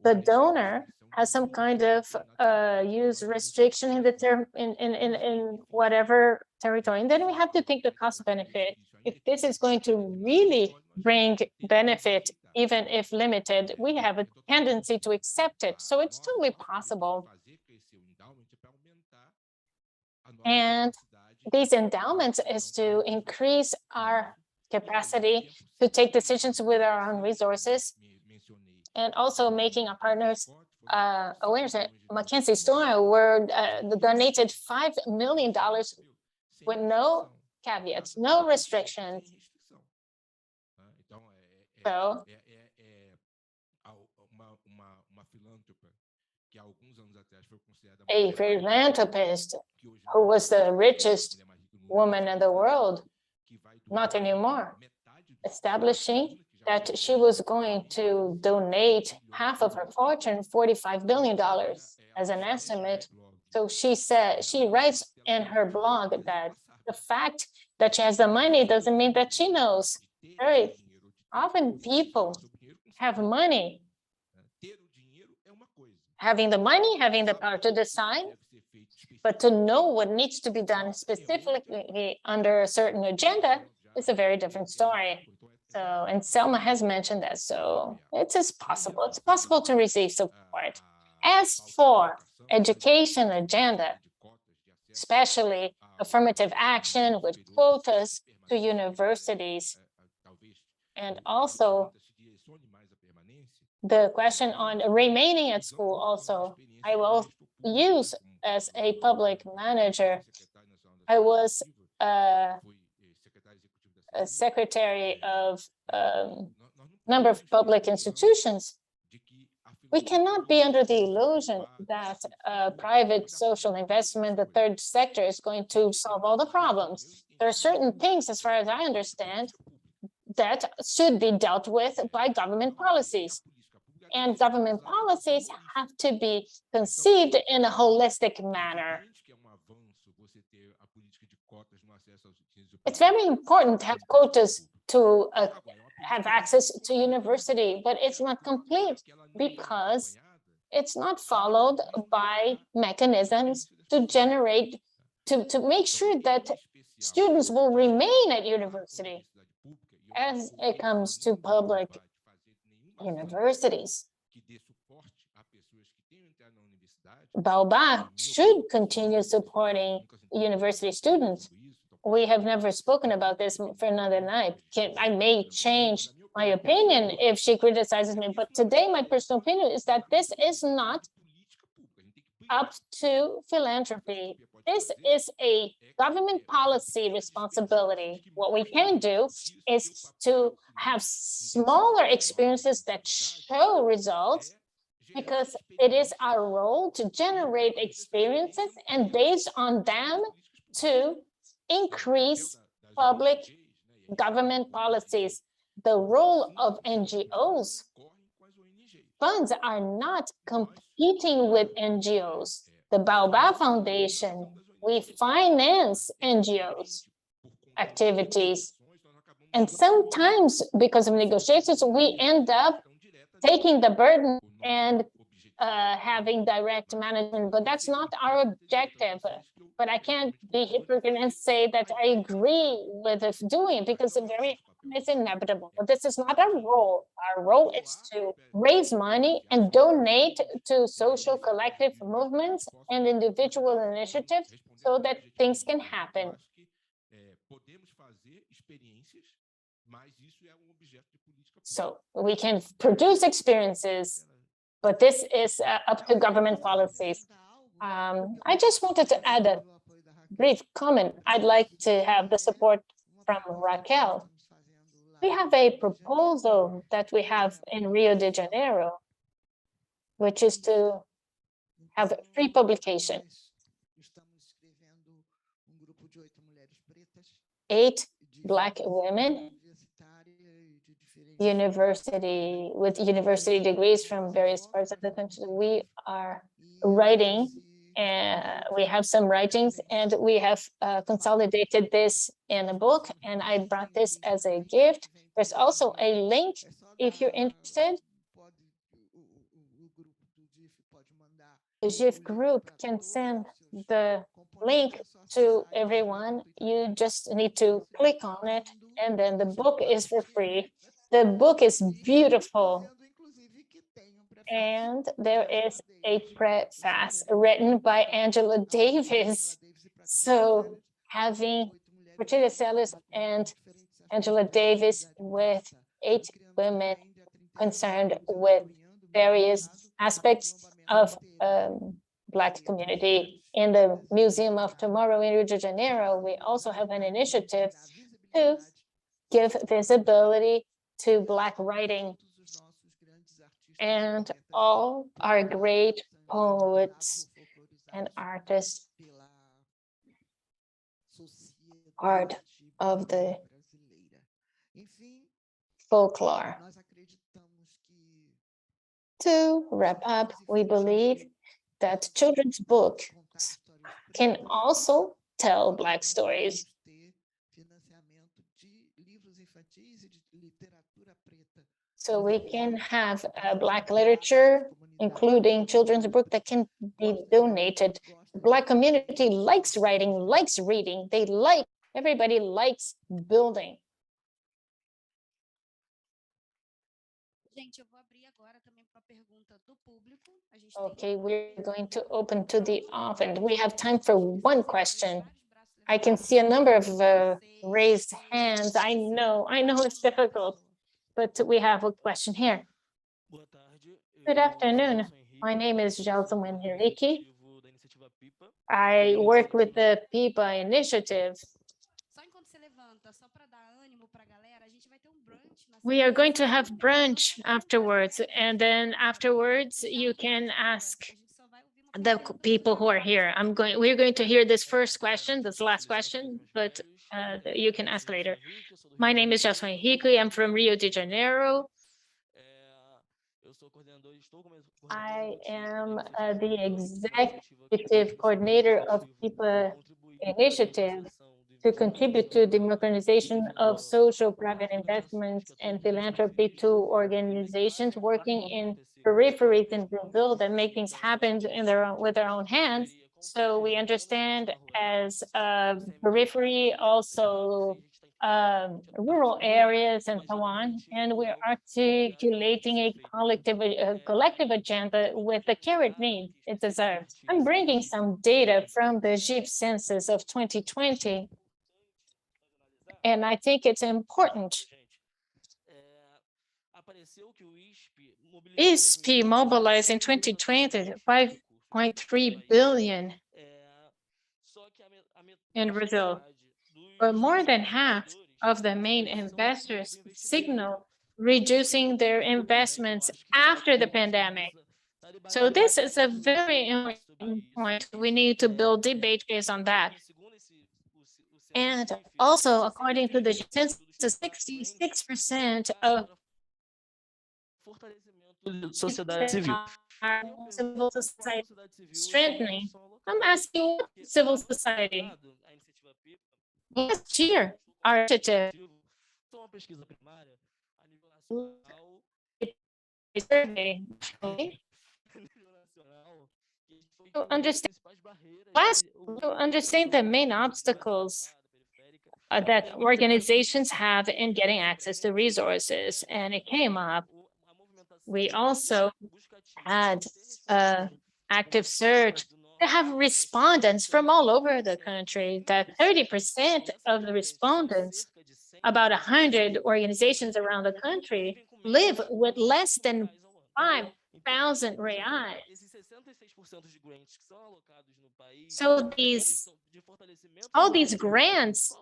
the donor has some kind of use restriction in the term in whatever territory, and then we have to think the cost benefit. If this is going to really bring benefit, even if limited, we have a tendency to accept it. So it's totally possible. And these endowments is to increase our capacity to take decisions with our own resources, and also making our partners awareness at Mackenzie store were donated $5 million with no caveats, no restrictions. So a philanthropist who was the richest woman in the world, not anymore, establishing that she was going to donate half of her fortune, $45 billion as an estimate. So she said, she writes in her blog that the fact that she has the money doesn't mean that she knows. Very often people have money. Having the money, having the power to decide, but to know what needs to be done specifically under a certain agenda is a very different story. So, and Selma has mentioned that, so it is possible. It's possible to receive support. As for education agenda, especially affirmative action with quotas to universities, and also the question on remaining at school also, I will use as a public manager. I was a secretary of a number of public institutions. We cannot be under the illusion that private social investment, the third sector, is going to solve all the problems. There are certain things, as far as I understand, that should be dealt with by government policies. And government policies have to be conceived in a holistic manner. It's very important to have quotas to have access to university, but it's not complete because it's not followed by mechanisms to generate, to make sure that students will remain at university. As it comes to public universities, Baobá should continue supporting university students. We have never spoken about this for another night. I may change my opinion if she criticizes me, but today my personal opinion is that this is not up to philanthropy. This is a government policy responsibility. What we can do is to have smaller experiences that show results, because it is our role to generate experiences and based on them to increase public government policies. The role of NGOs, funds are not competing with NGOs. The Baobá Foundation, we finance NGOs activities. And sometimes because of negotiations, we end up taking the burden and having direct management, but that's not our objective. But I can't be hypocrite and say that I agree with it doing, because it's inevitable. But this is not our role. Our role is to raise money and donate to social collective movements and individual initiatives so that things can happen. So we can produce experiences, but this is up to government policies. I just wanted to add a brief comment. I'd like to have the support from Raquel. We have a proposal that we have in Rio de Janeiro, which is to have free publication. 8 Black women, with university degrees from various parts of the country. We are writing, we have some writings, and we have consolidated this in a book, and I brought this as a gift. There's also a link if you're interested. The GIFE group can send the link to everyone. You just need to click on it, and then the book is for free. The book is beautiful, and there is a preface written by Angela Davis. So having Patricia Sellers and Angela Davis with 8 women concerned with various aspects of Black community. In the Museum of Tomorrow in Rio de Janeiro, we also have an initiative to give visibility to Black writing, and all our great poets and artists, part of the folklore. To wrap up, we believe that children's books can also tell Black stories. So we can have Black literature, including children's book that can be donated. The Black community likes writing, likes reading. Everybody likes building. Gente, eu vou abrir agora também para a pergunta do público. Okay, we're going to open to the audience. We have time for one question. I can see a number of raised hands. I know it's difficult, but we have a question here. Good afternoon. My name is Gelson Henrique. I work with the PIPA initiative. We are going to have brunch afterwards, and then afterwards you can ask the people who are here. We're going to hear this first question, this last question, but you can ask later. My name is Gelson Henrique. I'm from Rio de Janeiro. I am the executive coordinator of PIPA initiative to contribute to the democratization of social private investments and philanthropy to organizations working in peripheries in Brazil that make things happen with their own hands. So we understand as periphery also rural areas and so on, and we're articulating a collective agenda with the care it needs, it deserves. I'm bringing some data from the GIFE census of 2020, and I think it's important. ISP mobilized in 2020 5.3 billion in Brazil. But more than half of the main investors signal reducing their investments after the pandemic. So this is a very important point. We need to build debate based on that. And also, according to the census, 66% of civil society strengthening. I'm asking civil society. Last year, our initiative survey to understand the main obstacles that organizations have in getting access to resources, and it came up. We also had active search to have respondents from all over the country, that 30% of the respondents, about 100 organizations around the country, live with less than 5,000 reais. So all these grants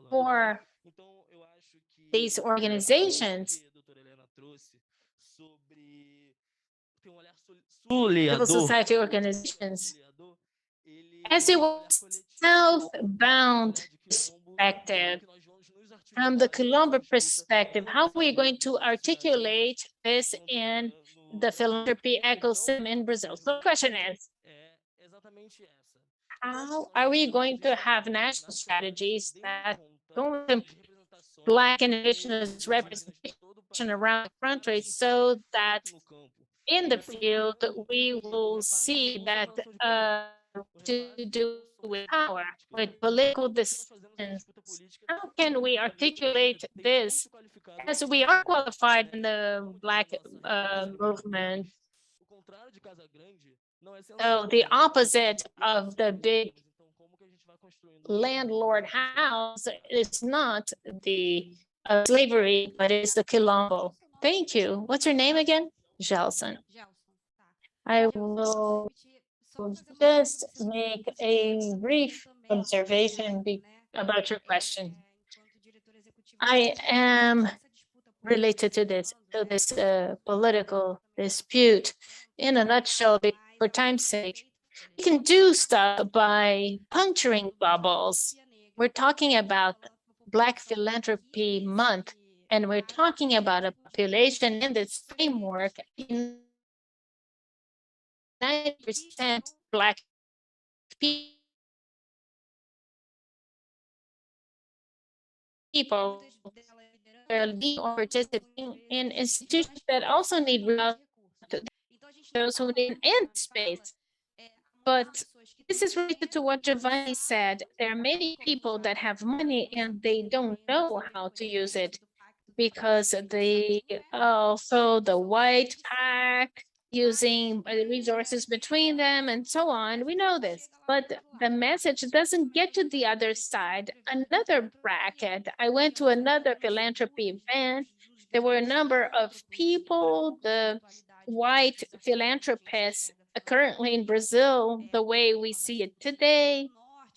for these organizations, civil society organizations, as it was southbound perspective, from the Colombo perspective, how are we going to articulate this in the philanthropy ecosystem in Brazil? So the question is, how are we going to have national strategies that don't Black and Indigenous representation around the country, so that in the field we will see that to do with power, with political decisions? How can we articulate this, as we are qualified in the Black movement? So the opposite of the big landlord house is not the slavery, but it's the Quilombo. Thank you. What's your name again? Gelson. I will just make a brief observation about your question. I am related to this political dispute. In a nutshell, for time's sake, we can do stuff by puncturing bubbles. We're talking about Black Philanthropy Month, and we're talking about a population in this framework, 90% Black people are leading or participating in institutions that also need those who need in space. But this is related to what Giovanni said. There are many people that have money and they don't know how to use it because they also the white pack using resources between them and so on. We know this, but the message doesn't get to the other side. Another bracket. I went to another philanthropy event. There were a number of people, the white philanthropists currently in Brazil, the way we see it today,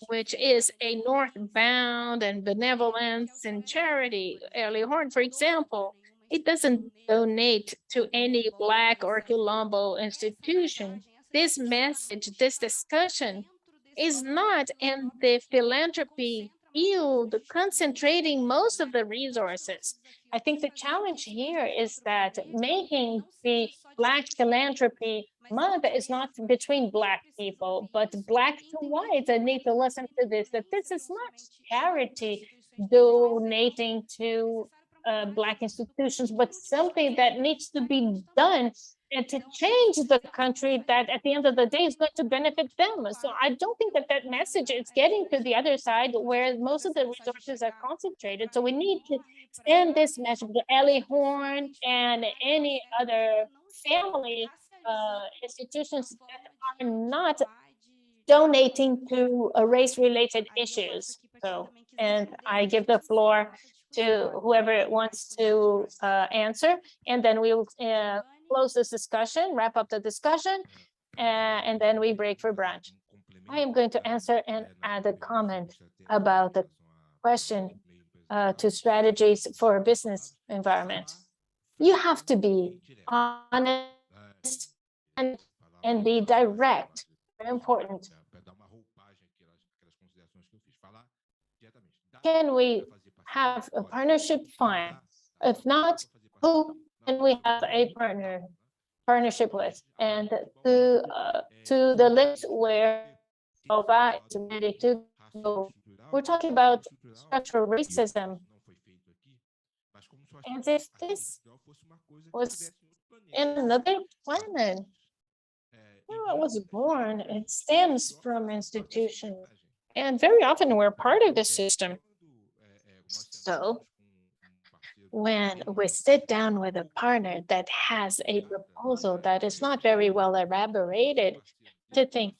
which is a northbound and benevolence and charity. Early Horn, for example, it doesn't donate to any Black or Quilombo institution. This message, this discussion is not in the philanthropy field, concentrating most of the resources. I think the challenge here is that making the Black philanthropy month is not between Black people, but Black to whites that need to listen to this, that this is not charity donating to Black institutions, but something that needs to be done and to change the country that at the end of the day is going to benefit them. So I don't think that that message is getting to the other side where most of the resources are concentrated. So we need to send this message to Ellie Horn and any other family institutions that are not donating to race-related issues. So, and I give the floor to whoever wants to answer, and then we will close this discussion, wrap up the discussion, and then we break for brunch. I am going to answer and add a comment about the question to strategies for a business environment. You have to be honest and be direct. Very important. Can we have a partnership? Fine. If not, who can we have a partnership with? And to the list where Baobá is ready to go. We're talking about structural racism. As if this was in another planet. Well, I was born, it stems from institution. And very often we're part of the system. So when we sit down with a partner that has a proposal that is not very well elaborated, to think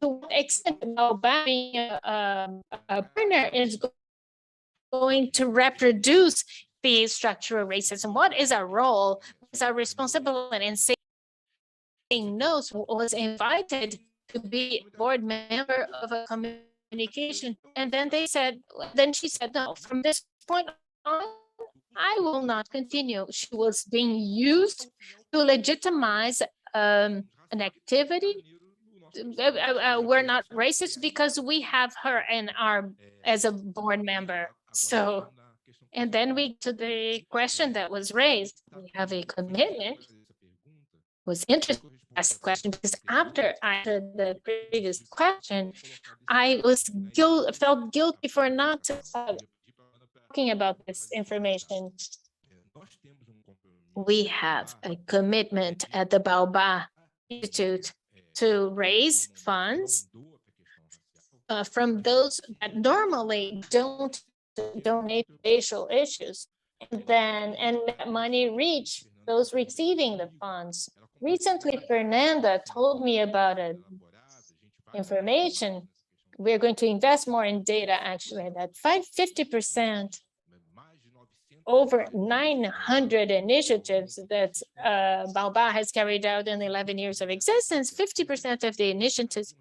to what extent Baobá being a partner is going to reproduce the structural racism. What is our role? What is our responsibility in saying no? Was invited to be board member of a communication, and then she said, no, from this point on, I will not continue. She was being used to legitimize an activity. We're not racist because we have her in as a board member. So, and then to the question that was raised, we have a commitment. Was interesting to ask the question because after I answered the previous question, I felt guilty for not talking about this information. We have a commitment at the Baobá Institute to raise funds from those that normally don't donate racial issues, and that money reach those receiving the funds. Recently, Fernanda told me about information. We're going to invest more in data, actually, that 50% over 900 initiatives that Baobá has carried out in 11 years of existence, 50% of the initiatives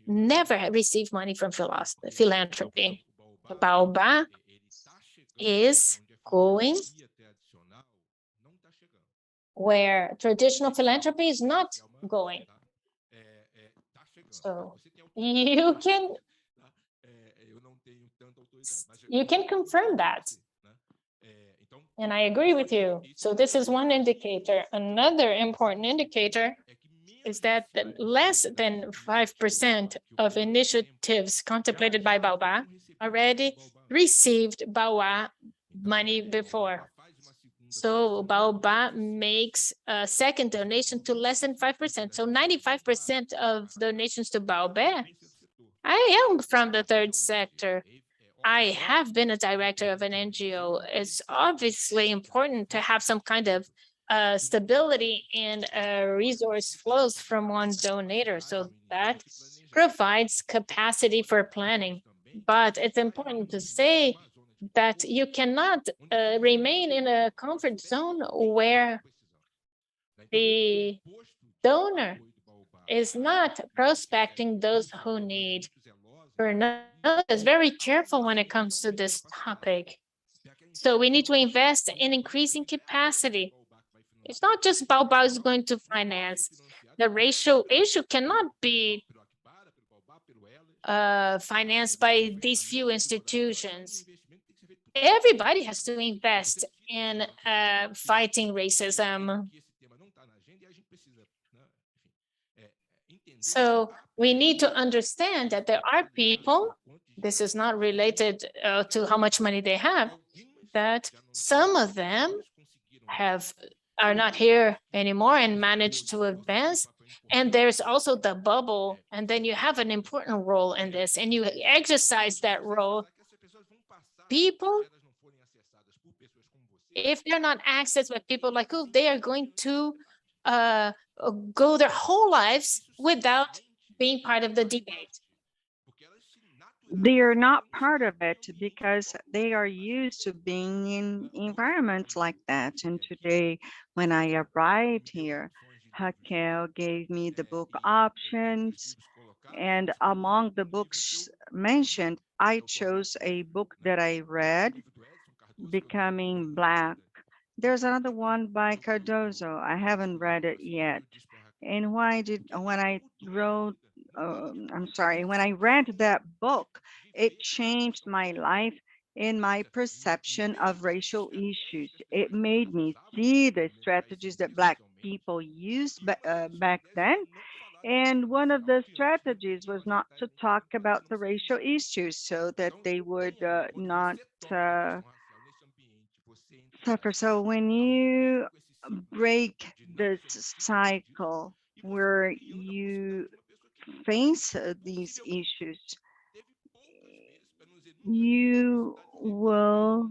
never received money from philanthropy. Baobá is going where traditional philanthropy is not going. So you can confirm that. And I agree with you. So this is one indicator. Another important indicator is that less than 5% of initiatives contemplated by Baobá already received Baobá money before. So Baobá makes a second donation to less than 5%. So 95% of donations to Baobá, I am from the third sector. I have been a director of an NGO. It's obviously important to have some kind of stability and resource flows from one donator. So that provides capacity for planning. But it's important to say that you cannot remain in a comfort zone where the donor is not prospecting those who need. Fernando is very careful when it comes to this topic. So we need to invest in increasing capacity. It's not just Baobá is going to finance. The racial issue cannot be financed by these few institutions. Everybody has to invest in fighting racism. So we need to understand that there are people, this is not related to how much money they have, that some of them are not here anymore and managed to advance. And there's also the bubble. And then you have an important role in this and you exercise that role. People, if they're not accessed by people like you, they are going to go their whole lives without being part of the debate. They are not part of it because they are used to being in environments like that. And today, when I arrived here, Raquel gave me the book options. And among the books mentioned, I chose a book that I read, Becoming Black. There's another one by Cardozo. I haven't read it yet. And when I read that book, it changed my life in my perception of racial issues. It made me see the strategies that Black people used back then. And one of the strategies was not to talk about the racial issues so that they would not suffer. So when you break this cycle where you face these issues, you will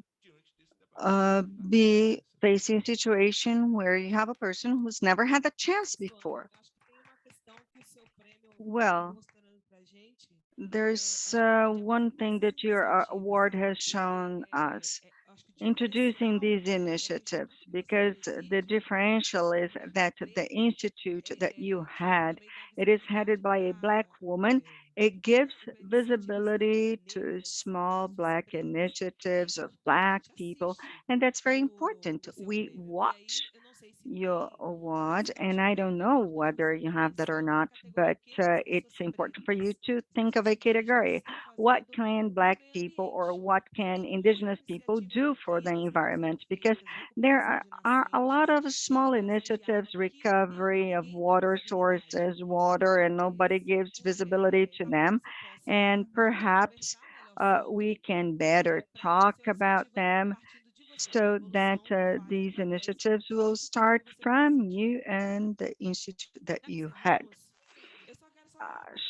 be facing a situation where you have a person who's never had the chance before. Well, there's one thing that your award has shown us, introducing these initiatives, because the differential is that the institute that you had, it is headed by a Black woman. It gives visibility to small Black initiatives of Black people, and that's very important. We watch your award, and I don't know whether you have that or not, but it's important for you to think of a category. What can Black people or what can Indigenous people do for the environment? Because there are a lot of small initiatives, recovery of water sources, water, and nobody gives visibility to them. And perhaps we can better talk about them so that these initiatives will start from you and the institute that you had.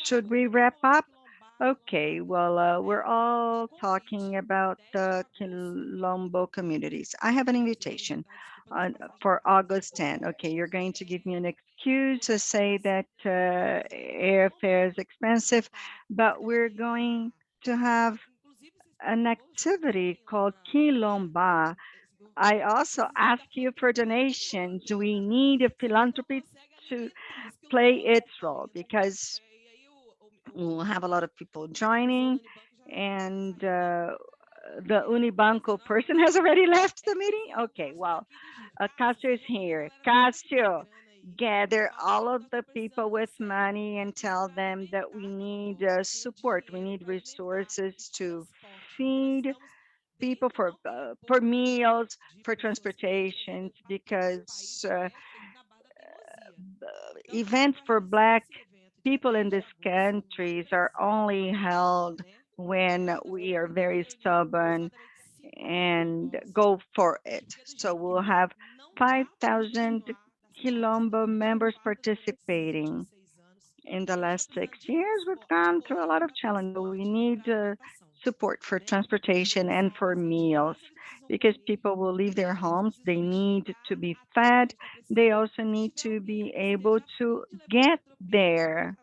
Should we wrap up? Okay, well, we're all talking about the Quilombo communities. I have an invitation for August 10. Okay, you're going to give me an excuse to say that airfare is expensive, but we're going to have an activity called Quilomba, I also ask you for donations. We need a philanthropy to play its role because we'll have a lot of people joining, and the Unibanco person has already left the meeting. Okay, well, Cássio is here. Cássio, gather all of the people with money and tell them that we need support. We need resources to feed people for meals, for transportation, because events for Black people in these countries are only held when we are very stubborn and go for it. So we'll have 5,000 Quilombo members participating. In the last 6 years, we've gone through a lot of challenges. We need support for transportation and for meals because people will leave their homes. They need to be fed. They also need to be able to get there.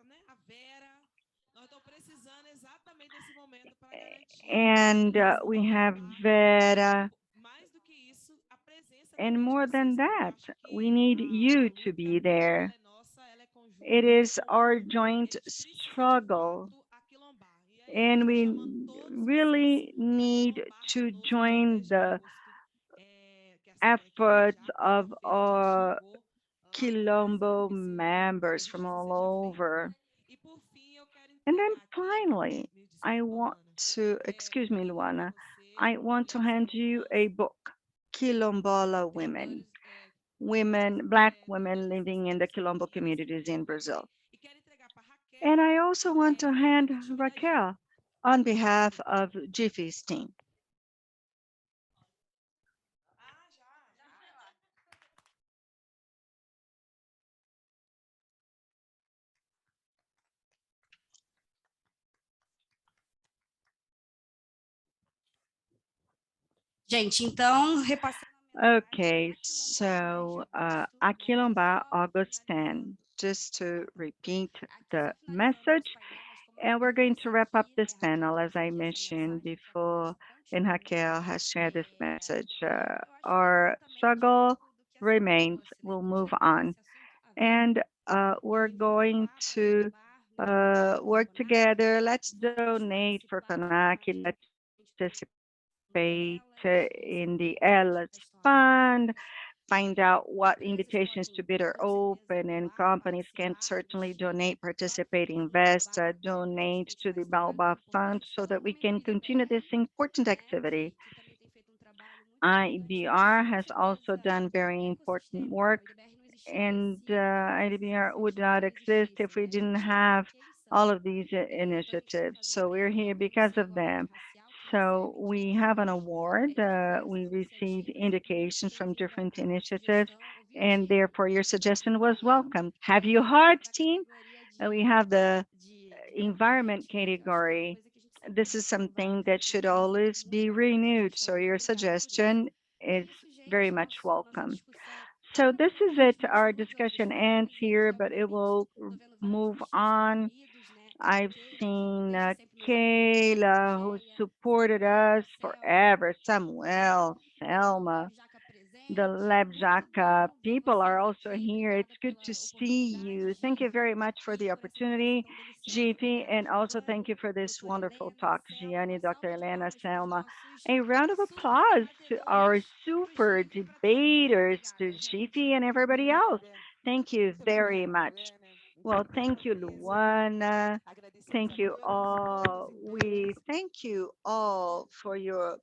And we have Vera. And more than that, we need you to be there. It is our joint struggle, and we really need to join the efforts of our Quilombo members from all over. And then finally, I want to, excuse me, Luana, I want to hand you a book, Quilombola Women, Black women living in the Quilombo communities in Brazil. And I also want to hand Raquel on behalf of GIFE's team. Gente, então, repassando. Okay, so Aquilomba, August 10, just to repeat the message. And we're going to wrap up this panel, as I mentioned before, and Raquel has shared this message. Our struggle remains, we'll move on. And we're going to work together. Let's donate for Kanaki. Let's participate in the Ellis Fund, find out what invitations to bid are open, and companies can certainly donate, participate, invest, donate to the Baobá Fund so that we can continue this important activity. IBR has also done very important work, and IBR would not exist if we didn't have all of these initiatives. So we're here because of them. So we have an award. We receive indications from different initiatives, and therefore your suggestion was welcome. Have you heard, team? We have the environment category. This is something that should always be renewed. So your suggestion is very much welcome. So this is it. Our discussion ends here, but it will move on. I've seen Kayla, who supported us forever, Samuel, Selma, the Labjaka people are also here. It's good to see you. Thank you very much for the opportunity, GP, and also thank you for this wonderful talk, Gianni, Dr. Elena, Selma. A round of applause to our super debaters, to GP and everybody else. Thank you very much. Well, thank you, Luana. Thank you all. We thank you all for your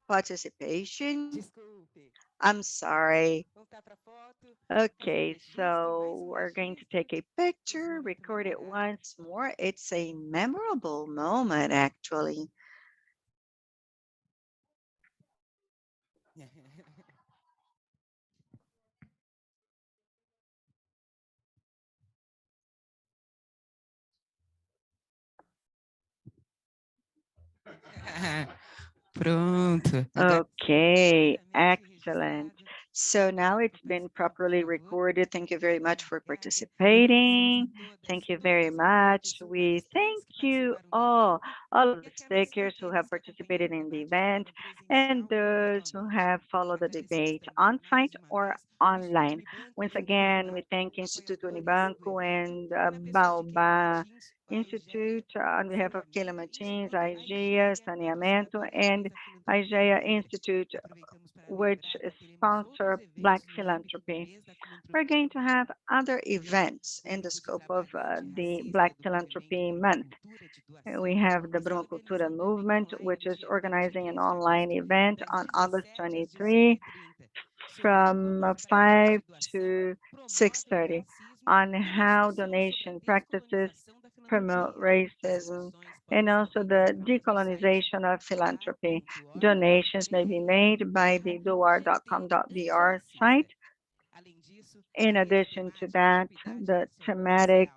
participation. I'm sorry. Okay, so we're going to take a picture, record it once more. It's a memorable moment, actually. Pronto. Okay, excellent. So now it's been properly recorded. Thank you very much for participating. Thank you very much. We thank you all of the speakers who have participated in the event and those who have followed the debate on site or online. Once again, we thank Instituto Unibanco and Baobá Institute on behalf of Keila Martins, Aegea Saneamento, and Aegea Institute, which sponsor Black philanthropy. We're going to have other events in the scope of the Black Philanthropy Month. We have the Bruma Cultura movement, which is organizing an online event on August 23 from 5 to 6:30 on how donation practices promote racism and also the decolonization of philanthropy. Donations may be made by the doar.com.br site. In addition to that, the thematic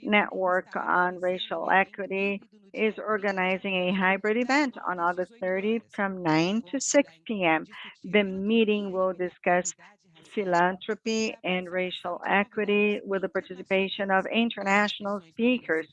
network on racial equity is organizing a hybrid event on August 30 from 9 to 6 p.m. The meeting will discuss philanthropy and racial equity with the participation of international speakers.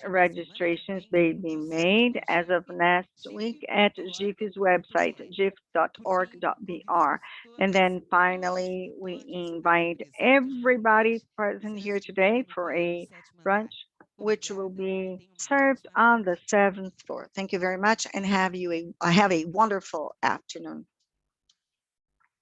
Registrations may be made as of next week at GIFE's website, gif.org.br. And then finally, we invite everybody present here today for a brunch, which will be served on the 7th floor. Thank you very much and have a wonderful afternoon.